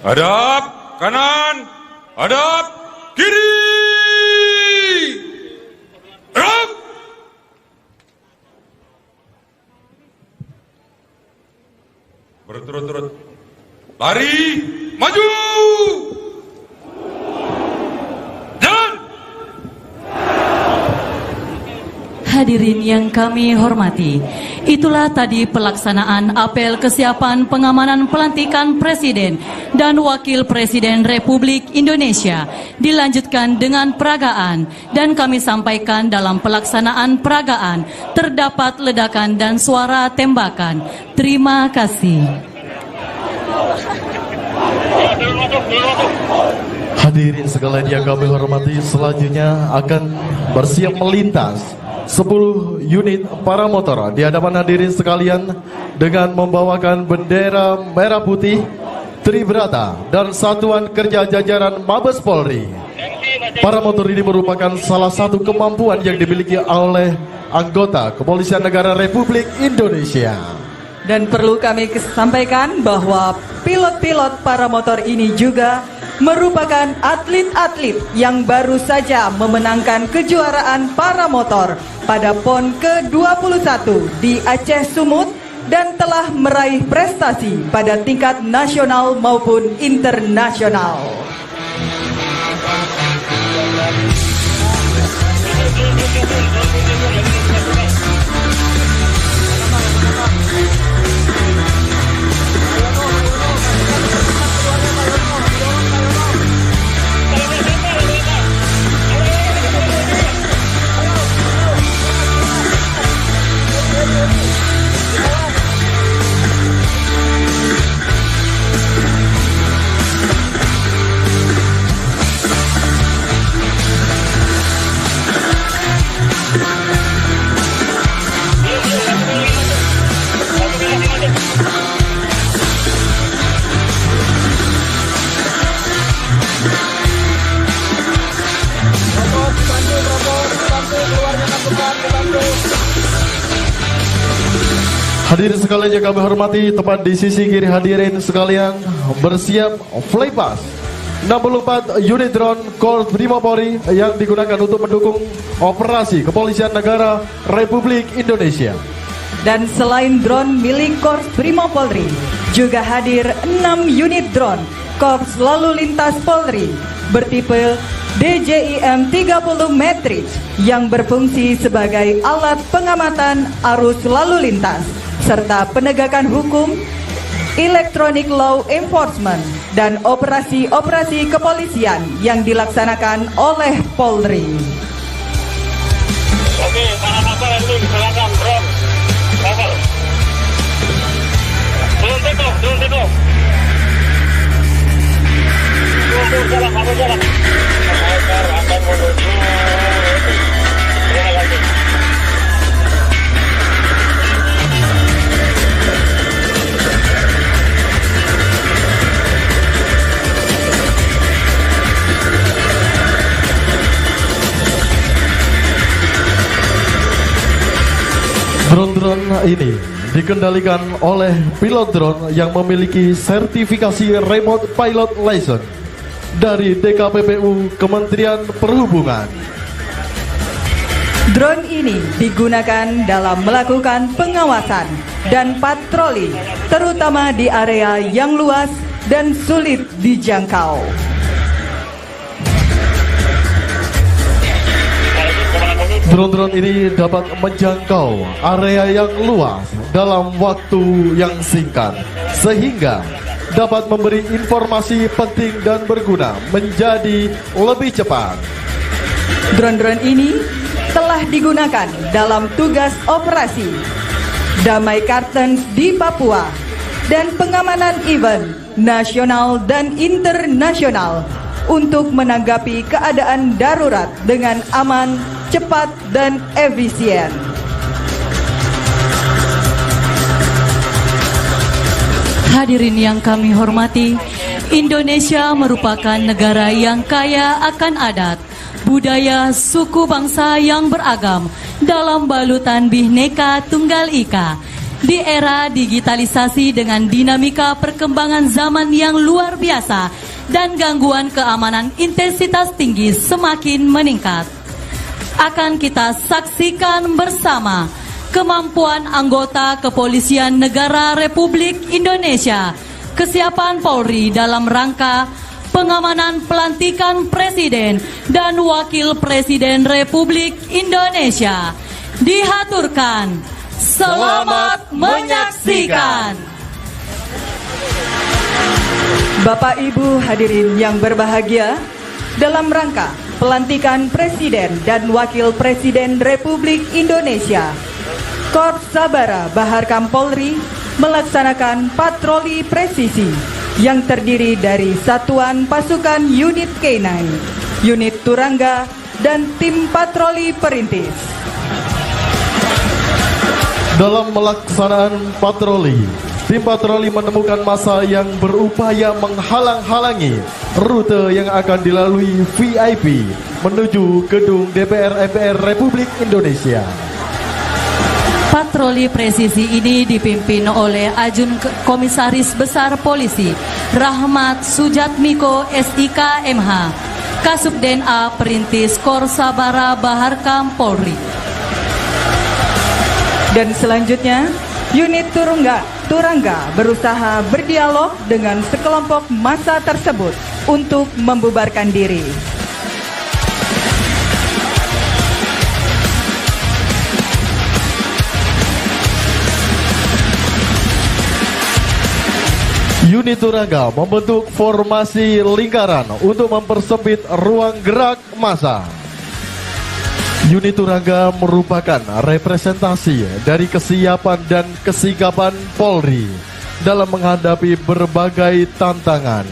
S5: Hadap kanan, hadap kiri. Gerak. Berturut-turut. Lari, maju. Jalan.
S9: Hadirin yang kami hormati, itulah tadi pelaksanaan apel kesiapan pengamanan pelantikan Presiden dan Wakil Presiden Republik Indonesia. Dilanjutkan dengan peragaan, dan kami sampaikan dalam pelaksanaan peragaan terdapat ledakan dan suara tembakan. Terima kasih.
S10: Hadirin sekalian yang kami hormati, selanjutnya akan bersiap melintas 10 unit paramotor di hadapan hadirin sekalian dengan membawakan bendera merah putih Tribrata dan Satuan Kerja Jajaran Mabes Polri. Paramotor ini merupakan salah satu kemampuan yang dimiliki oleh anggota Kepolisian Negara Republik Indonesia.
S11: Dan perlu kami sampaikan bahwa pilot-pilot paramotor ini juga merupakan atlet-atlet yang baru saja memenangkan kejuaraan paramotor pada PON ke-21 di Aceh Sumut dan telah meraih prestasi pada tingkat nasional maupun internasional.
S10: Hadirin sekalian yang kami hormati, tepat di sisi kiri hadirin sekalian bersiap flypass 64 unit drone Korps Brimopolri yang digunakan untuk mendukung operasi Kepolisian Negara Republik Indonesia.
S11: Dan selain drone milik Korps Brimopolri, juga hadir 6 unit drone Korps Lalu Lintas Polri bertipe DJIM 30 Matrix yang berfungsi sebagai alat pengamatan arus lalu lintas serta penegakan hukum Electronic Law Enforcement, dan operasi-operasi kepolisian yang dilaksanakan oleh Polri.
S12: Oke, para motor itu silakan drone. Cover. Turun take off. Kamu jalan. Motor akan menuju. Terima kasih.
S10: Drone-drone ini dikendalikan oleh pilot drone yang memiliki sertifikasi Remote Pilot License dari DKPPU Kementerian Perhubungan.
S11: Drone ini digunakan dalam melakukan pengawasan dan patroli, terutama di area yang luas dan sulit dijangkau.
S10: Drone-drone ini dapat menjangkau area yang luas dalam waktu yang singkat, sehingga dapat memberi informasi penting dan berguna menjadi lebih cepat.
S11: Drone-drone ini telah digunakan dalam tugas operasi Damai Kartens di Papua dan pengamanan event nasional dan internasional untuk menanggapi keadaan darurat dengan aman, cepat, dan efisien.
S9: Hadirin yang kami hormati, Indonesia merupakan negara yang kaya akan adat, budaya, suku bangsa yang beragam dalam balutan Bhinneka Tunggal Ika. Di era digitalisasi dengan dinamika perkembangan zaman yang luar biasa dan gangguan keamanan intensitas tinggi semakin meningkat, akan kita saksikan bersama kemampuan anggota Kepolisian Negara Republik Indonesia, kesiapan Polri dalam rangka pengamanan pelantikan Presiden dan Wakil Presiden Republik Indonesia. Dihaturkan. Selamat menyaksikan.
S11: Bapak Ibu hadirin yang berbahagia, dalam rangka pelantikan Presiden dan Wakil Presiden Republik Indonesia, Korps Sabara Baharkam Polri melaksanakan patroli presisi yang terdiri dari satuan pasukan unit K9, unit Turangga, dan tim patroli perintis.
S10: Dalam melaksanaan patroli, tim patroli menemukan massa yang berupaya menghalang-halangi rute yang akan dilalui VIP menuju gedung DPR MPR Republik Indonesia.
S9: Patroli presisi ini dipimpin oleh Ajun Komisaris Besar Polisi Rahmat Sujatmiko SIK MH, Kasubden A Perintis Korps Sabara Baharkam Polri.
S11: Dan selanjutnya, unit Turangga berusaha berdialog dengan sekelompok massa tersebut untuk membubarkan diri.
S10: Unit Turangga membentuk formasi lingkaran untuk mempersempit ruang gerak massa. Unit Turangga merupakan representasi dari kesiapan dan kesigapan Polri dalam menghadapi berbagai tantangan.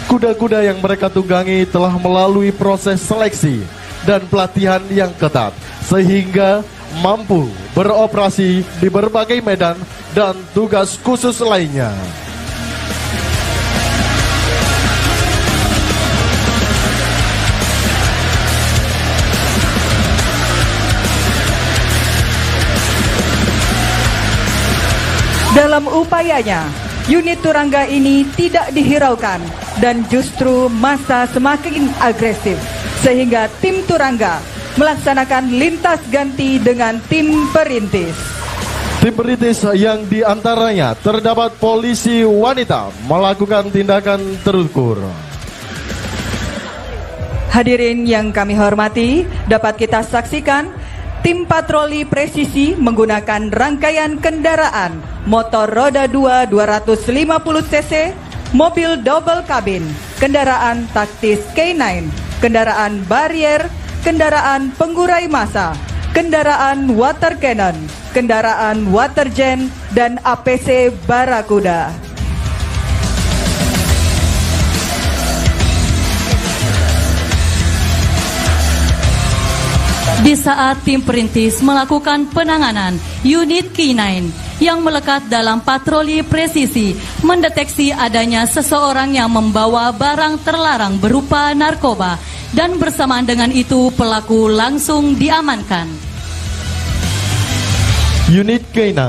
S10: Kuda-kuda yang mereka tunggangi telah melalui proses seleksi dan pelatihan yang ketat, sehingga mampu beroperasi di berbagai medan dan tugas khusus lainnya.
S11: Dalam upayanya, unit Turangga ini tidak dihiraukan dan justru massa semakin agresif, sehingga tim Turangga melaksanakan lintas ganti dengan tim perintis.
S10: Tim perintis yang diantaranya terdapat polisi wanita melakukan tindakan terukur.
S11: Hadirin yang kami hormati, dapat kita saksikan tim patroli presisi menggunakan rangkaian kendaraan motor roda 2 250 cc, mobil double kabin, kendaraan taktis K9, kendaraan barier, kendaraan pengurai massa, kendaraan water cannon, kendaraan water jet, dan APC Barakuda.
S9: Di saat tim perintis melakukan penanganan, unit K9 yang melekat dalam patroli presisi mendeteksi adanya seseorang yang membawa barang terlarang berupa narkoba, dan bersamaan dengan itu pelaku langsung diamankan.
S10: Unit K9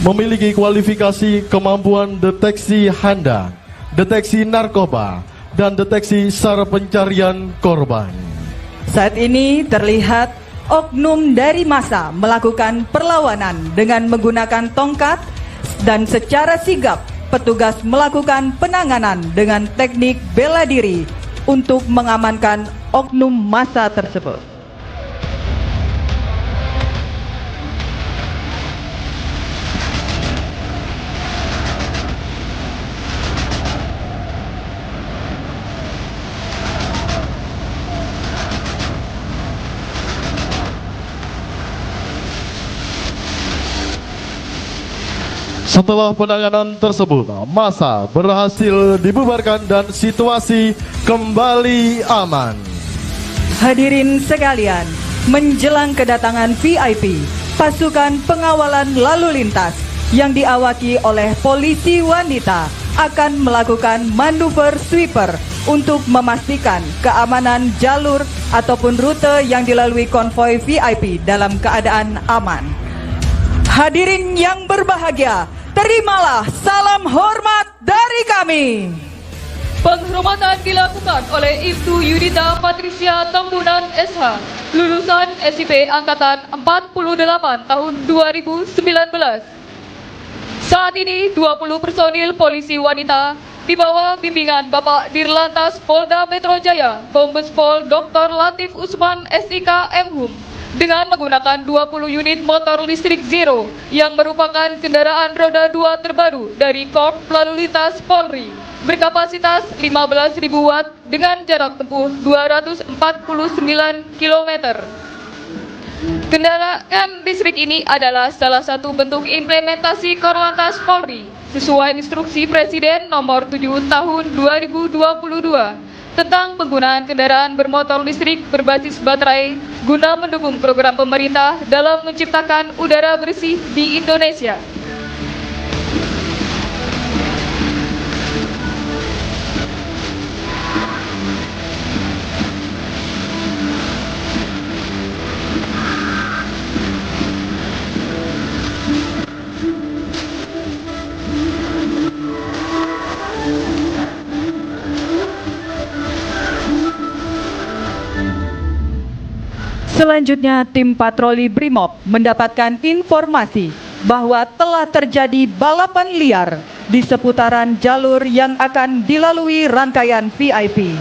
S10: memiliki kualifikasi kemampuan deteksi handa, deteksi narkoba, dan deteksi SAR pencarian korban.
S11: Saat ini terlihat oknum dari massa melakukan perlawanan dengan menggunakan tongkat, dan secara sigap petugas melakukan penanganan dengan teknik bela diri untuk mengamankan oknum massa tersebut.
S10: Setelah penanganan tersebut, massa berhasil dibubarkan dan situasi kembali aman.
S11: Hadirin sekalian, menjelang kedatangan VIP, pasukan pengawalan lalu lintas yang diawaki oleh polisi wanita akan melakukan manuver sweeper untuk memastikan keamanan jalur ataupun rute yang dilalui konvoi VIP dalam keadaan aman. Hadirin yang berbahagia, terimalah salam hormat dari kami.
S13: Penghormatan dilakukan oleh Ibtu Yudita Patricia Tambunan SH, lulusan SIP Angkatan 48 tahun 2019. Saat ini 20 personil polisi wanita di bawah bimbingan Bapak Dirlantas Polda Metro Jaya, Kombes Pol Dr. Latif Usman SIK MHum, dengan menggunakan 20 unit motor listrik Zero yang merupakan kendaraan roda 2 terbaru dari Korps Lalu Lintas Polri, berkapasitas 15.000 watt dengan jarak tempuh 249 km. Kendaraan listrik ini adalah salah satu bentuk implementasi Korlantas Polri sesuai instruksi Presiden nomor 7 tahun 2022 tentang penggunaan kendaraan bermotor listrik berbasis baterai guna mendukung program pemerintah dalam menciptakan udara bersih di Indonesia.
S11: Selanjutnya, tim patroli Brimob mendapatkan informasi bahwa telah terjadi balapan liar di seputaran jalur yang akan dilalui rangkaian VIP.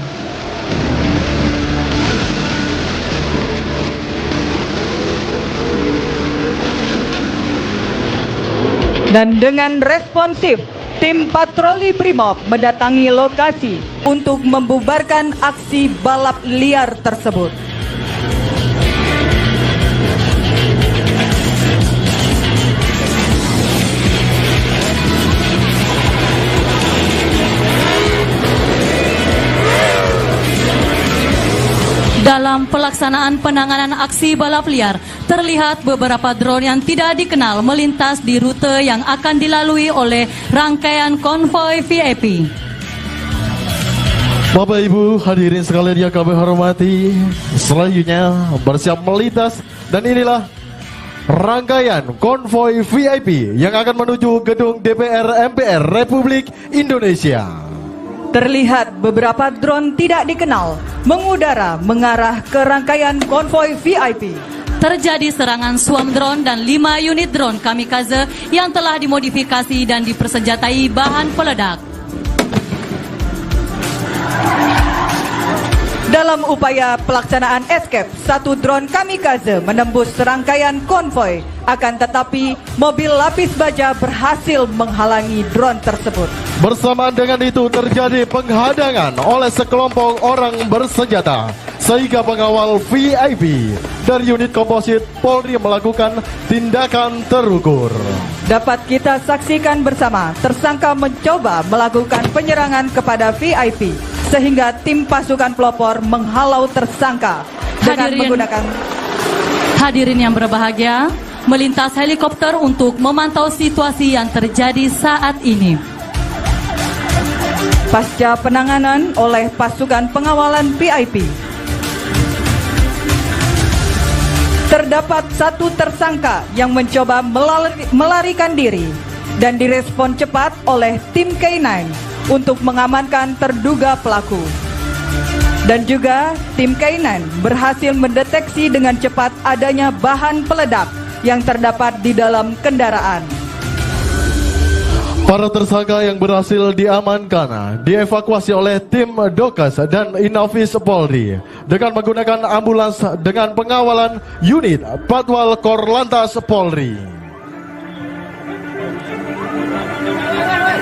S11: Dan dengan responsif, tim patroli Brimob mendatangi lokasi untuk membubarkan aksi balap liar tersebut.
S9: Dalam pelaksanaan penanganan aksi balap liar, terlihat beberapa drone yang tidak dikenal melintas di rute yang akan dilalui oleh rangkaian konvoi VIP.
S10: Bapak Ibu hadirin sekalian yang kami hormati, selanjutnya bersiap melintas, dan inilah rangkaian konvoi VIP yang akan menuju gedung DPR MPR Republik Indonesia.
S11: Terlihat beberapa drone tidak dikenal mengudara mengarah ke rangkaian konvoi VIP.
S9: Terjadi serangan swarm drone dan 5 unit drone kamikaze yang telah dimodifikasi dan dipersenjatai bahan peledak.
S11: Dalam Dalam upaya pelaksanaan escape, satu drone kamikaze menembus serangkaian konvoi. Akan tetapi, mobil lapis baja berhasil menghalangi drone tersebut.
S10: Bersamaan dengan itu terjadi penghadangan oleh sekelompok orang bersenjata, sehingga pengawal VIP dari unit komposit Polri melakukan tindakan terukur.
S11: Dapat kita saksikan bersama, tersangka mencoba melakukan penyerangan kepada VIP, sehingga tim pasukan pelopor menghalau tersangka dengan menggunakan...
S9: Hadirin yang berbahagia, melintas helikopter untuk memantau situasi yang terjadi saat ini.
S11: Pasca penanganan oleh pasukan pengawalan VIP, terdapat satu tersangka yang mencoba melarikan diri dan direspon cepat oleh tim K9 untuk mengamankan terduga pelaku. Dan juga tim K9 berhasil mendeteksi dengan cepat adanya bahan peledak yang terdapat di dalam kendaraan.
S10: Para tersangka yang berhasil diamankan dievakuasi oleh tim Dokes dan Inafis Polri dengan menggunakan ambulans dengan pengawalan unit Patwal Korlantas Polri.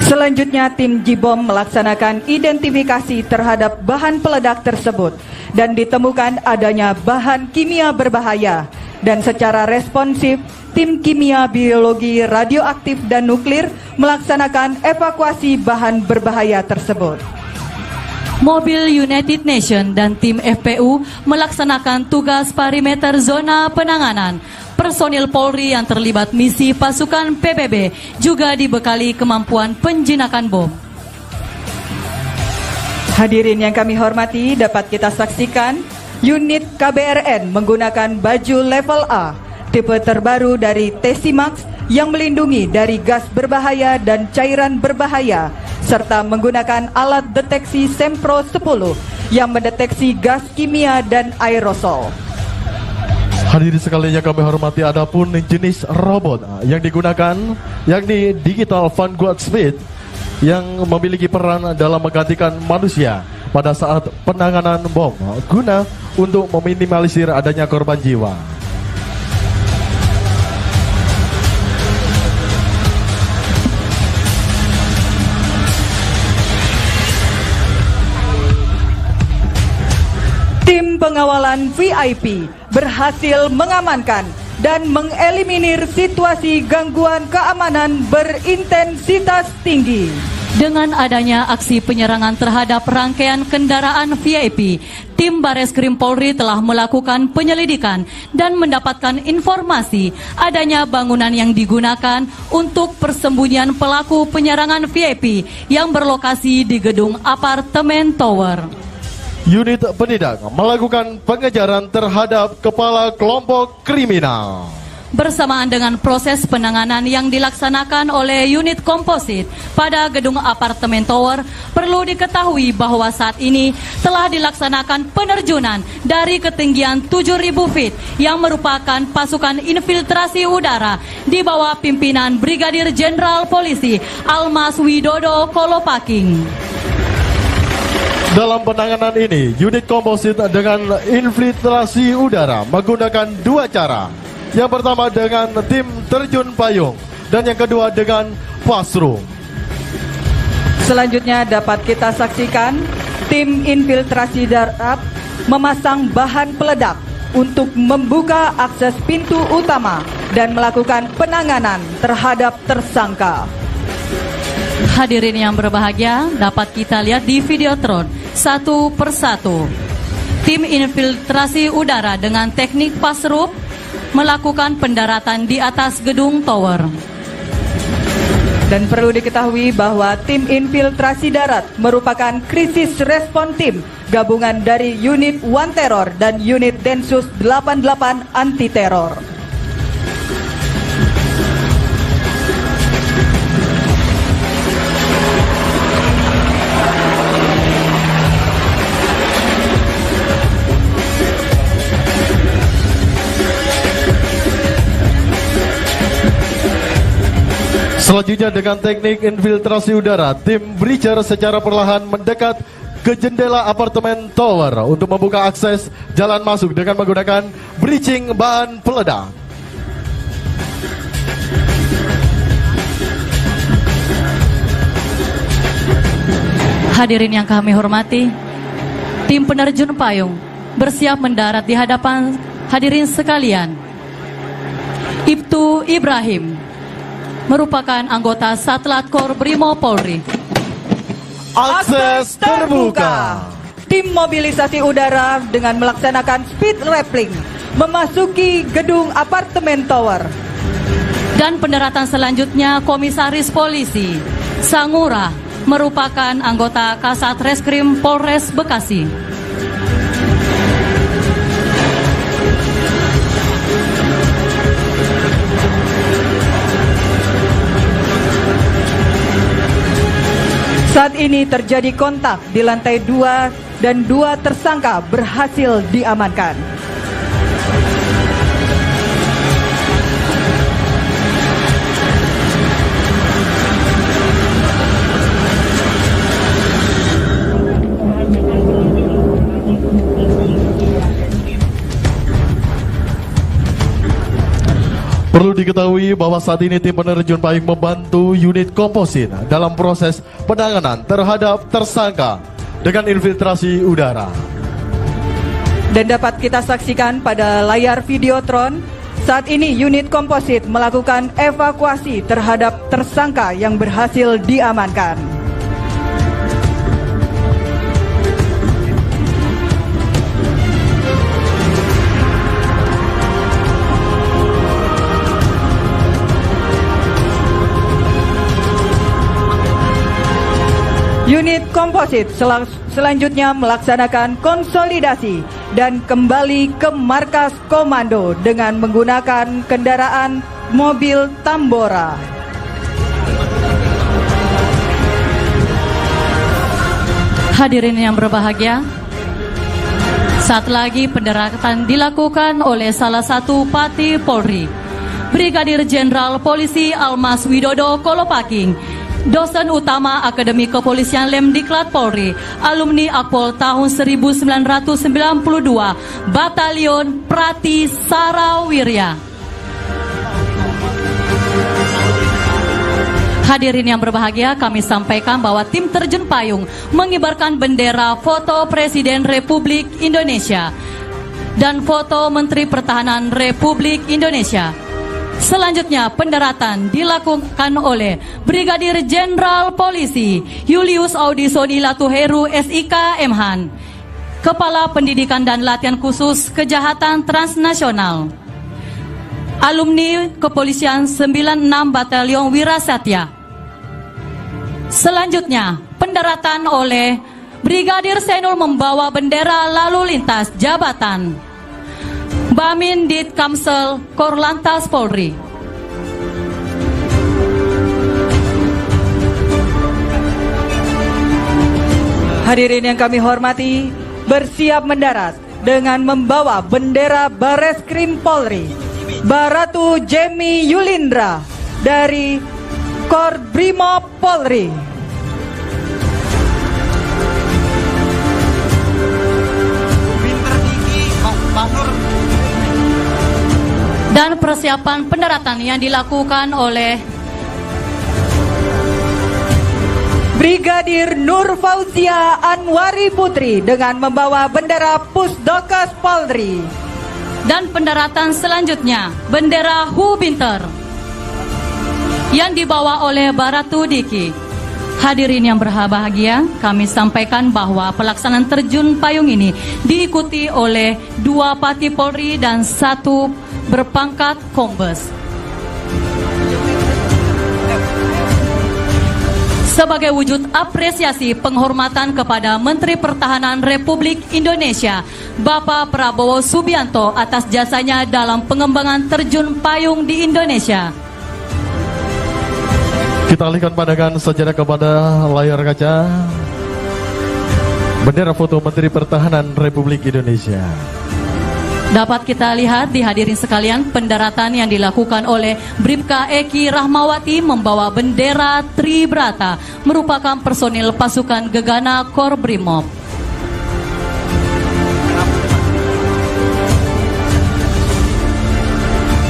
S11: Selanjutnya tim Jibom melaksanakan identifikasi terhadap bahan peledak tersebut dan ditemukan adanya bahan kimia berbahaya, dan secara responsif tim kimia biologi radioaktif dan nuklir melaksanakan evakuasi bahan berbahaya tersebut.
S9: Mobil United Nations dan tim FPU melaksanakan tugas perimeter zona penanganan. Personil Polri yang terlibat misi pasukan PBB juga dibekali kemampuan penjinakan bom.
S11: Hadirin yang kami hormati, dapat kita saksikan unit KBRN menggunakan baju level A, tipe terbaru dari Tesimax yang melindungi dari gas berbahaya dan cairan berbahaya, serta menggunakan alat deteksi Sempro 10 yang mendeteksi gas kimia dan aerosol.
S10: Hadirin sekalian yang kami hormati, adapun jenis robot yang digunakan yakni Digital Vanguard Speed yang memiliki peran dalam menggantikan manusia pada saat penanganan bom guna untuk meminimalisir adanya korban jiwa.
S11: Tim pengawalan VIP berhasil mengamankan dan mengeliminir situasi gangguan keamanan berintensitas tinggi.
S9: Dengan adanya aksi penyerangan terhadap rangkaian kendaraan VIP, tim Bareskrim Polri telah melakukan penyelidikan dan mendapatkan informasi adanya bangunan yang digunakan untuk persembunyian pelaku penyerangan VIP yang berlokasi di gedung apartemen tower.
S10: Unit penindak melakukan pengejaran terhadap kepala kelompok kriminal.
S9: Bersamaan dengan proses penanganan yang dilaksanakan oleh unit komposit pada gedung apartemen tower, perlu diketahui bahwa saat ini telah dilaksanakan penerjunan dari ketinggian 7.000 feet yang merupakan pasukan infiltrasi udara di bawah pimpinan Brigadir Jenderal Polisi Almas Widodo Kolopaking.
S10: Dalam penanganan ini, unit komposit dengan infiltrasi udara menggunakan dua cara. Yang pertama dengan tim terjun payung dan yang kedua dengan fast-room.
S11: Selanjutnya dapat kita saksikan tim infiltrasi darat memasang bahan peledak untuk membuka akses pintu utama dan melakukan penanganan terhadap tersangka.
S9: Hadirin yang berbahagia, dapat kita lihat di videotron satu persatu. Tim infiltrasi udara dengan teknik fast-room melakukan pendaratan di atas gedung tower.
S11: Dan perlu diketahui bahwa tim infiltrasi darat merupakan krisis respon tim gabungan dari unit One Terror dan unit Densus 88 anti teror.
S10: Selanjutnya dengan teknik infiltrasi udara, tim Breacher secara perlahan mendekat ke jendela apartemen tower untuk membuka akses jalan masuk dengan menggunakan breaching bahan peledak.
S9: Hadirin yang kami hormati, tim penerjun payung bersiap mendarat di hadapan hadirin sekalian. Ibtu Ibrahim merupakan anggota Satlat Kor Brimo Polri.
S11: Akses terbuka. Tim mobilisasi udara dengan melaksanakan speed rappelling memasuki gedung apartemen tower.
S9: Dan pendaratan selanjutnya Komisaris Polisi Sangura merupakan anggota Kasat Reskrim Polres Bekasi.
S11: Saat ini terjadi kontak di lantai 2 dan 2 tersangka berhasil diamankan.
S10: Perlu diketahui bahwa saat ini tim penerjun payung membantu unit komposit dalam proses penanganan terhadap tersangka dengan infiltrasi udara.
S11: Dan dapat kita saksikan pada layar videotron, saat ini unit komposit melakukan evakuasi terhadap tersangka yang berhasil diamankan. Unit komposit selanjutnya melaksanakan konsolidasi dan kembali ke markas komando dengan menggunakan kendaraan mobil Tambora.
S9: Hadirin yang berbahagia, saat lagi pendaratan dilakukan oleh salah satu Pati Polri, Brigadir Jenderal Polisi Almas Widodo Kolopaking, dosen utama Akademi Kepolisian Lemdiklat Polri, alumni Akpol tahun 1992, Batalion Prati Sarawirya. Hadirin yang berbahagia, kami sampaikan bahwa tim terjun payung mengibarkan bendera foto Presiden Republik Indonesia dan foto Menteri Pertahanan Republik Indonesia. Selanjutnya pendaratan dilakukan oleh Brigadir Jenderal Polisi Julius Audisoni Latuheru SIK Mhan, Kepala Pendidikan dan Latihan Khusus Kejahatan Transnasional, alumni Kepolisian 96 Batalion Wirasatya. Selanjutnya pendaratan oleh Brigadir Senul membawa bendera lalu lintas jabatan Bamin Dit Kamsel Korlantas Polri.
S11: Hadirin yang kami hormati, bersiap mendarat dengan membawa bendera Bareskrim Polri, Baratu Jemi Yulindra dari Kor Brimo Polri.
S9: Dan persiapan pendaratan yang dilakukan oleh
S11: Brigadir Nur Fauzia Anwari Putri dengan membawa bendera Pusdokes Polri.
S9: Dan pendaratan selanjutnya bendera Hubinter yang dibawa oleh Baratu Diki. Hadirin yang berbahagia, kami sampaikan bahwa pelaksanaan terjun payung ini diikuti oleh 2 Pati Polri dan 1 berpangkat Kombes. Sebagai wujud apresiasi penghormatan kepada Menteri Pertahanan Republik Indonesia, Bapak Prabowo Subianto atas jasanya dalam pengembangan terjun payung di Indonesia.
S10: Kita alihkan pandangan saudara kepada layar kaca. Bendera foto Menteri Pertahanan Republik Indonesia.
S9: Dapat kita lihat di hadirin sekalian pendaratan yang dilakukan oleh Bribka Eki Rahmawati membawa bendera Tribrata merupakan personil pasukan Gegana Korbrimob.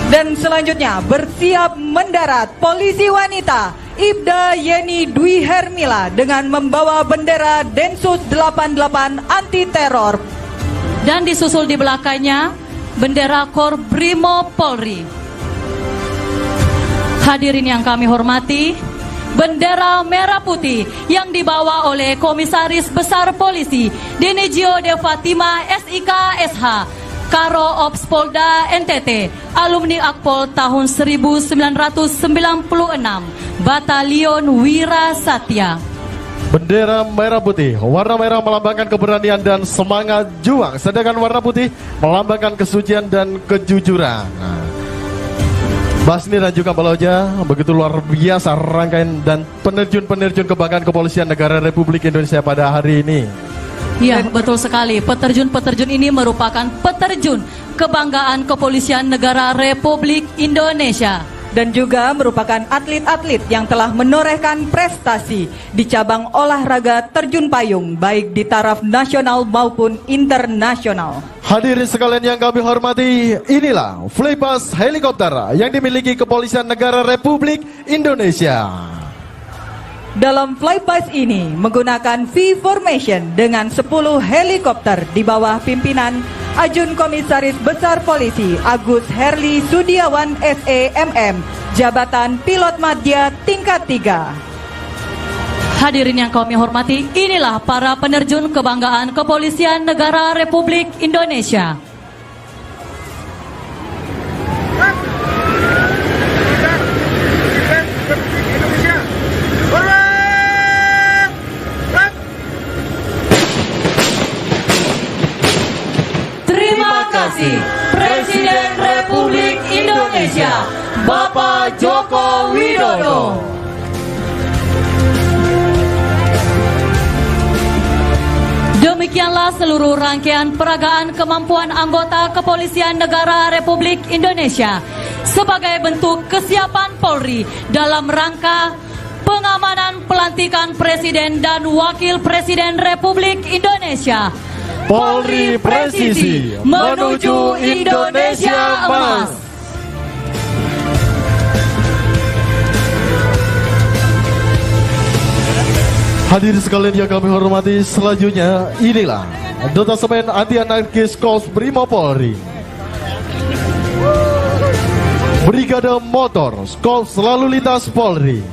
S11: Dan selanjutnya bersiap mendarat polisi wanita Ibda Yeni Dwi Hermila dengan membawa bendera Densus 88 anti teror.
S9: Dan disusul di belakangnya bendera Korbrimob Polri. Hadirin yang kami hormati, bendera merah putih yang dibawa oleh Komisaris Besar Polisi Denegio De Fatima SIK SH, Karo Ops Polda NTT, alumni Akpol tahun 1996, Batalion Wira Satya.
S10: Bendera merah putih, warna merah melambangkan keberanian dan semangat juang, sedangkan warna putih melambangkan kesucian dan kejujuran. Basni dan juga Baloja, begitu luar biasa rangkaian dan penerjun-penerjun kebanggaan Kepolisian Negara Republik Indonesia pada hari ini.
S9: Ya, betul sekali. Peterjun-peterjun ini merupakan peterjun kebanggaan Kepolisian Negara Republik Indonesia.
S11: Dan juga merupakan atlet-atlet yang telah menorehkan prestasi di cabang olahraga terjun payung baik di taraf nasional maupun internasional.
S10: Hadirin sekalian yang kami hormati, inilah flypass helikopter yang dimiliki Kepolisian Negara Republik Indonesia.
S11: Dalam flypass ini menggunakan V formation dengan 10 helikopter di bawah pimpinan Ajun Komisaris Besar Polisi Agus Herli Sudiawan SEMM, Jabatan Pilot Madya tingkat 3.
S9: Hadirin yang kami hormati, inilah para penerjun kebanggaan Kepolisian Negara Republik Indonesia. Presiden Republik Indonesia Bapak Joko Widodo. Demikianlah seluruh rangkaian peragaan kemampuan anggota Kepolisian Negara Republik Indonesia sebagai bentuk kesiapan Polri dalam rangka pengamanan pelantikan Presiden dan Wakil Presiden Republik Indonesia.
S10: Polri presisi menuju Indonesia emas. Hadirin sekalian yang kami hormati, selanjutnya inilah Detasemen Anti Anarkis Korps Brimob Polri, Brigade Motor Korps Lalu Lintas Polri,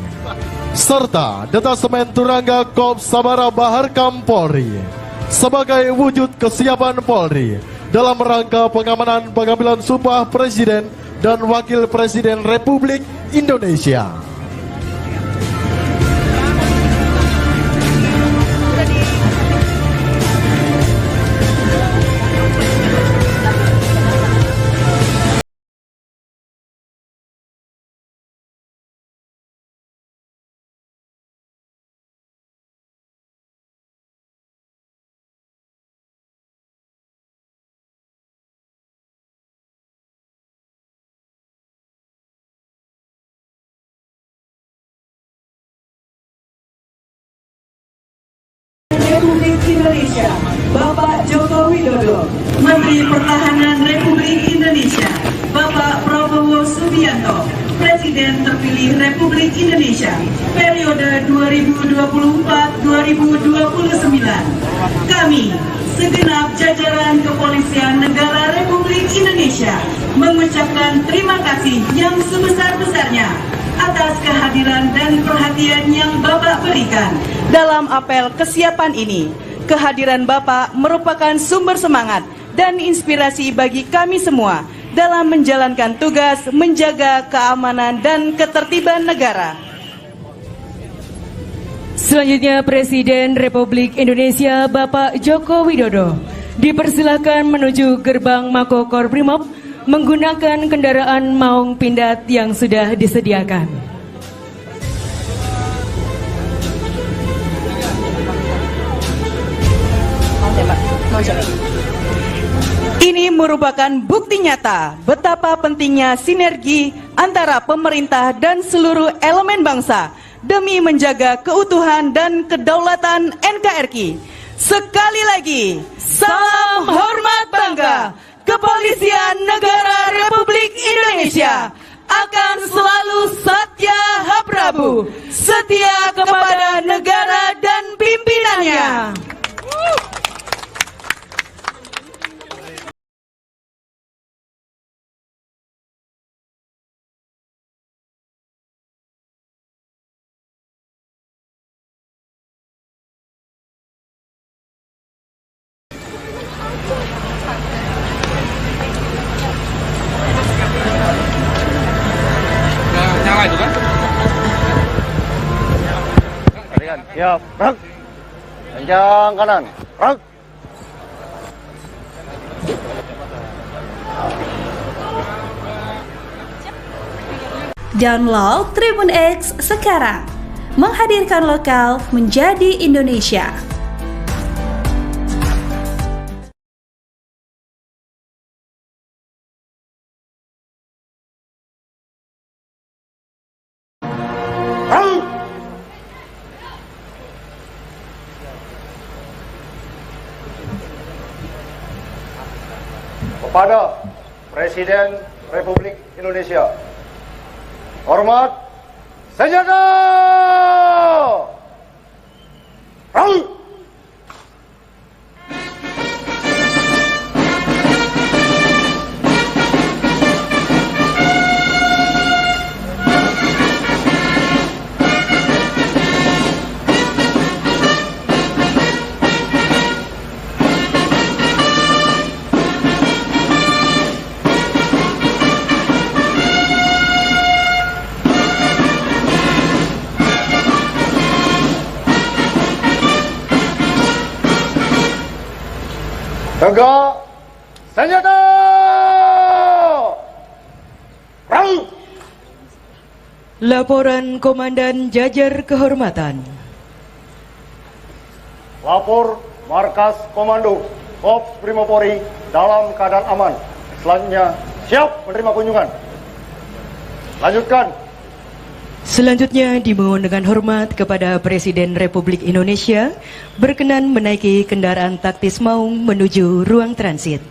S10: serta Detasemen Turangga Korps Sabara Baharkam Polri sebagai wujud kesiapan Polri dalam rangka pengamanan pengambilan Sumpah Presiden dan Wakil Presiden Republik Indonesia.
S14: Republik Indonesia Bapak Joko Widodo, Menteri Pertahanan Republik Indonesia Bapak Prabowo Subianto, Presiden terpilih Republik Indonesia periode 2024-2029. Kami segenap jajaran Kepolisian Negara Republik Indonesia mengucapkan terima kasih yang sebesar-besarnya atas kehadiran dan perhatian yang Bapak berikan
S3: dalam apel kesiapan ini. Kehadiran Bapak merupakan sumber semangat dan inspirasi bagi kami semua dalam menjalankan tugas menjaga keamanan dan ketertiban negara.
S2: Selanjutnya Presiden Republik Indonesia Bapak Joko Widodo dipersilakan menuju gerbang Mako Korbrimob menggunakan kendaraan maung pindad yang sudah disediakan.
S3: Ini merupakan bukti nyata betapa pentingnya sinergi antara pemerintah dan seluruh elemen bangsa demi menjaga keutuhan dan kedaulatan NKRI. Sekali lagi, salam hormat bangga. Kepolisian Negara Republik Indonesia akan selalu Satya Haprabu, setia kepada negara dan pimpinannya.
S6: Nyala itu kan?
S15: Siap, gerak. Panjang kanan, gerak.
S16: Download Tribun X sekarang. Menghadirkan lokal menjadi Indonesia.
S15: Kepada Presiden Republik Indonesia, hormat senjata! Perang! Tegak senjata! Perang!
S2: Laporan Komandan Jajar Kehormatan.
S15: Lapor Markas Komando Korps Primopori dalam keadaan aman. Selanjutnya siap menerima kunjungan. Lanjutkan.
S2: Selanjutnya dimohon dengan hormat kepada Presiden Republik Indonesia berkenan menaiki kendaraan taktis maung menuju ruang transit.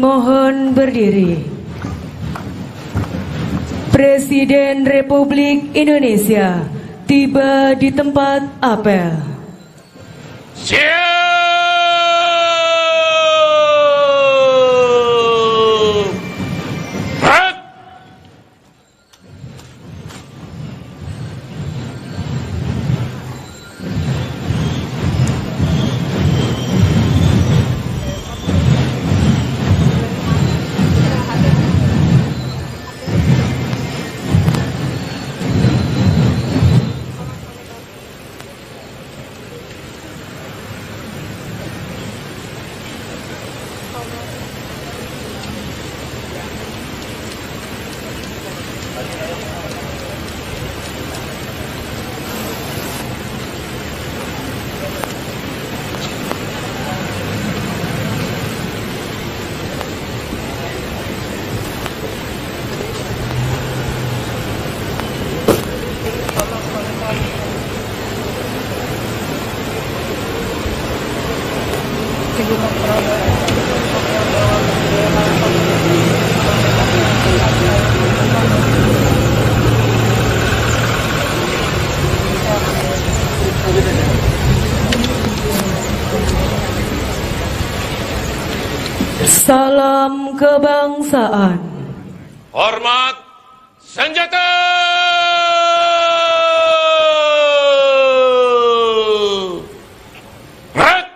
S2: Dimohon berdiri. Presiden Republik Indonesia tiba di tempat apel.
S1: Siap! Berat!
S2: Salam kebangsaan.
S1: Hormat senjata! Berat!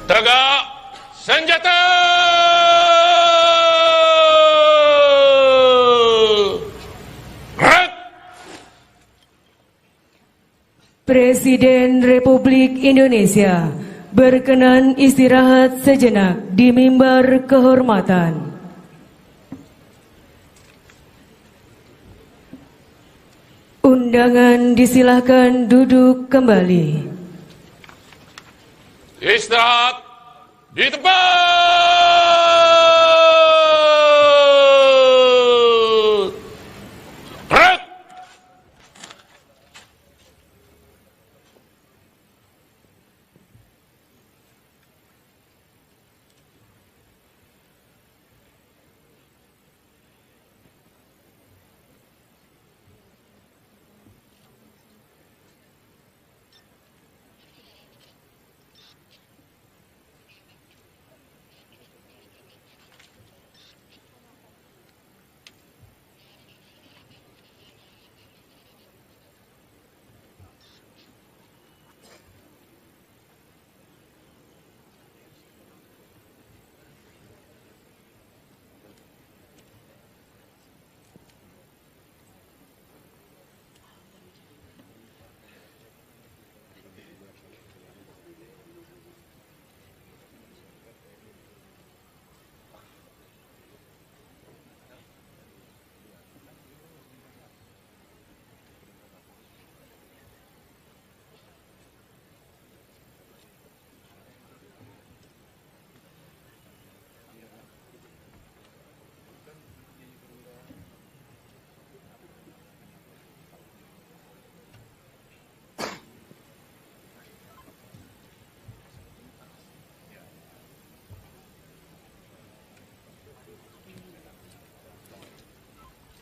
S1: Tegak senjata! Berat!
S2: Presiden Republik Indonesia berkenan istirahat sejenak di mimbar kehormatan. Undangan disilahkan duduk kembali.
S1: Istirahat di tempat! Berat!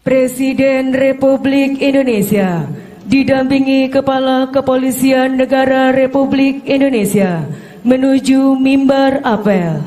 S2: Presiden Republik Indonesia didampingi Kepala Kepolisian Negara Republik Indonesia menuju mimbar apel.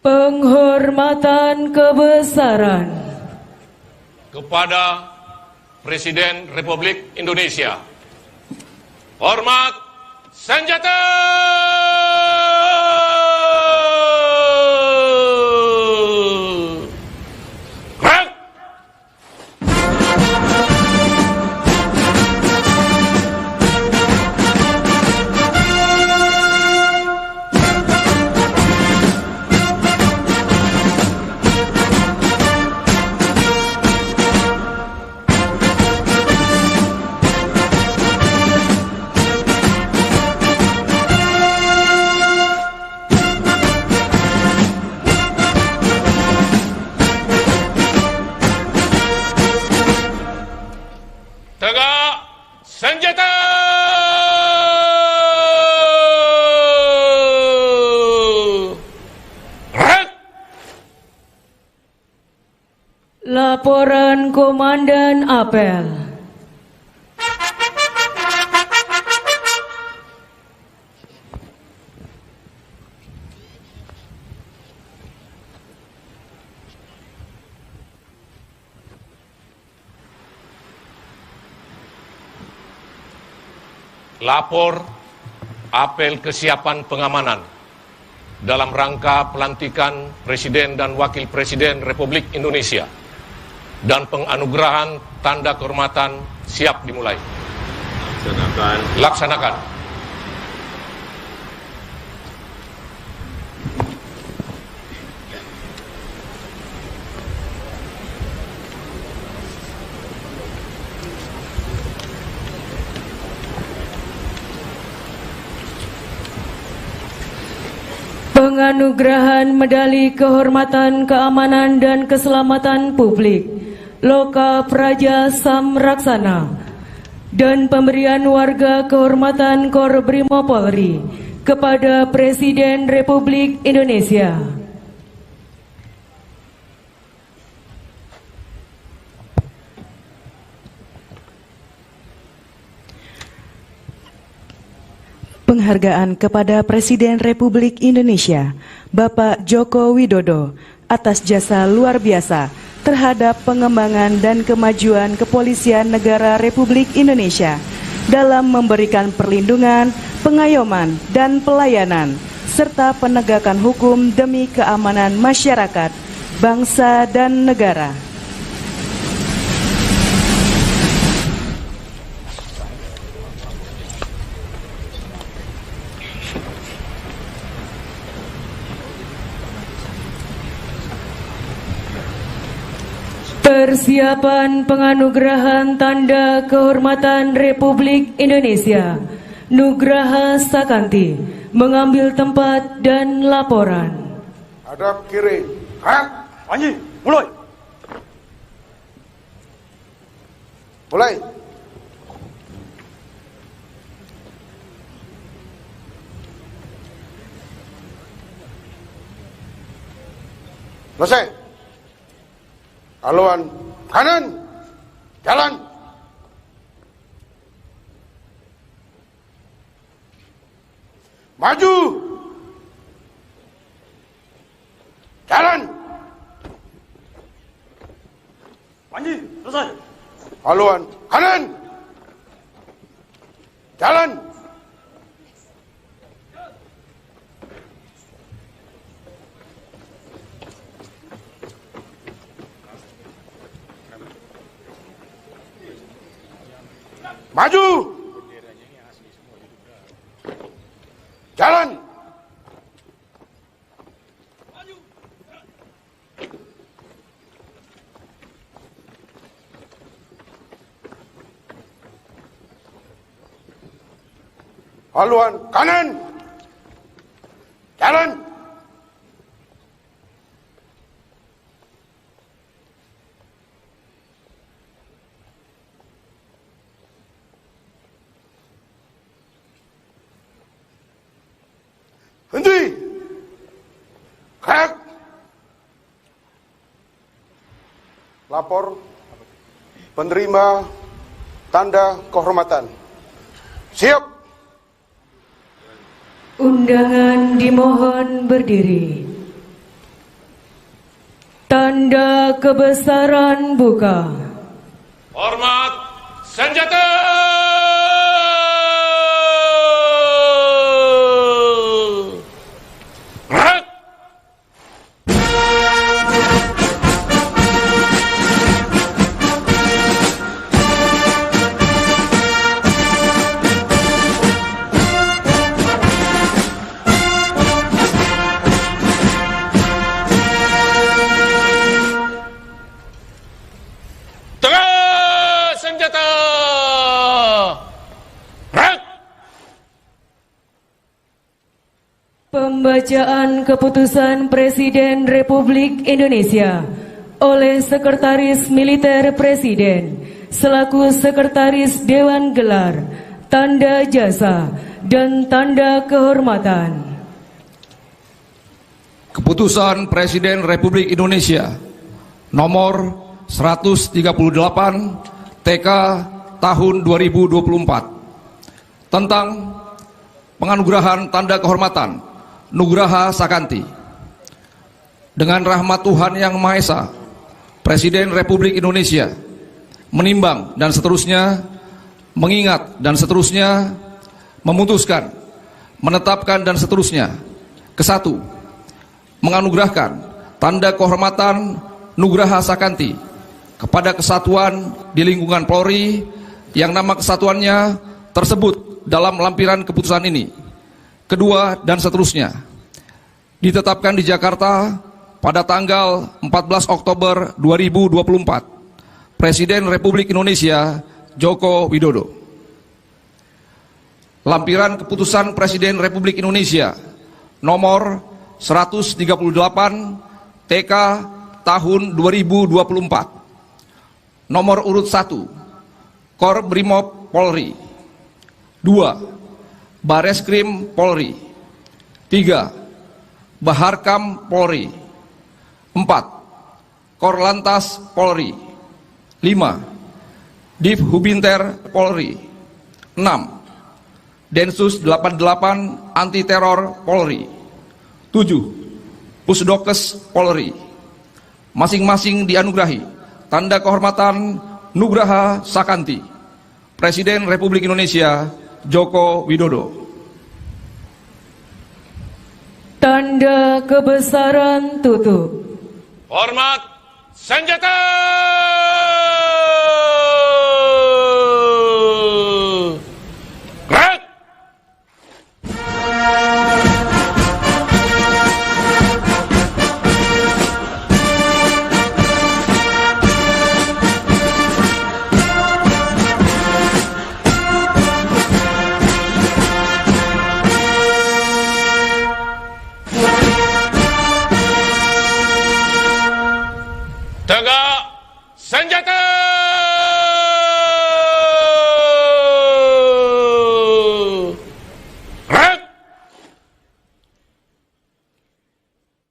S2: Penghormatan kebesaran
S1: kepada Presiden Republik Indonesia. Hormat senjata. Tegak senjata.
S2: Laporan Komandan Apel.
S1: Lapor apel kesiapan pengamanan dalam rangka pelantikan Presiden dan Wakil Presiden Republik Indonesia dan penganugerahan tanda kehormatan siap dimulai. Laksanakan.
S2: Penganugerahan Medali Kehormatan Keamanan dan Keselamatan Publik Loka Praja Samraksana dan pemberian warga kehormatan Korbrimob Polri kepada Presiden Republik Indonesia.
S3: Penghargaan kepada Presiden Republik Indonesia, Bapak Joko Widodo, atas jasa luar biasa terhadap pengembangan dan kemajuan Kepolisian Negara Republik Indonesia dalam memberikan perlindungan, pengayoman, dan pelayanan, serta penegakan hukum demi keamanan masyarakat, bangsa, dan negara.
S2: Persiapan penganugerahan Tanda Kehormatan Republik Indonesia Nugraha Sakanti mengambil tempat dan laporan.
S4: Hadap kiri, kanan, Panji, mulai. Mulai. Selesai. Haluan kanan, jalan. Maju. Jalan. Panji, selesai. Haluan kanan. Jalan. Maju. Jalan. Haluan kanan. Jalan. Henti. Kayak. Lapor penerima tanda kehormatan. Siap.
S2: Undangan dimohon berdiri. Tanda kebesaran buka.
S1: Hormat senjata.
S2: Pembacaan keputusan Presiden Republik Indonesia oleh Sekretaris Militer Presiden selaku Sekretaris Dewan Gelar, Tanda Jasa dan Tanda Kehormatan.
S6: Keputusan Presiden Republik Indonesia nomor 138 TK tahun 2024 tentang penganugerahan tanda kehormatan Nugraha Sakanti. Dengan rahmat Tuhan Yang Maha Esa, Presiden Republik Indonesia menimbang dan seterusnya, mengingat dan seterusnya, memutuskan, menetapkan dan seterusnya. Kesatu, menganugerahkan tanda kehormatan Nugraha Sakanti kepada kesatuan di lingkungan Polri yang nama kesatuannya tersebut dalam lampiran keputusan ini. Kedua dan seterusnya, ditetapkan di Jakarta pada tanggal 14 Oktober 2024, Presiden Republik Indonesia Joko Widodo. Lampiran keputusan Presiden Republik Indonesia nomor 138 TK tahun 2024, nomor urut 1, Kor Brimob Polri. 2. Bareskrim Polri. 3. Baharkam Polri. 4. Korlantas Polri. 5. Div Hubinter Polri. 6. Densus 88 Anti Teror Polri. 7. Pusdokes Polri. Masing-masing dianugerahi tanda kehormatan Nugraha Sakanti, Presiden Republik Indonesia Joko Widodo.
S2: Tanda kebesaran tutup.
S1: Hormat senjata. Gerak. Tegak senjata. Gerak.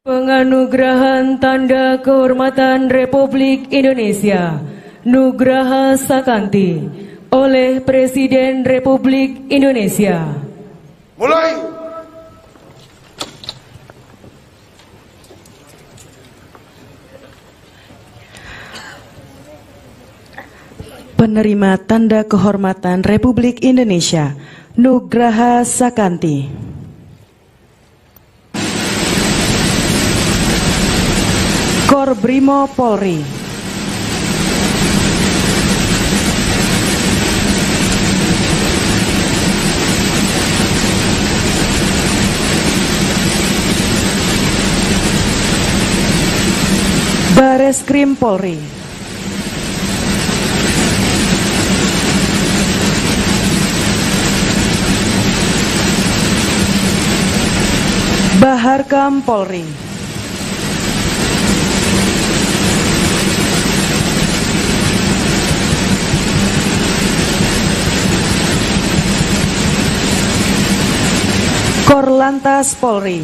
S2: Penganugerahan Tanda Kehormatan Republik Indonesia Nugraha Sakanti oleh Presiden Republik Indonesia.
S4: Mulai.
S3: Penerima Tanda Kehormatan Republik Indonesia Nugraha Sakanti. Kor Brimo Polri. Bareskrim Polri. Markam Polri. Korlantas Polri.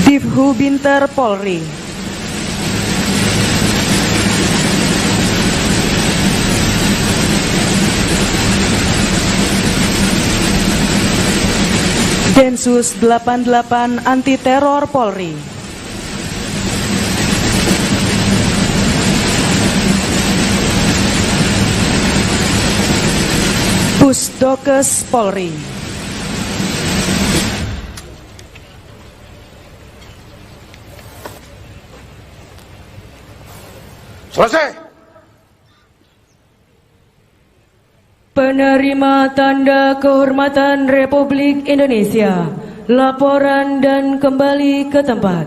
S3: Divhu Binter Polri. Densus 88 Anti Teror Polri. Pusdokes Polri.
S4: Selesai.
S2: Penerima Tanda Kehormatan Republik Indonesia, laporan dan kembali ke tempat.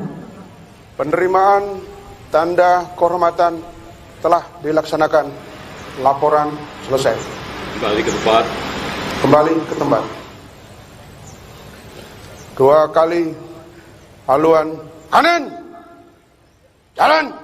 S4: Penerimaan Tanda Kehormatan telah dilaksanakan. Laporan selesai.
S7: Kembali ke tempat.
S4: Kembali ke tempat. 2 kali haluan kanan. Jalan.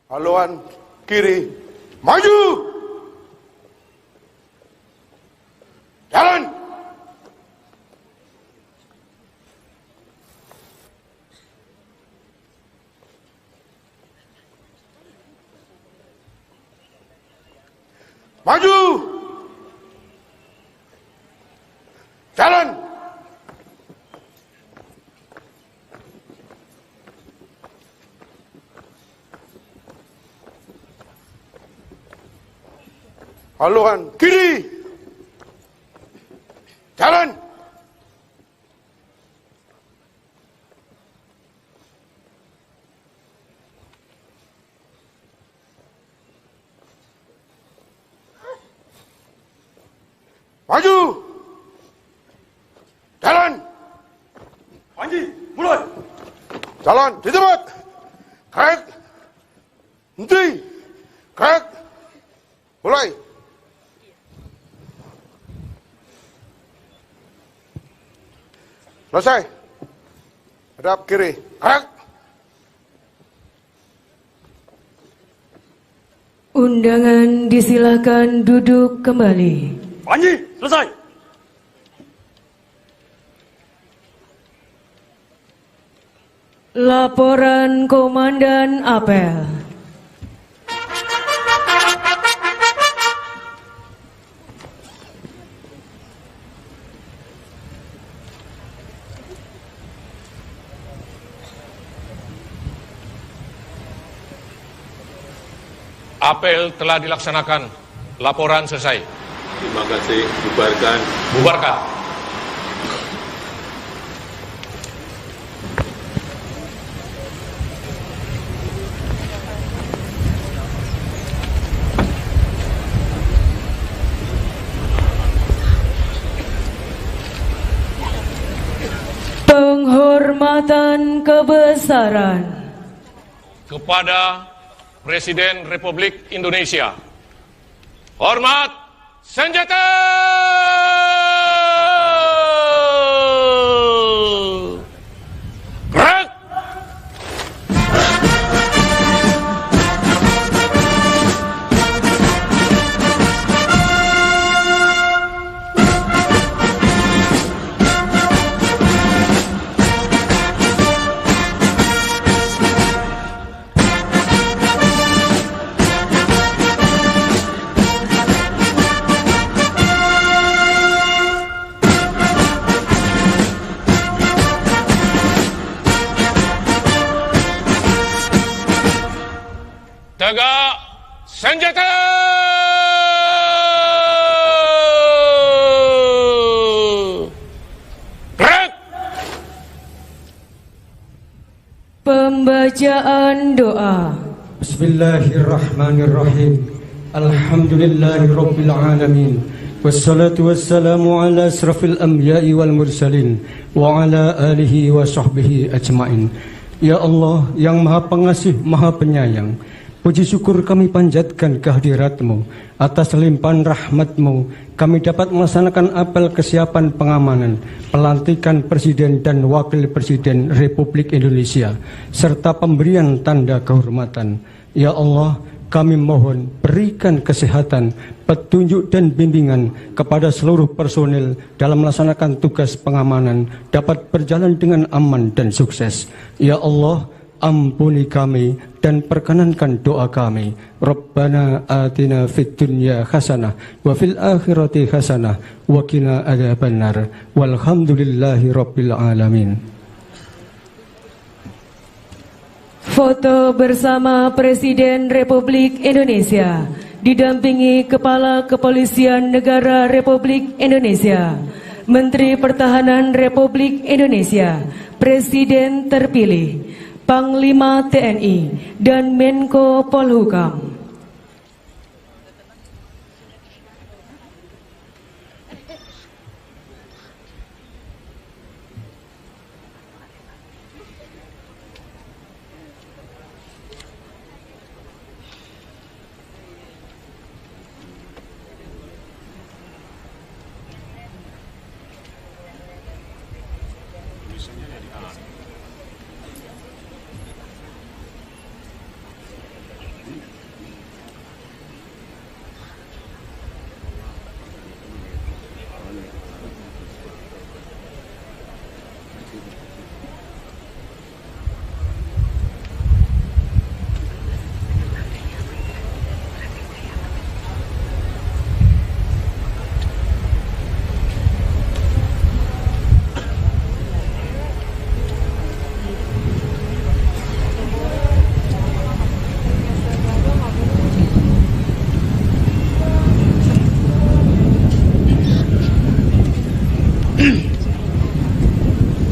S4: Haluan kiri. Maju. Jalan. Maju. Jalan. Haluan kiri. Jalan. Maju. Jalan. Panji, mulai. Jalan di tempat. Krek. Henti. Krek. Mulai. Selesai. Hadap kiri. Krek.
S2: Undangan disilakan duduk kembali.
S4: Panji, selesai.
S2: Laporan Komandan Apel.
S1: Apel telah dilaksanakan. Laporan selesai.
S7: Terima kasih. Bubarkan.
S1: Bubarkan.
S2: Penghormatan kebesaran
S1: Kepada Presiden Republik Indonesia. Hormat senjata! Gerak! Tegak senjata! Gerak!
S2: Pembacaan doa.
S8: Bismillahirrahmanirrahim. Alhamdulillahirabbil alamin. Wassalatu wassalamu ala asrafil anbiya'i wal mursalin wa ala alihi wa sahbihi ajmain. Ya Allah yang maha pengasih, maha penyayang, puji syukur kami panjatkan kehadirat-Mu. Atas limpahan rahmat-Mu kami dapat melaksanakan apel kesiapan pengamanan pelantikan Presiden dan Wakil Presiden Republik Indonesia serta pemberian tanda kehormatan. Ya Allah, kami mohon berikan kesehatan, petunjuk dan bimbingan kepada seluruh personil dalam melaksanakan tugas pengamanan dapat berjalan dengan aman dan sukses. Ya Allah, ampuni kami dan perkenankan doa kami. Rabbana atina fid dunya hasanah wa fil akhirati hasanah wa qina adzabannar. Walhamdulillahi rabbil alamin.
S2: Foto bersama Presiden Republik Indonesia didampingi Kepala Kepolisian Negara Republik Indonesia, Menteri Pertahanan Republik Indonesia, Presiden terpilih, Panglima TNI, dan Menko Polhukam.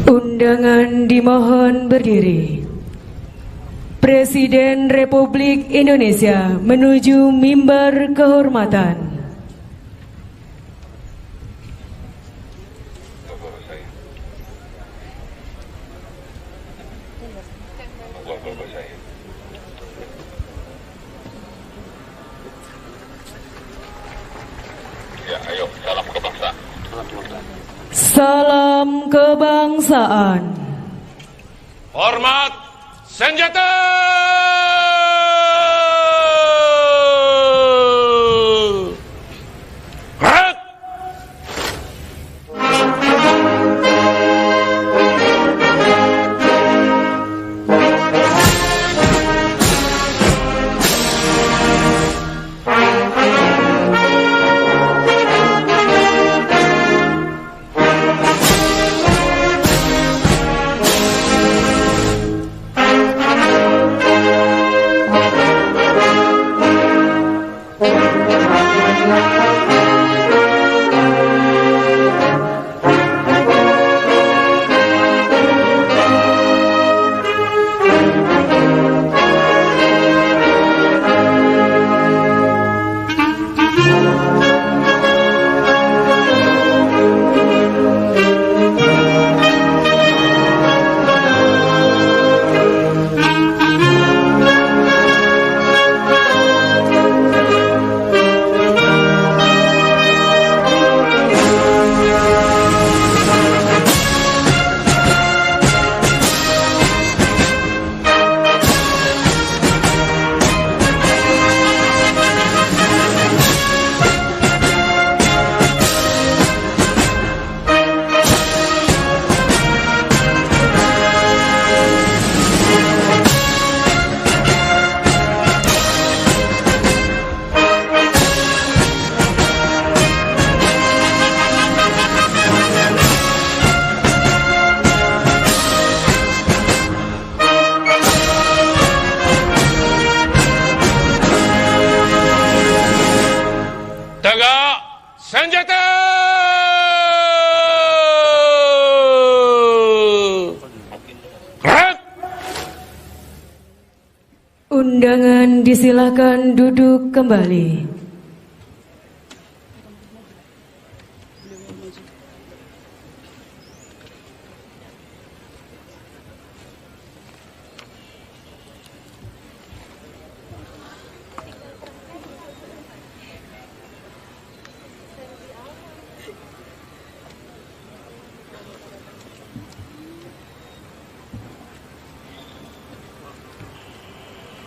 S2: Undangan dimohon berdiri. Presiden Republik Indonesia menuju mimbar kehormatan.
S1: Ya, ayo, salam kebangsaan.
S2: Salam kebangsaan.
S1: Hormat senjata. Gerak. Tegak senjata. Gerak. Undangan disilakan duduk kembali.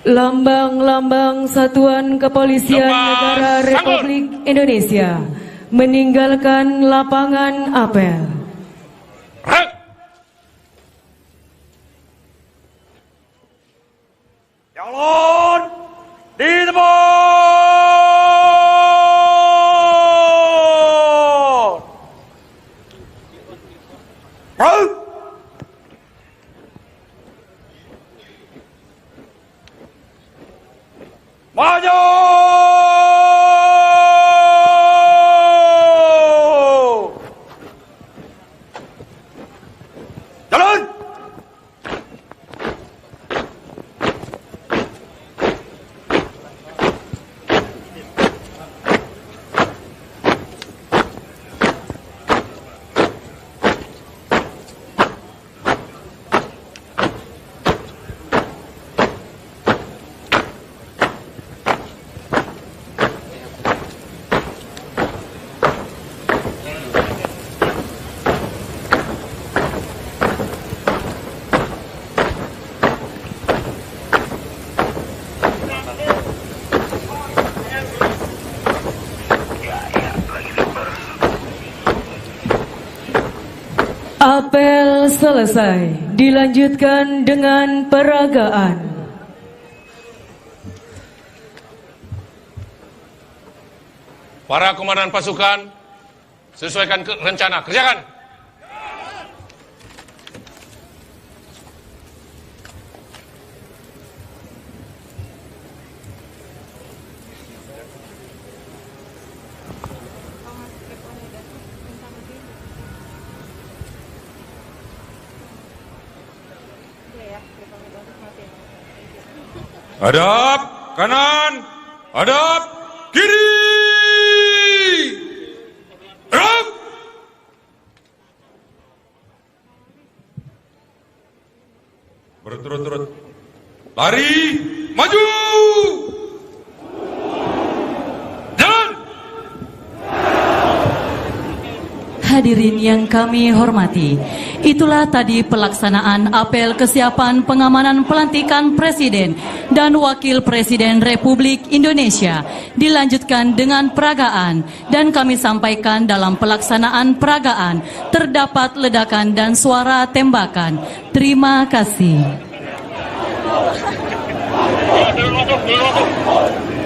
S2: Lambang-lambang Satuan Kepolisian Negara Republik Indonesia meninggalkan lapangan apel.
S4: Calon di tempat. Maju! Jalan!
S2: Apel selesai, dilanjutkan dengan peragaan.
S1: Para komandan pasukan, sesuaikan rencana, kerjakan.
S5: Hadap kanan, hadap kiri. Gerak. Berturut-turut. Lari, maju. Jalan.
S9: Hadirin yang kami hormati, itulah tadi pelaksanaan apel kesiapan pengamanan pelantikan Presiden dan Wakil Presiden Republik Indonesia. Dilanjutkan dengan peragaan, dan kami sampaikan dalam pelaksanaan peragaan terdapat ledakan dan suara tembakan. Terima kasih.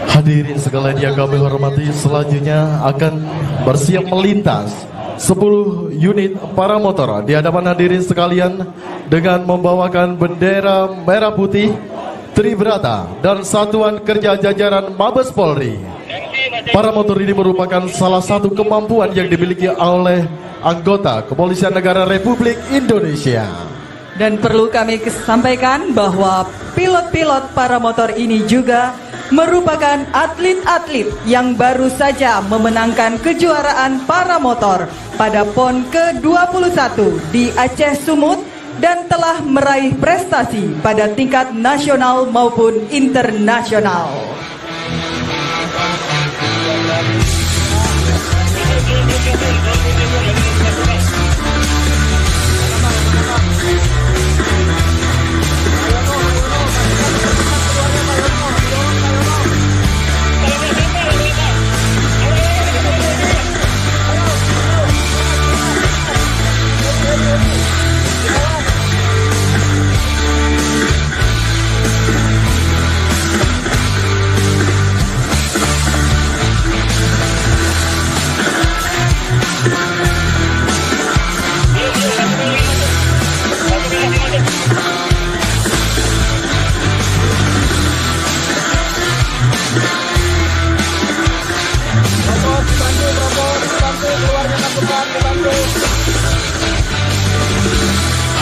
S10: Hadirin sekalian yang kami hormati, selanjutnya akan bersiap melintas 10 unit paramotor di hadapan hadirin sekalian dengan membawakan bendera merah putih, Tribrata dan Satuan Kerja Jajaran Mabes Polri. Paramotor ini merupakan salah satu kemampuan yang dimiliki oleh anggota Kepolisian Negara Republik Indonesia.
S11: Dan perlu kami sampaikan bahwa pilot-pilot paramotor ini juga merupakan atlet-atlet yang baru saja memenangkan kejuaraan paramotor pada PON ke-21 di Aceh Sumut dan telah meraih prestasi pada tingkat nasional maupun internasional.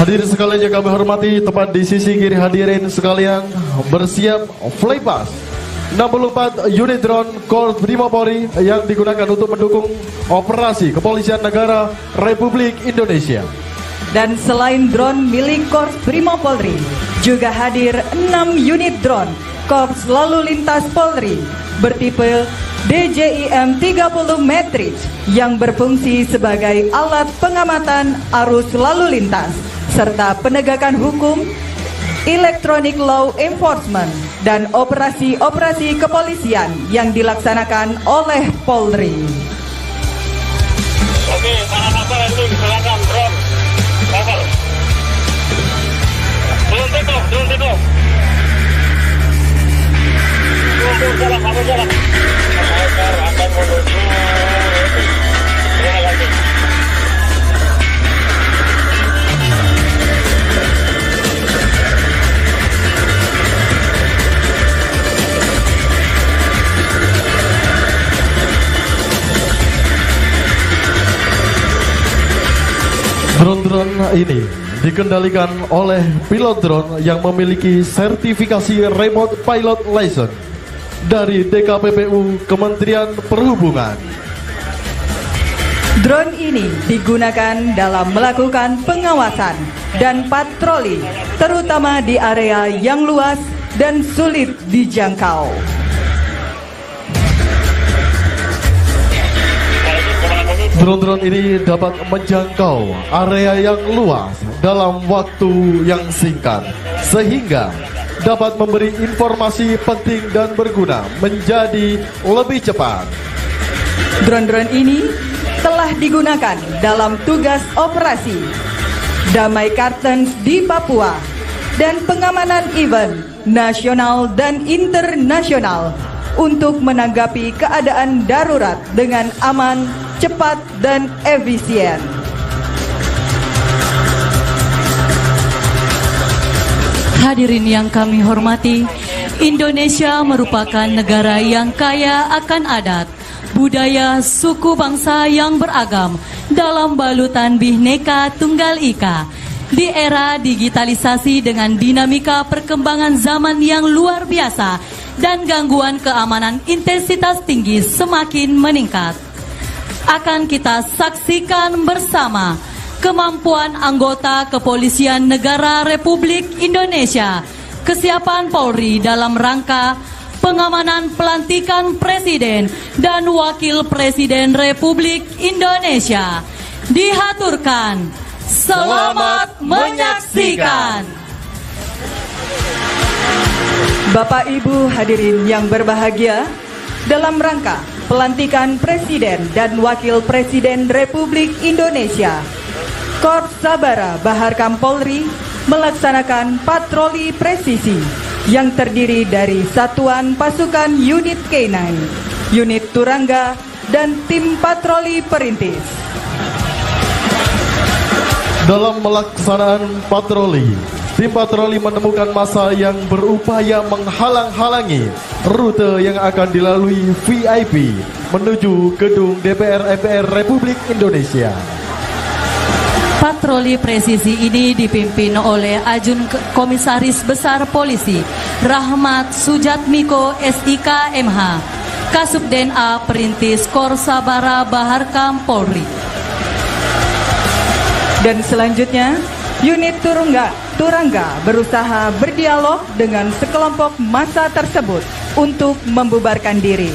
S10: Hadirin sekalian yang kami hormati, tepat di sisi kiri hadirin sekalian bersiap flypass 64 unit drone Korps Brimopolri yang digunakan untuk mendukung operasi Kepolisian Negara Republik Indonesia.
S11: Dan selain drone milik Korps Brimopolri, juga hadir 6 unit drone Korps Lalu Lintas Polri bertipe DJIM 30 Matrix yang berfungsi sebagai alat pengamatan arus lalu lintas serta penegakan hukum, electronic law enforcement, dan operasi-operasi kepolisian yang dilaksanakan oleh Polri.
S12: Oke, para kapal itu silakan drone kapal. Belum tutup. Tunggu jalan, kamu jalan. Akan menuju. Terima kasih.
S10: Drone-drone ini dikendalikan oleh pilot drone yang memiliki sertifikasi Remote Pilot License dari DKPPU Kementerian Perhubungan.
S11: Drone ini digunakan dalam melakukan pengawasan dan patroli, terutama di area yang luas dan sulit dijangkau.
S10: Drone-drone ini dapat menjangkau area yang luas dalam waktu yang singkat, sehingga dapat memberi informasi penting dan berguna menjadi lebih cepat.
S11: Drone-drone ini telah digunakan dalam tugas operasi Damai Kartens di Papua dan pengamanan event nasional dan internasional untuk menanggapi keadaan darurat dengan aman, cepat, dan efisien.
S9: Hadirin yang kami hormati, Indonesia merupakan negara yang kaya akan adat, budaya, suku bangsa yang beragam dalam balutan Bhinneka Tunggal Ika. Di era digitalisasi dengan dinamika perkembangan zaman yang luar biasa dan gangguan keamanan intensitas tinggi semakin meningkat, akan kita saksikan bersama kemampuan anggota Kepolisian Negara Republik Indonesia, kesiapan Polri dalam rangka pengamanan pelantikan Presiden dan Wakil Presiden Republik Indonesia. Dihaturkan, selamat menyaksikan.
S11: Bapak Ibu hadirin yang berbahagia, dalam rangka pelantikan Presiden dan Wakil Presiden Republik Indonesia, Korps Sabara Baharkam Polri melaksanakan patroli presisi yang terdiri dari Satuan Pasukan Unit K9, Unit Turangga, dan tim patroli perintis.
S10: Dalam melaksanaan patroli, tim patroli menemukan massa yang berupaya menghalang-halangi rute yang akan dilalui VIP menuju gedung DPR MPR Republik Indonesia.
S9: Patroli presisi ini dipimpin oleh Ajun Komisaris Besar Polisi Rahmat Sujatmiko SIK MH, Kasubden A Perintis Korps Sabara Baharkam Polri.
S11: Dan selanjutnya, unit Turangga berusaha berdialog dengan sekelompok massa tersebut untuk membubarkan diri.